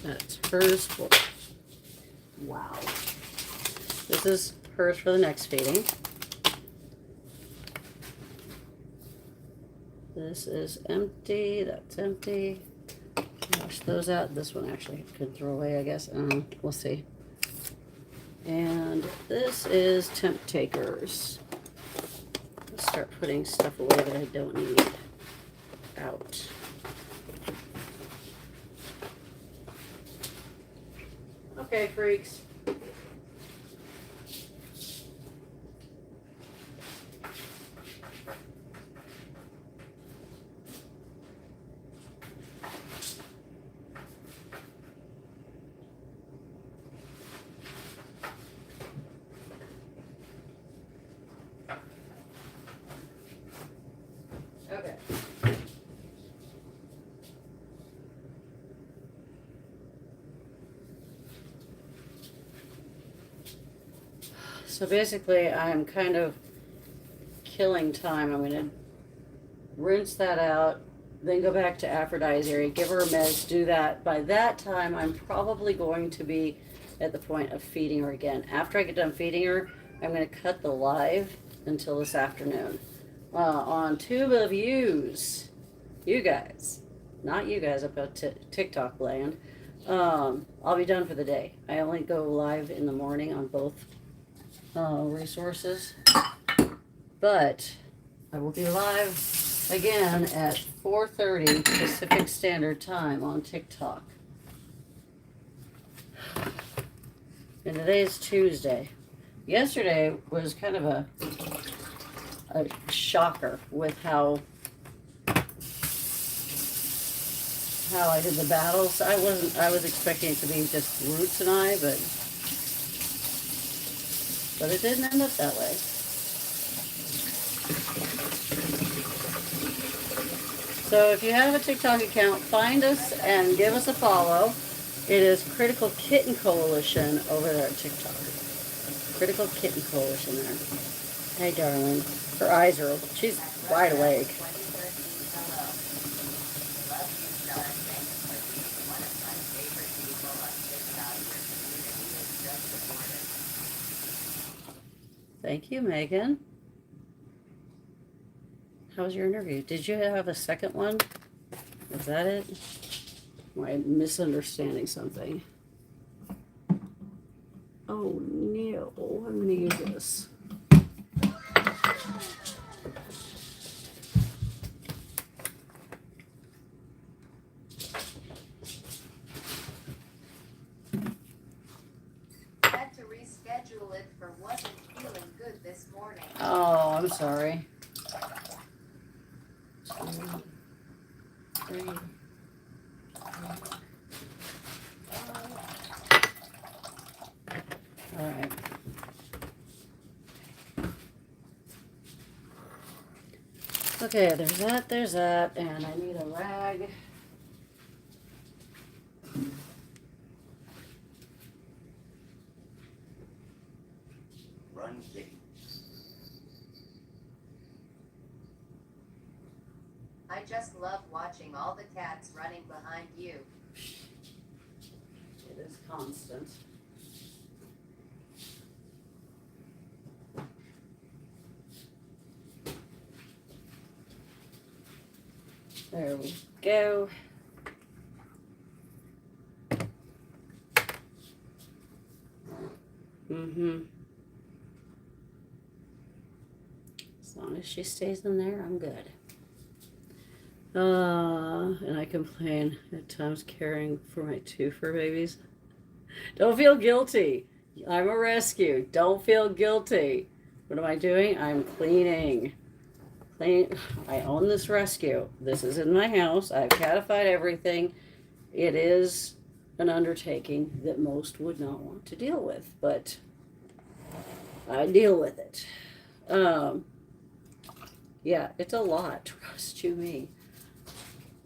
S1: That's hers for... Wow. This is hers for the next feeding. This is empty. That's empty. Wash those out. This one actually could throw away, I guess. We'll see. And this is temp takers. Let's start putting stuff away that I don't need out. Okay, freaks. Okay. So basically, I'm kind of killing time. I'm going to rinse that out, then go back to Aphrodisiary, give her a meds, do that. By that time, I'm probably going to be at the point of feeding her again. After I get done feeding her, I'm going to cut the live until this afternoon. On Tube of Views, you guys, not you guys up at TikTok land, I'll be done for the day. I only go live in the morning on both resources, but I will be live again at 4:30 Pacific Standard Time on TikTok. And today's Tuesday. Yesterday was kind of a shocker with how I did the battles. I was expecting it to be just Roots and I, but it didn't end up that way. So if you have a TikTok account, find us and give us a follow. It is Critical Kitten Coalition over there at TikTok. Critical Kitten Coalition there. Hey, darling. Her eyes are open. She's wide awake. Thank you, Megan. How was your interview? Did you have a second one? Was that it? Am I misunderstanding something? Oh no, I'm gonna use this.
S4: Had to reschedule it for wasn't feeling good this morning.
S1: Oh, I'm sorry. 2, 3, 4, 5. All right. Okay, there's that, and I need a rag.
S3: Run, kitty.
S4: I just love watching all the cats running behind you.
S1: It is constant. There we go. As long as she stays in there, I'm good. And I complain at times caring for my 2 fur babies. Don't feel guilty. I'm a rescue. Don't feel guilty. What am I doing? I'm cleaning. I own this rescue. This is in my house. I've catified everything. It is an undertaking that most would not want to deal with, but I deal with it. Yeah, it's a lot. Trust you me.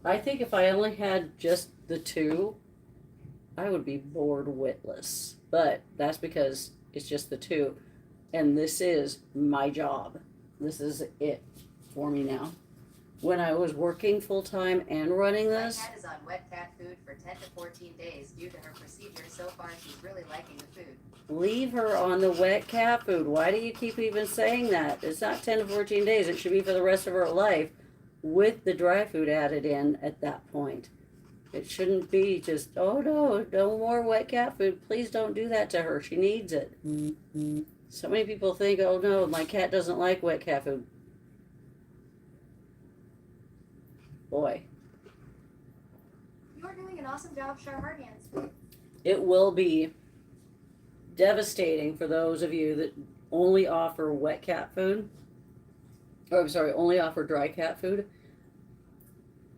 S1: I think if I only had just the 2, I would be bored witless. But that's because it's just the 2. And this is my job. This is it for me now. When I was working full-time and running this...
S4: My cat is on wet cat food for 10 to 14 days due to her procedure. So far, she's really liking the food.
S1: Leave her on the wet cat food. Why do you keep even saying that? It's not 10 to 14 days. It should be for the rest of her life with the dry food added in at that point. It shouldn't be just, oh no, no more wet cat food. Please don't do that to her. She needs it. So many people think, oh no, my cat doesn't like wet cat food. Boy,
S2: You're doing an awesome job, Charhardians.
S1: it will be devastating for those of you that only offer wet cat food. Or I'm sorry, only offer dry cat food.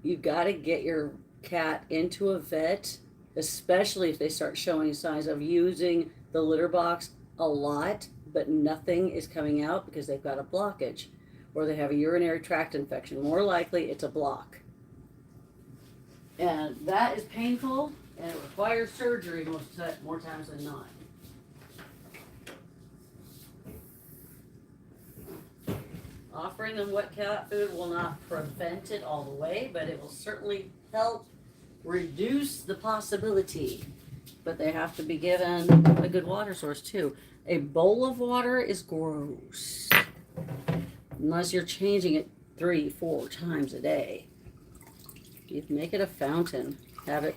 S1: You've got to get your cat into a vet, especially if they start showing signs of using the litter box a lot, but nothing is coming out because they've got a blockage or they have a urinary tract infection. More likely, it's a block. And that is painful and it requires surgery more times than not. Offering them wet cat food will not prevent it all the way, but it will certainly help reduce the possibility. But they have to be given a good water source too. A bowl of water is gross. Unless you're changing it 3-4 times a day. You make it a fountain. Have it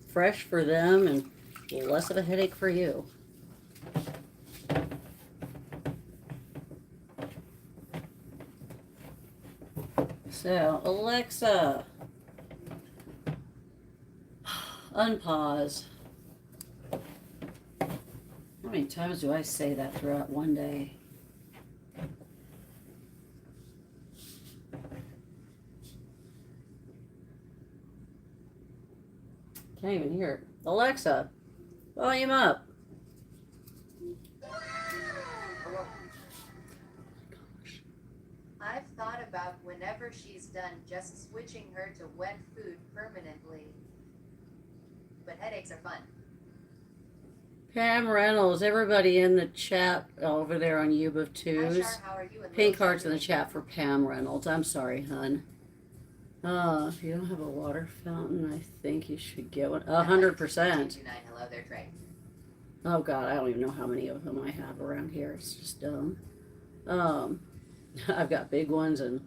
S1: fresh for them and less of a headache for you. So, Alexa, unpause. How many times do I say that throughout one day? Can't even hear it. Alexa, volume up.
S4: I've thought about whenever she's done just switching her to wet food permanently. But headaches are fun.
S1: Pam Reynolds, everybody in the chat over there on Yuba of
S4: Hi,
S1: Twos.
S4: Char, how are you? And
S1: Pink
S4: those
S1: hearts in the
S4: doing?
S1: chat for Pam Reynolds. I'm sorry, hun. If you don't have a water fountain, I think you should get one. 100%.
S4: 229, hello there, Trey.
S1: Oh God, I don't even know how many of them I have around here. It's just dumb. I've got big ones and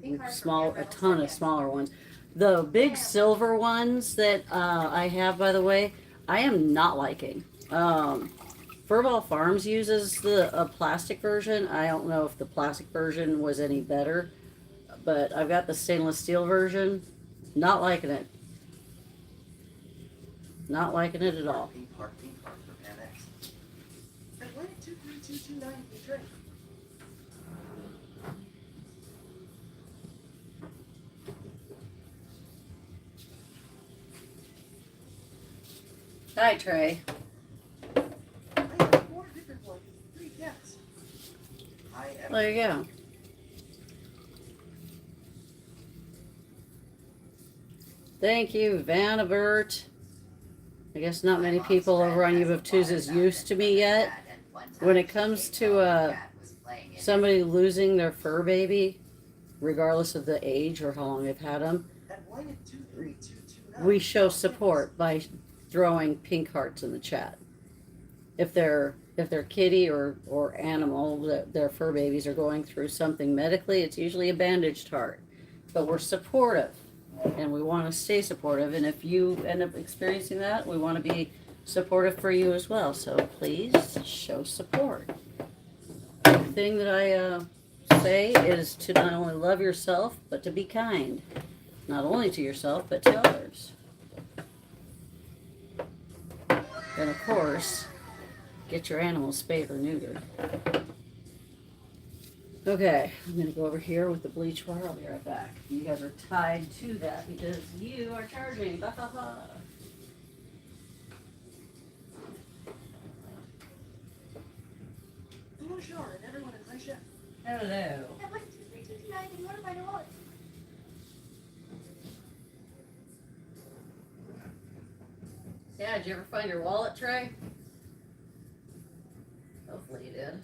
S4: Pink heart
S1: small,
S4: for
S1: a
S4: Pam
S1: ton of
S4: Reynolds,
S1: smaller ones. The big silver ones that I have, by the way, I am not liking. Furball Farms uses a plastic version. I don't know if the plastic version was any better, but I've got the stainless steel version. Not liking it. Not liking it at all.
S3: Pink heart for Pan X. Atlantic 23229 Detroit.
S1: Hi, Trey.
S3: I have 4 different ones, 3 cats. I am.
S1: There you go. Thank you, Vanabert. I guess not many people over on Yuba of Twos is used to me yet. When it comes to somebody losing their fur baby, regardless of the age or how long they've had them,
S3: Atlantic 23229.
S1: we show support by throwing pink hearts in the chat. If their kitty or animal, their fur babies are going through something medically, it's usually a bandaged heart. But we're supportive, and we want to stay supportive. And if you end up experiencing that, we want to be supportive for you as well. So please show support. The thing that I say is to not only love yourself, but to be kind. Not only to yourself, but to others. And of course, get your animals spayed or neutered. Okay, I'm going to go over here with the bleach wire. I'll be right back. You guys are tied to that because you are charging. Ha ha ha.
S3: Hello, Shar, and everyone in my chef.
S1: Hello.
S2: Atlantic 23229, do you want to find a wallet?
S1: Yeah, did you ever find your wallet, Trey? Hopefully you did.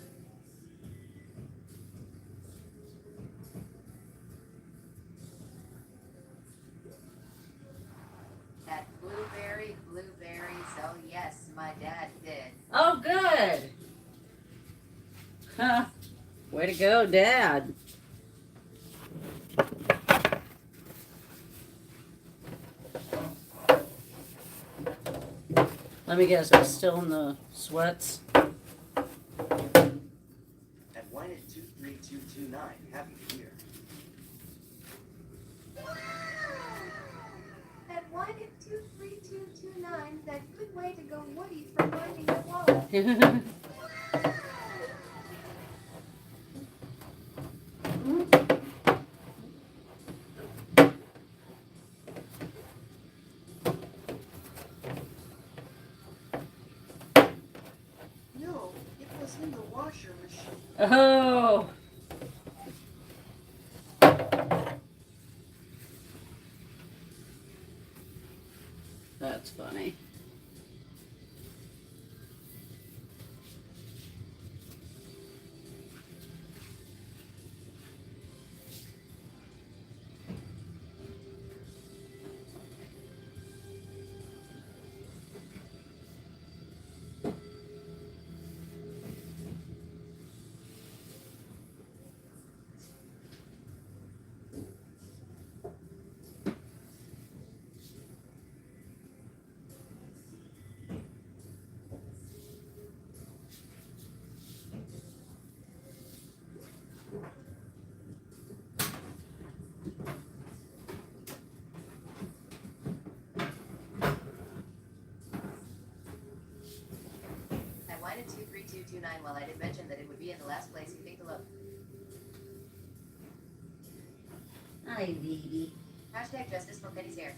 S4: At blueberries, oh yes, my dad did.
S1: Oh, good. Huh. Way to go, Dad. Let me guess, it's still in the sweats.
S3: At wine at 23229, happy year.
S2: At 1 23229, that good way to go Woody for finding your wallet.
S3: No, it was in the washer machine.
S1: Oh. That's funny.
S4: I wanted 23229 while I did mention that it would be in the last place you think to look.
S1: Hi, baby.
S4: Hashtag justice for Penny's hair.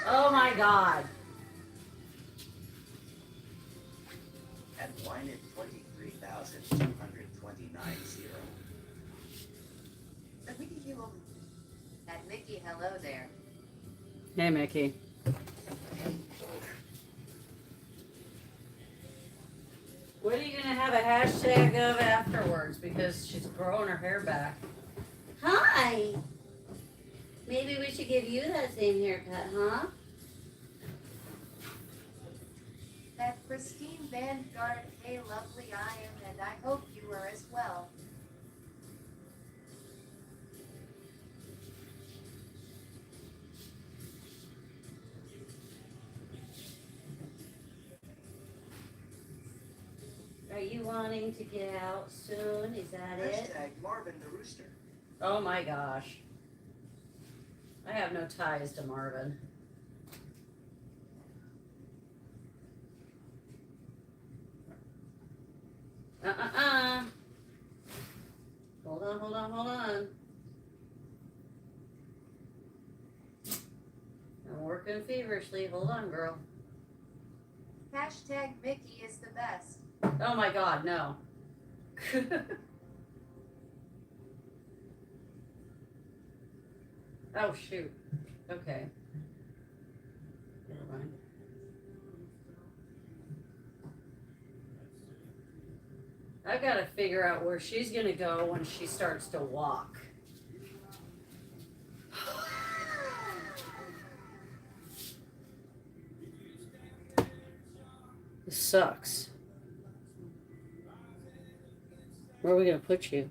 S1: Oh my God.
S3: At wine at 23,229 0.
S4: At Mickey came over. At Mickey, hello there.
S1: Hey, Mickey. What are you gonna have a hashtag of afterwards? Because she's growing her hair back. Hi. Maybe we should give you that same haircut, huh?
S2: At Christine Vanguard, hey lovely I am, and I hope you are as well.
S1: Are you wanting to get out soon? Is that it?
S3: Hashtag Marvin the Rooster.
S1: Oh my gosh. I have no ties to Marvin. Hold on, hold on, hold on. I'm working feverishly. Hold on, girl.
S2: Hashtag Mickey is the best.
S1: Oh my God, no. Oh shoot. Okay. Never mind. I've got to figure out where she's gonna go when she starts to walk. This sucks. Where are we gonna put you?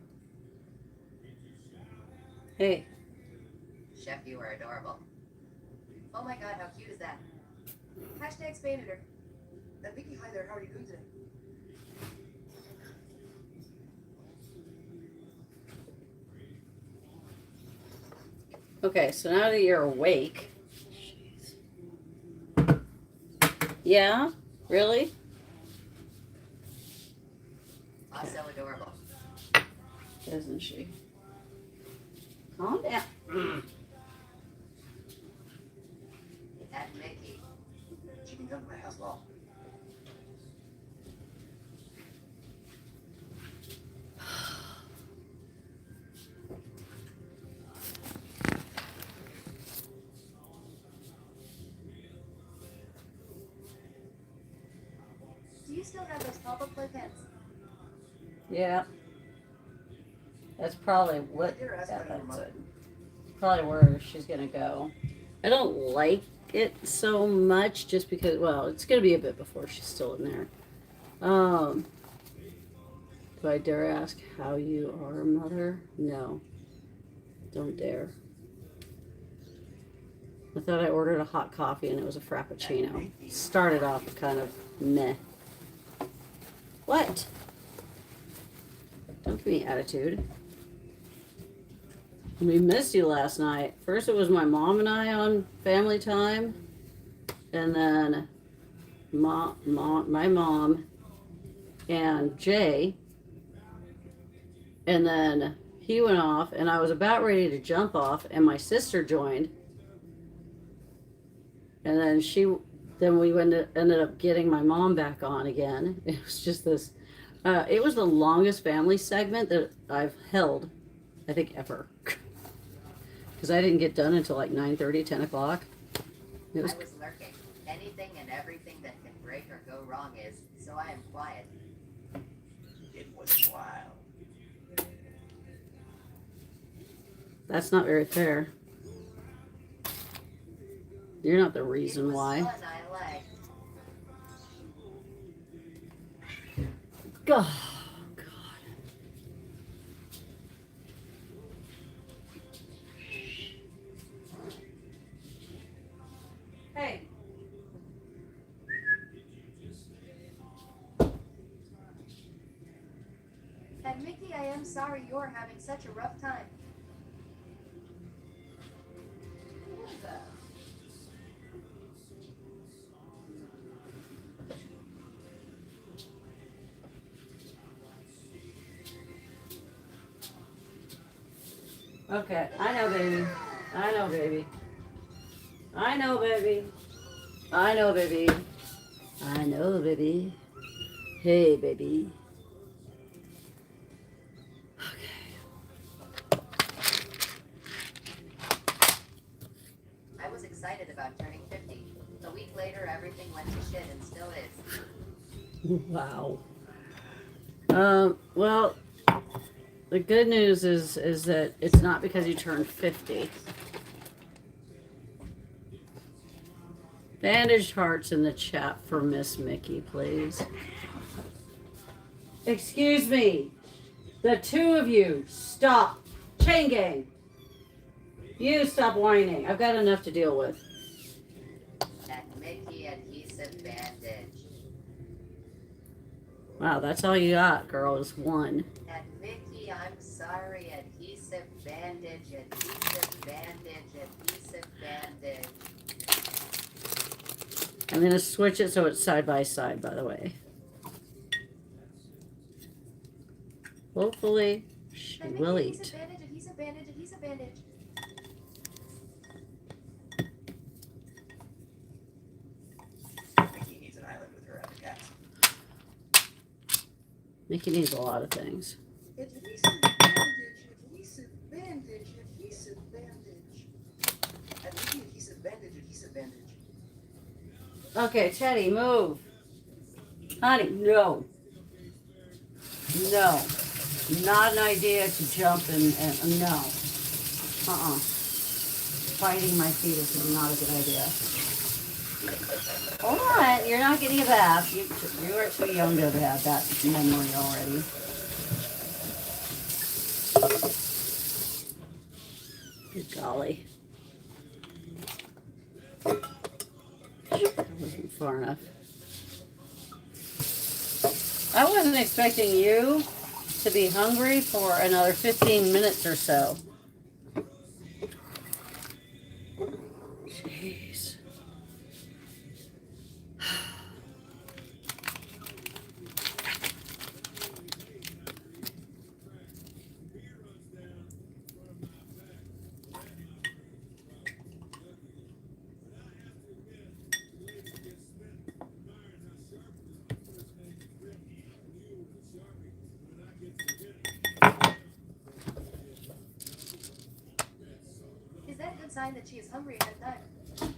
S1: Hey.
S4: Chef, you are adorable. Oh my God, how cute is that?
S2: Hashtag spay-neuter.
S3: Vicky, hi there. How are you doing today?
S1: Okay, so now that you're awake. Yeah? Really?
S4: Also adorable.
S1: Isn't she? Calm down.
S4: At Mickey.
S3: She can come to my house all.
S2: Do you still have those pop-up play pens?
S1: Yeah. That's probably what
S3: Here, ask
S1: that's
S3: that for mother.
S1: it. Probably where she's gonna go. I don't like it so much just because, well, it's gonna be a bit before she's still in there. Do I dare ask how you are, mother? No. Don't dare. I thought I ordered a hot coffee and it was a frappuccino. Started off kind of meh. What? Don't give me attitude. We missed you last night. First it was my mom and I on family time. And then my mom and Jay. And then he went off and I was about ready to jump off and my sister joined. And then we ended up getting my mom back on again. It was just this, it was the longest family segment that I've held, I think, ever. Because I didn't get done until like 9:30, 10 o'clock.
S4: I was lurking. Anything and everything that can break or go wrong is, so I am quiet.
S3: It was wild.
S1: That's not very fair. You're not the reason
S4: It was
S1: why.
S4: fun, I like.
S1: God. Hey.
S2: And Mickey, I am sorry you're having such a rough time.
S1: Okay, I know, baby. I know, baby. I know, baby. I know, baby. I know, baby. Hey, baby.
S4: I was excited about turning 50. A week later, everything went to shit and still is.
S1: Wow. Well, the good news is that it's not because you turned 50. Bandaged hearts in the chat for Miss Mickey, please. Excuse me. The two of you, stop. Chain gang. You stop whining. I've got enough to deal with.
S4: That Mickey adhesive bandage.
S1: Wow, that's all you got, girl, is one.
S4: That Mickey, I'm sorry, adhesive bandage, adhesive bandage, adhesive bandage.
S1: I'm going to switch it so it's side by side, by the way. Hopefully, she
S2: And
S1: will
S2: Mickey,
S1: eat.
S2: adhesive bandage, adhesive bandage, adhesive bandage.
S3: Mickey needs an island with her other cats.
S1: Mickey needs a lot of things.
S6: Adhesive bandage, adhesive bandage, adhesive bandage.
S3: And Mickey, adhesive bandage, adhesive bandage.
S1: Okay, Teddy, move. Honey, no. No. Not an idea to jump and no. Fighting my feet is not a good idea. Hold on, you're not getting a bath. You are too young to have that memory already. Good golly. That wasn't far enough. I wasn't expecting you to be hungry for another 15 minutes or so. Jeez.
S2: Is that a good sign that she is hungry at that time?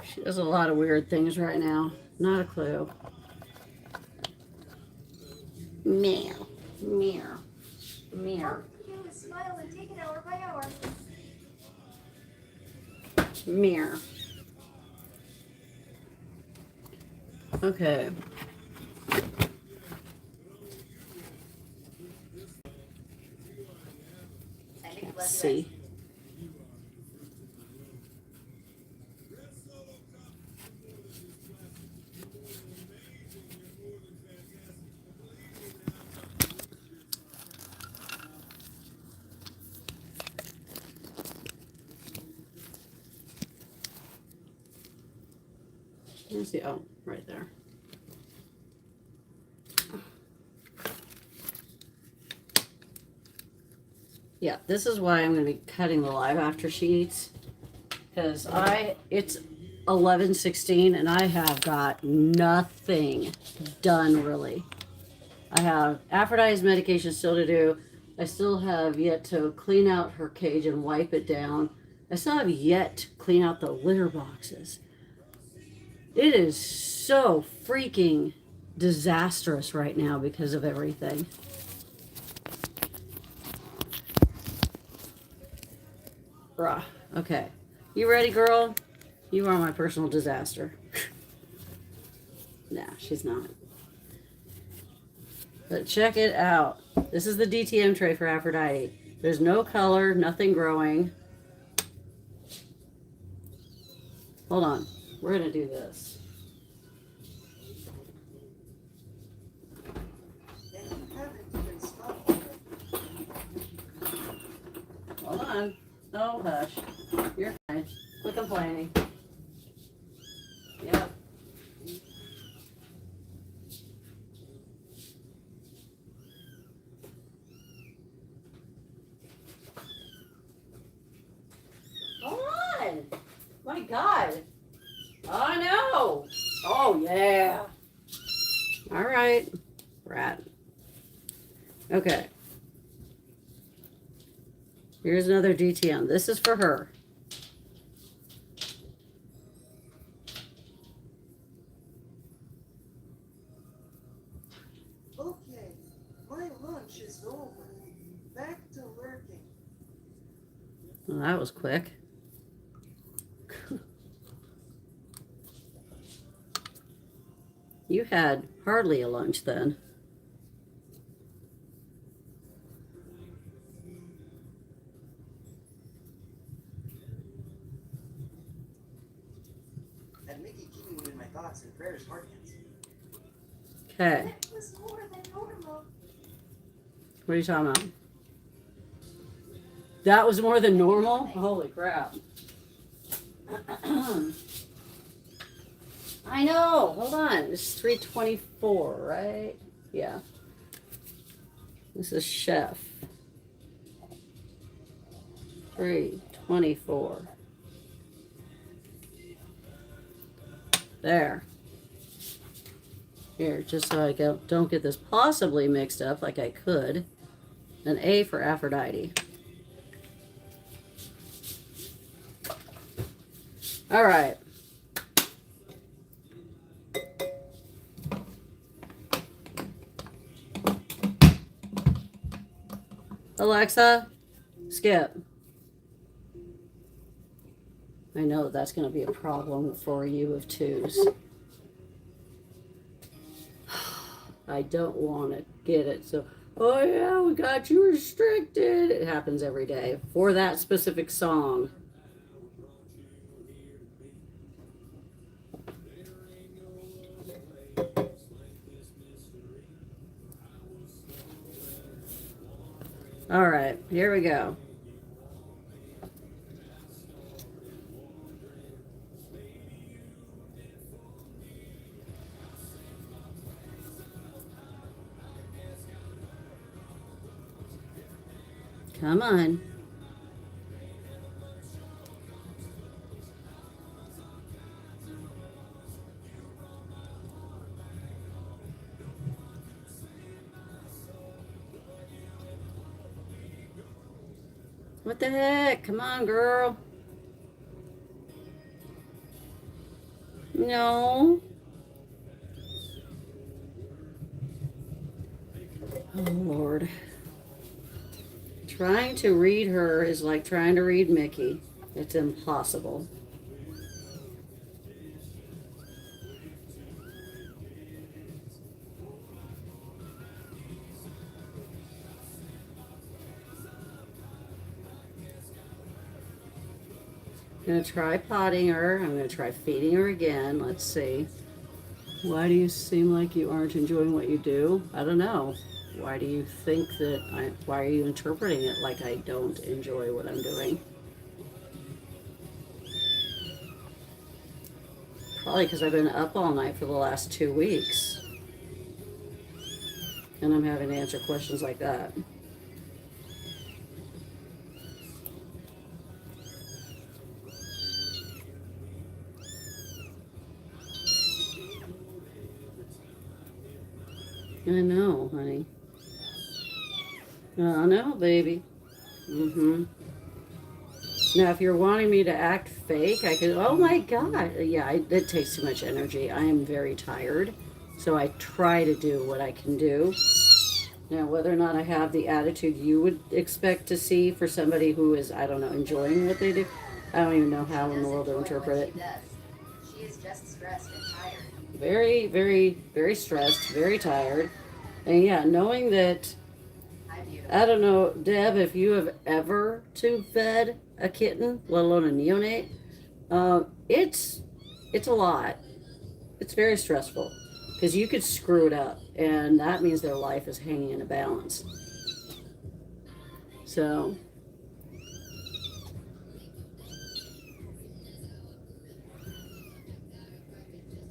S1: She does a lot of weird things right now. Not a clue. Meow. Meow. Meow.
S2: You is smile and take it hour by hour.
S1: Meow. Okay.
S4: I think
S1: Let's see. Let's see. Oh, right there. Yeah, this is why I'm going to be cutting the live after she eats. Because it's 11:16 and I have got nothing done really. I have Aphrodite's medication still to do. I still have yet to clean out her cage and wipe it down. I still have yet to clean out the litter boxes. It is so freaking disastrous right now because of everything. Bruh. Okay. You ready, girl? You are my personal disaster. Nah, she's not. But check it out. This is the DTM tray for Aphrodite. There's no color, nothing growing. Hold on. We're going to do this.
S6: And you haven't even snuggled.
S1: Hold on. Oh, hush. You're fine. Quit complaining. Yep. Hold on. My God. I know. Oh, yeah. All right. Rat. Okay. Here's another DTM. This is for her.
S6: Okay, my lunch is over. Back to working.
S1: Well, that was quick. You had hardly a lunch then.
S3: And Mickey keeping you in my thoughts and prayers, Harkins.
S1: Okay.
S2: That was more than normal.
S1: What are you talking about? That was more than normal? Holy crap. I know. Hold on. It's 3:24, right? Yeah. This is Chef. 3:24. There. Here, just so I don't get this possibly mixed up like I could. An A for Aphrodite. All right. Alexa, skip. I know that's going to be a problem for you of twos. I don't want to get it. So, oh yeah, we got you restricted. It happens every day for that specific song. All right, here we go. Come on. What the heck? Come on, girl. No. Oh, Lord. Trying to read her is like trying to read Mickey. It's impossible. I'm going to try potting her. I'm going to try feeding her again. Let's see. Why do you seem like you aren't enjoying what you do? I don't know. Why do you think that why are you interpreting it like I don't enjoy what I'm doing? Probably because I've been up all night for the last 2 weeks. And I'm having to answer questions like that. I know, honey. I know, baby. Mm-hmm. Now, if you're wanting me to act fake, I could, oh my God. Yeah, it takes too much energy. I am very tired. So I try to do what I can do. Now, whether or not I have the attitude you would expect to see for somebody who is, I don't know, enjoying what they do, I don't even know how in the world to interpret it.
S4: She is just stressed and tired.
S1: Very, very, very stressed, very tired. And yeah, knowing that, I don't know, Deb, if you have ever tube fed a kitten, let alone a neonate, it's a lot. It's very stressful because you could screw it up, and that means their life is hanging in a balance. So,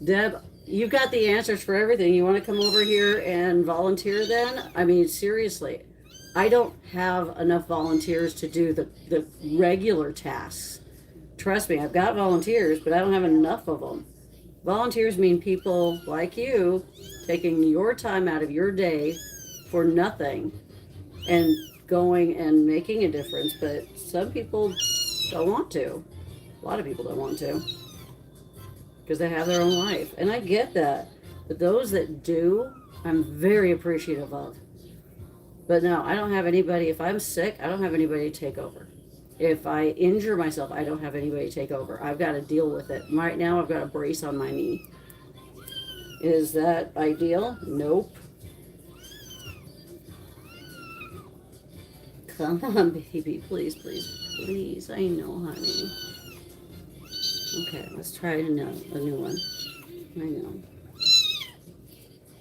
S1: Deb, you've got the answers for everything. You want to come over here and volunteer then? I mean, seriously, I don't have enough volunteers to do the regular tasks. Trust me, I've got volunteers, but I don't have enough of them. Volunteers mean people like you taking your time out of your day for nothing and going and making a difference, but some people don't want to. A lot of people don't want to because they have their own life, and I get that. But those that do, I'm very appreciative of. But no, I don't have anybody. If I'm sick, I don't have anybody to take over. If I injure myself, I don't have anybody to take over. I've got to deal with it. Right now, I've got a brace on my knee. Is that ideal? Nope. Come on, baby. Please, please, please. I know, honey. Okay, let's try a new one. I know.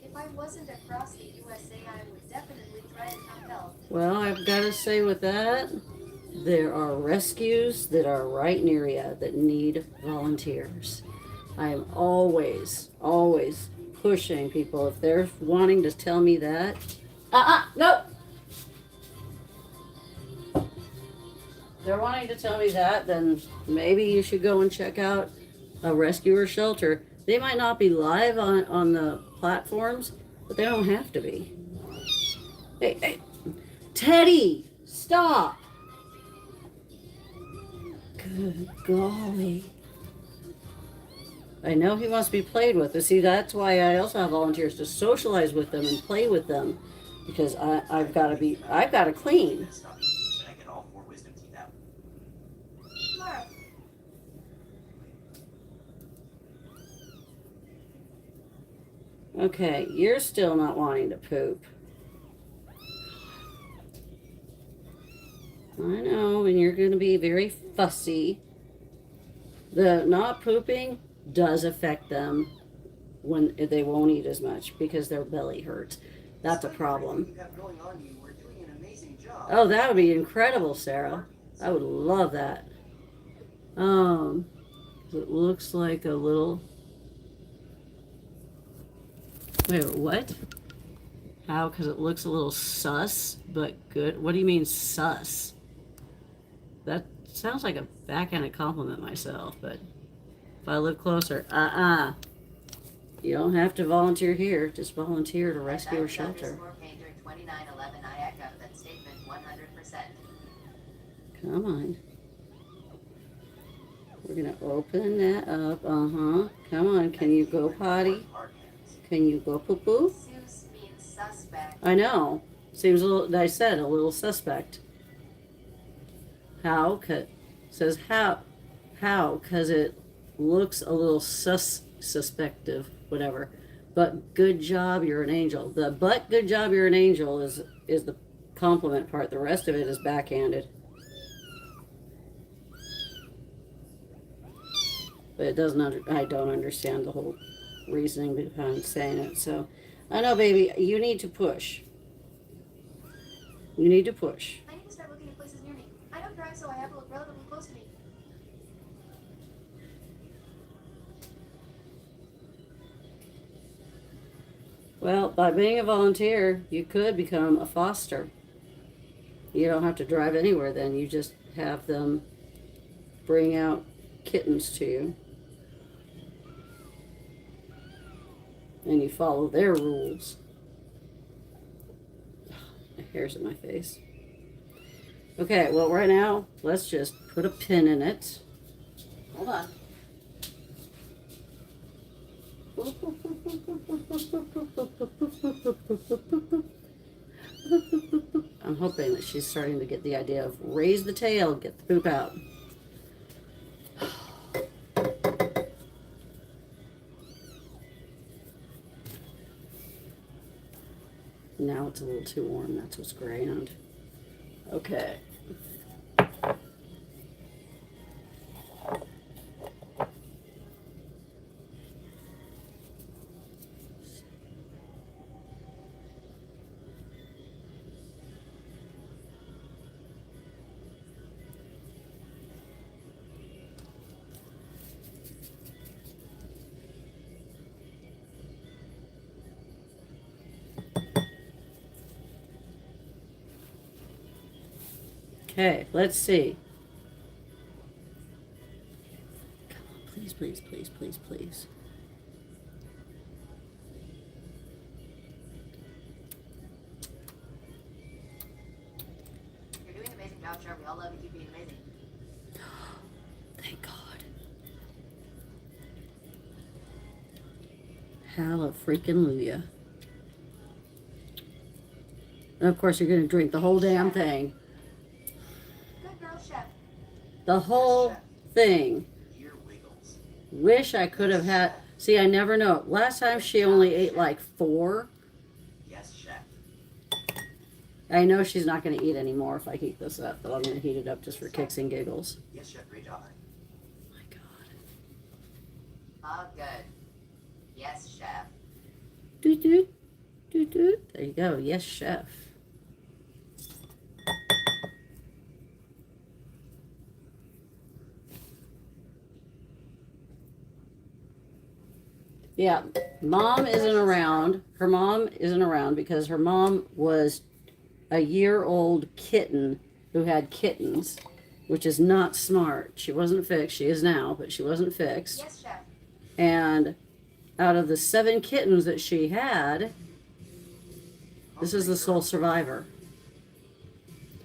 S2: If I wasn't across the USA, I would definitely try and come help.
S1: Well, I've got to say with that, there are rescues that are right near you that need volunteers. I am always, always pushing people. If they're wanting to tell me that, nope. They're wanting to tell me that, then maybe you should go and check out a rescue or shelter. They might not be live on the platforms, but they don't have to be. Hey, Teddy, stop. Good golly. I know he wants to be played with, but see, that's why I also have volunteers to socialize with them and play with them, because I've got to clean.
S2: Tomorrow.
S1: Okay, you're still not wanting to poop. I know, and you're going to be very fussy. The not pooping does affect them when they won't eat as much because their belly hurts. That's a problem. Oh, that would be incredible, Sarah. I would love that. It looks like a little... Wait, what? How? Because it looks a little sus, but good. What do you mean sus? That sounds like a backhanded compliment myself, but if I look closer, you don't have to volunteer here. Just volunteer to rescue or shelter.
S4: Painter 2911, I echo that statement 100%.
S1: Come on. We're gonna open that up. Come on. Can you go potty? Can you go poo poo?
S4: Zeus means suspect.
S1: I know. Seems a little. I said a little suspect. How? Says how? How? Because it looks a little suspective. Whatever. But good job, you're an angel. The but good job, you're an angel is the compliment part. The rest of it is backhanded. But it doesn't. I don't understand the whole reasoning behind saying it. So, I know, baby. You need to push. You need to push.
S2: I need to start looking at places near me. I don't drive, so I have to look relatively close to me.
S1: Well, by being a volunteer, you could become a foster. You don't have to drive anywhere then. You just have them bring out kittens to you. And you follow their rules. My hair's in my face. Okay, well, right now, let's just put a pin in it. Hold on. I'm hoping that she's starting to get the idea of raise the tail, get the poop out. Now it's a little too warm. That's what's grand. Okay. Okay, let's see. Come on, please, please, please, please, please.
S4: You're doing an amazing job, Char. We all love you. Keep being amazing.
S1: Thank God. Hallelujah. And of course, you're going to drink the whole damn thing.
S4: Good girl, Chef.
S1: The whole thing.
S3: Ear wiggles.
S1: Wish I could have had. See, I never know. Last time she only ate like 4.
S3: Yes, chef.
S1: I know she's not going to eat anymore if I heat this up, but I'm going to heat it up just for kicks and giggles.
S3: Yes, chef. Great job.
S1: My God.
S4: All good. Yes, Chef.
S1: Doot doot. Doot doot. There you go. Yes, chef. Yeah, mom isn't around. Her mom isn't around because her mom was a year-old kitten who had kittens, which is not smart. She wasn't fixed. She is now, but she wasn't fixed.
S4: Yes, Chef.
S1: And out of the 7 kittens that she had, this is the sole survivor.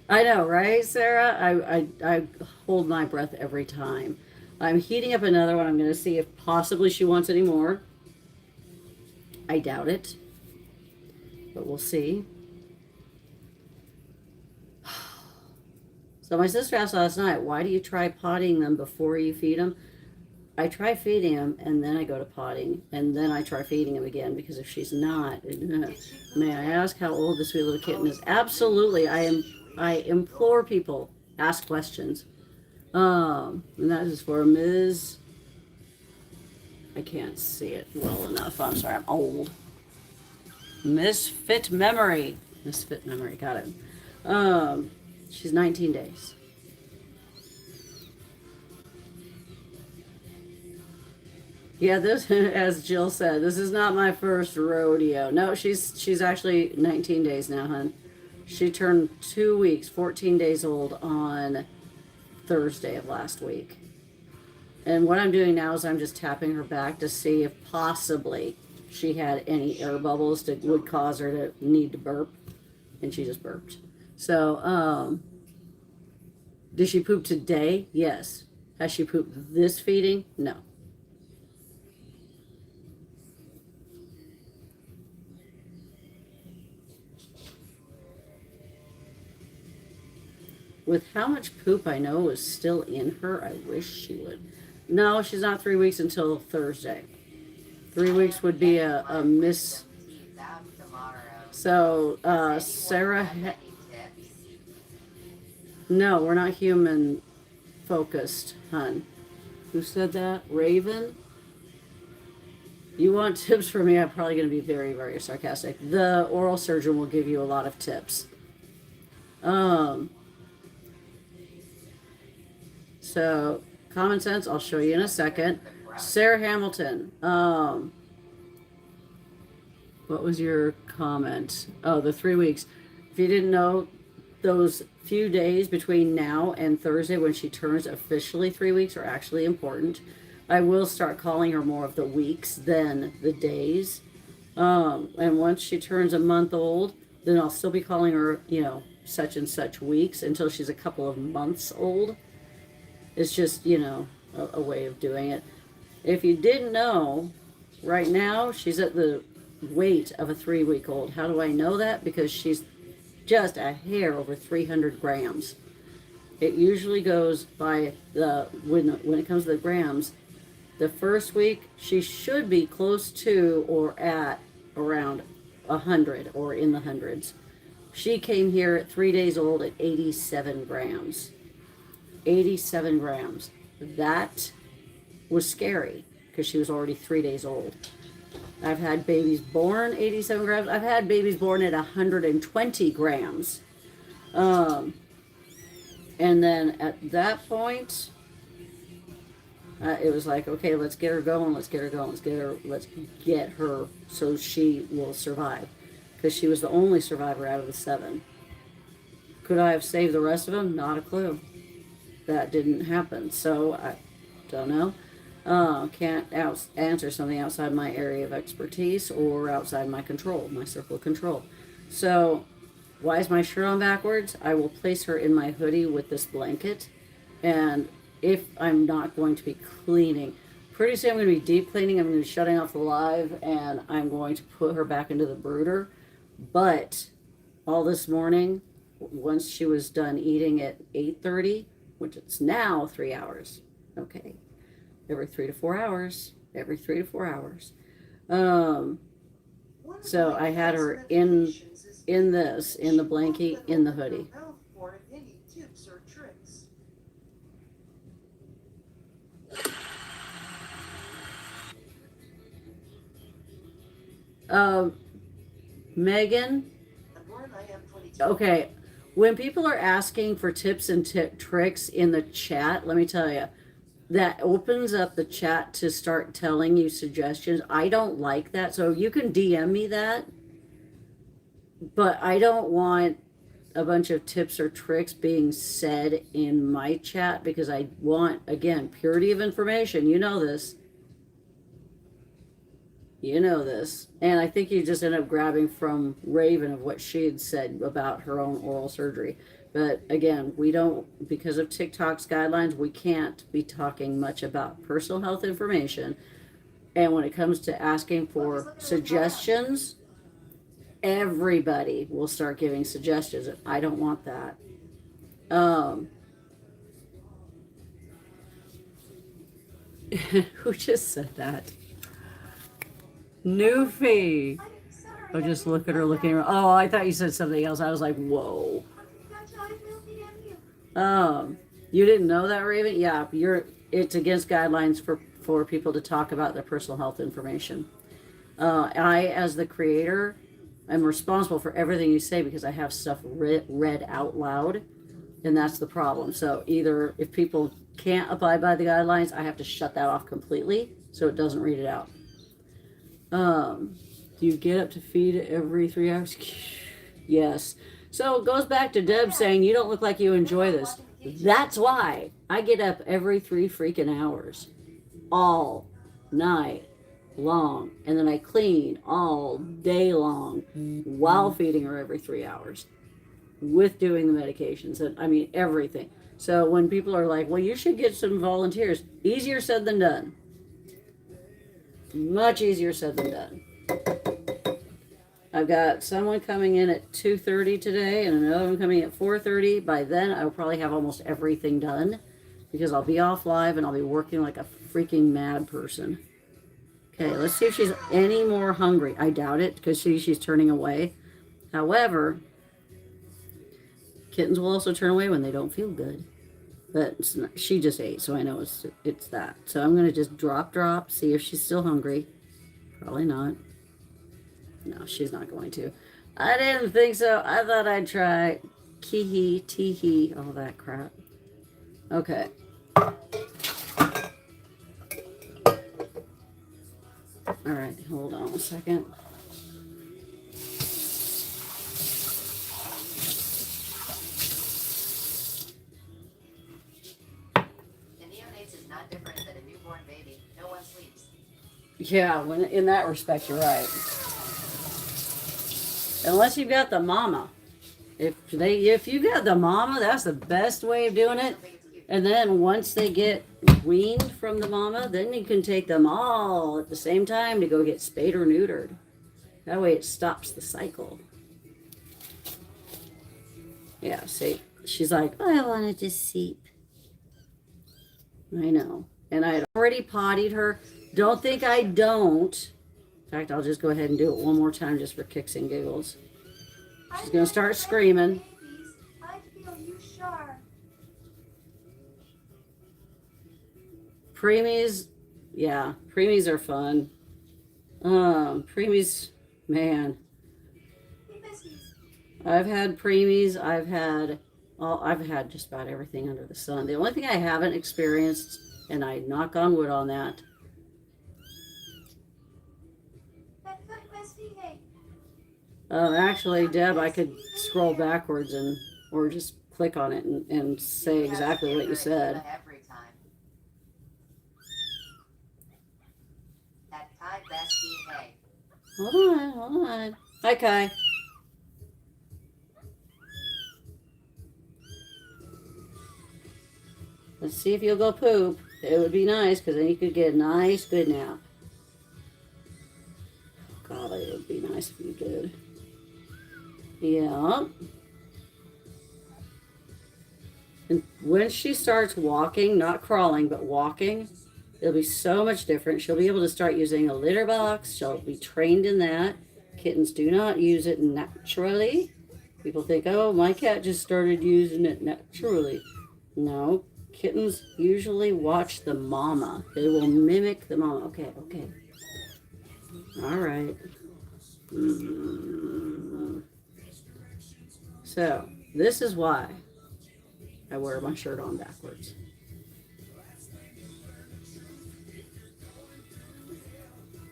S1: I know, right, Sarah? I hold my breath every time. I'm heating up another one. I'm going to see if possibly she wants any more. I doubt it, but we'll see. So my sister asked last night, why do you try potting them before you feed them? I try feeding them, and then I go to potting, and then I try feeding them again, because if she's not, may I ask how old this sweet little kitten is? Absolutely. I implore people, ask questions. And that is for Ms. I can't see it well enough. I'm sorry, I'm old. Misfit Memory. Misfit Memory, got it. She's 19 days. Yeah, this, as Jill said, this is not my first rodeo. No, she's actually 19 days now, hon. She turned 2 weeks, 14 days old on Thursday of last week. And what I'm doing now is I'm just tapping her back to see if possibly she had any air bubbles that would cause her to need to burp. And she just burped. So, did she poop today? Yes. Has she pooped this feeding? No. With how much poop I know is still in her, I wish she would. No, she's not 3 weeks until Thursday. 3 weeks would be a miss. So, Sarah, no, we're not human focused, hun. Who said that? Raven? You want tips from me? I'm probably going to be very, very sarcastic. The oral surgeon will give you a lot of tips. So, common sense, I'll show you in a second. Sarah Hamilton. What was your comment? Oh, the 3 weeks. If you didn't know, those few days between now and Thursday when she turns officially 3 weeks are actually important. I will start calling her more of the weeks than the days. And once she turns a month old, then I'll still be calling her, such and such weeks until she's a couple of months old. It's just, a way of doing it. If you didn't know, right now she's at the weight of a 3-week-old. How do I know that? Because she's just a hair over 300 grams. It usually goes by when it comes to the grams, the first week she should be close to or at around 100 or in the hundreds. She came here at 3 days old at 87 grams. 87 grams. That was scary because she was already 3 days old. I've had babies born 87 grams. I've had babies born at 120 grams. And then at that point, it was like, okay, let's get her going. Let's get her so she will survive. Because she was the only survivor out of the 7. Could I have saved the rest of them? Not a clue. That didn't happen. So I don't know. Can't answer something outside my area of expertise or outside my control, my circle of control. So, why is my shirt on backwards? I will place her in my hoodie with this blanket. And if I'm not going to be cleaning, pretty soon I'm going to be deep cleaning. I'm going to be shutting off the live and I'm going to put her back into the brooder. But all this morning, once she was done eating at 8:30, which it's now 3 hours. Okay. Every 3 to 4 hours. So I had her in the blankie, in the hoodie.
S6: Any tips or tricks?
S1: Megan, okay, when people are asking for tips and tricks in the chat, let me tell you, that opens up the chat to start telling you suggestions. I don't like that. So you can DM me that, but I don't want a bunch of tips or tricks being said in my chat because I want, again, purity of information. You know this. And I think you just end up grabbing from Raven of what she had said about her own oral surgery. But again, we don't, because of TikTok's guidelines, we can't be talking much about personal health information. And when it comes to asking for suggestions, everybody will start giving suggestions. And I don't want that. Who just said that? Newfie. Oh, just look at her looking around. Oh, I thought you said something else. I was like, whoa. You didn't know that, Raven? Yeah, it's against guidelines for people to talk about their personal health information. I, as the creator, am responsible for everything you say because I have stuff read out loud, and that's the problem. So either if people can't abide by the guidelines, I have to shut that off completely so it doesn't read it out. Do you get up to feed every 3 hours? Yes. So it goes back to Deb saying, you don't look like you enjoy this. That's why I get up every 3 freaking hours. All night long. And then I clean all day long while feeding her every 3 hours. With doing the medications. And I mean, everything. So when people are like, well, you should get some volunteers. Easier said than done. Much easier said than done. I've got someone coming in at 2:30 today and another one coming at 4:30. By then, I will probably have almost everything done because I'll be off live and I'll be working like a freaking mad person. Okay, let's see if she's any more hungry. I doubt it because she's turning away. However, kittens will also turn away when they don't feel good. But it's not, she just ate, so I know it's that. So I'm going to just drop, see if she's still hungry. Probably not. No, she's not going to. I didn't think so. I thought I'd try kee-hee, tee-hee, all that crap. Okay. All right, hold on a second. Yeah, when in that respect, you're right. Unless you've got the mama. If you got the mama, that's the best way of doing it. And then once they get weaned from the mama, then you can take them all at the same time to go get spayed or neutered. That way it stops the cycle. Yeah, see, she's like, oh, I wanted to seep. I know. And I had already pottied her. Don't think I don't. In fact, I'll just go ahead and do it one more time just for kicks and giggles. She's going to start screaming.
S2: I feel you sharp.
S1: Preemies, yeah, preemies are fun. Preemies, man.
S2: Hey, besties.
S1: I've had preemies. I've had just about everything under the sun. The only thing I haven't experienced, and I knock on wood on that.
S2: That foot, bestie, hey.
S1: Actually, Deb, I could scroll backwards or just click on it and say exactly what you said.
S4: Every time. That Kai bestie, hey.
S1: Hold on. Hi, Kai. Let's see if you'll go poop. It would be nice, because then you could get a nice, good nap. God, it would be nice if you did. Yeah. And when she starts walking, not crawling, but walking, it'll be so much different. She'll be able to start using a litter box. She'll be trained in that. Kittens do not use it naturally. People think, oh, my cat just started using it naturally. No. Kittens usually watch the mama. They will mimic the mama. Okay. All right. So, this is why I wear my shirt on backwards.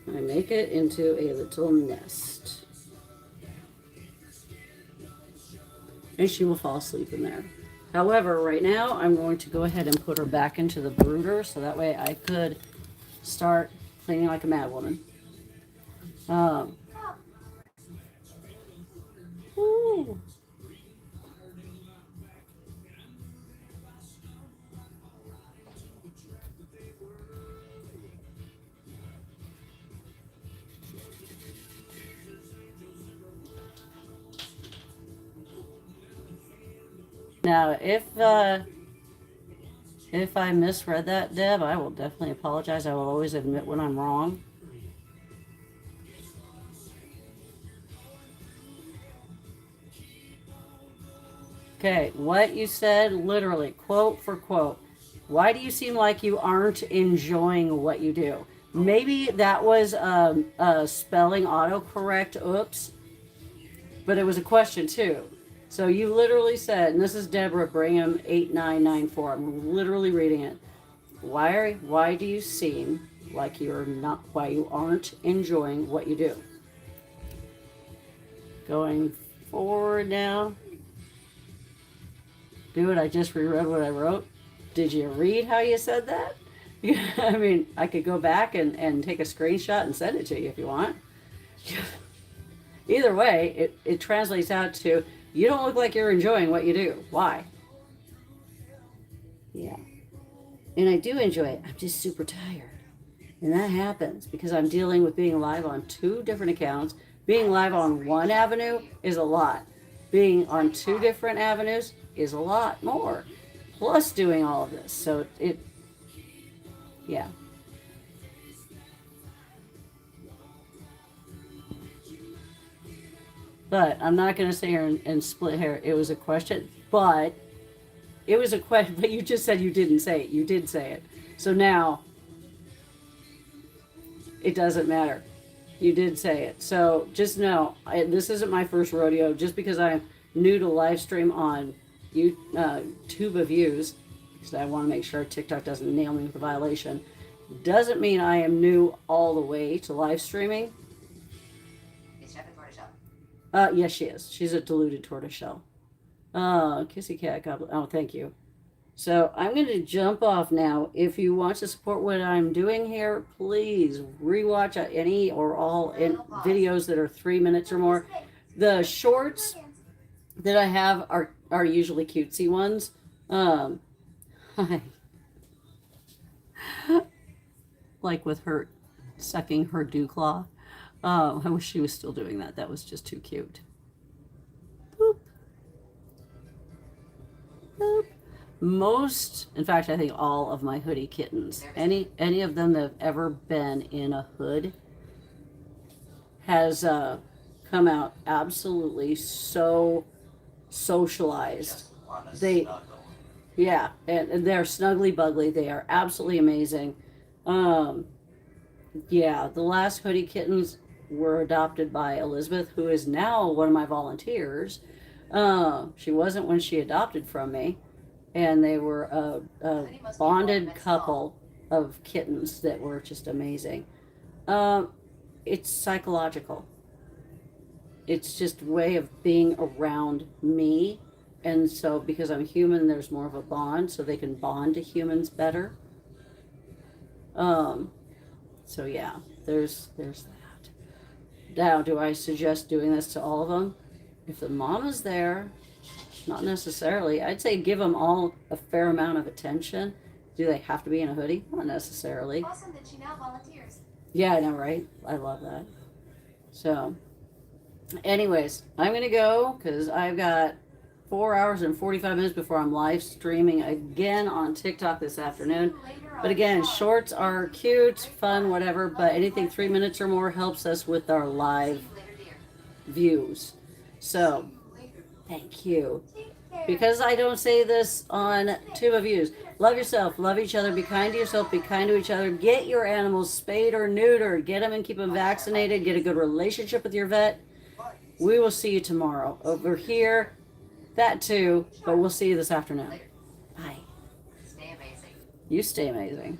S1: I make it into a little nest. And she will fall asleep in there. However, right now, I'm going to go ahead and put her back into the brooder, so that way I could start cleaning like a mad woman. Ooh. Now, if I misread that, Deb, I will definitely apologize. I will always admit when I'm wrong. Okay, what you said, literally, quote for quote. Why do you seem like you aren't enjoying what you do? Maybe that was a spelling autocorrect, oops. But it was a question, too. So you literally said, and this is Deborah Brigham 8994. I'm literally reading it. Why do you seem like why you aren't enjoying what you do? Going forward now. Dude, I just reread what I wrote. Did you read how you said that? I mean, I could go back and take a screenshot and send it to you if you want. Either way, it translates out to, you don't look like you're enjoying what you do. Why? Yeah. And I do enjoy it. I'm just super tired. And that happens because I'm dealing with being live on 2 different accounts. Being live on one avenue is a lot. Being on 2 different avenues is a lot more. Plus doing all of this. So yeah. But I'm not going to sit here and split hair. It was a question, but it was a question. But you just said you didn't say it. You did say it. So now it doesn't matter. You did say it. So just know, this isn't my first rodeo. Just because I'm new to live stream on YouTube views, because I want to make sure TikTok doesn't nail me with a violation, doesn't mean I am new all the way to live streaming. Yes, she is. She's a deluded tortoiseshell. Kissy cat goblin. Oh, thank you. So I'm going to jump off now. If you want to support what I'm doing here, please rewatch any or all videos that are 3 minutes or more. The shorts that I have are usually cutesy ones. Like with her sucking her dew claw. I wish she was still doing that. That was just too cute. Boop. Boop. Most, in fact, I think all of my hoodie kittens, any of them that have ever been in a hood, has come out absolutely so socialized.
S3: Just wanna
S1: They-
S3: snuggle.
S1: Yeah, and they're snuggly buggly. They are absolutely amazing. Yeah, the last hoodie kittens were adopted by Elizabeth, who is now one of my volunteers. She wasn't when she adopted from me, and they were a bonded couple of kittens that were just amazing. It's psychological. It's just a way of being around me. And so because I'm human, there's more of a bond, so they can bond to humans better. So yeah, there's that. Now, do I suggest doing this to all of them? If the mama's there, not necessarily. I'd say give them all a fair amount of attention. Do they have to be in a hoodie? Not necessarily.
S2: Awesome that she now volunteers.
S1: Yeah, I know, right? I love that. So, anyways, I'm going to go because I've got 4 hours and 45 minutes before I'm live streaming again on TikTok this afternoon. But again, shorts are cute, fun, whatever, but anything 3 minutes or more helps us with our live views. So, thank you. Because I don't say this on tuba views. Love yourself, love each other, be kind to yourself, be kind to each other. Get your animals spayed or neutered. Get them and keep them vaccinated. Get a good relationship with your vet. We will see you tomorrow. Over here, that too, but we'll see you this afternoon. Bye.
S4: Stay amazing.
S1: You stay amazing.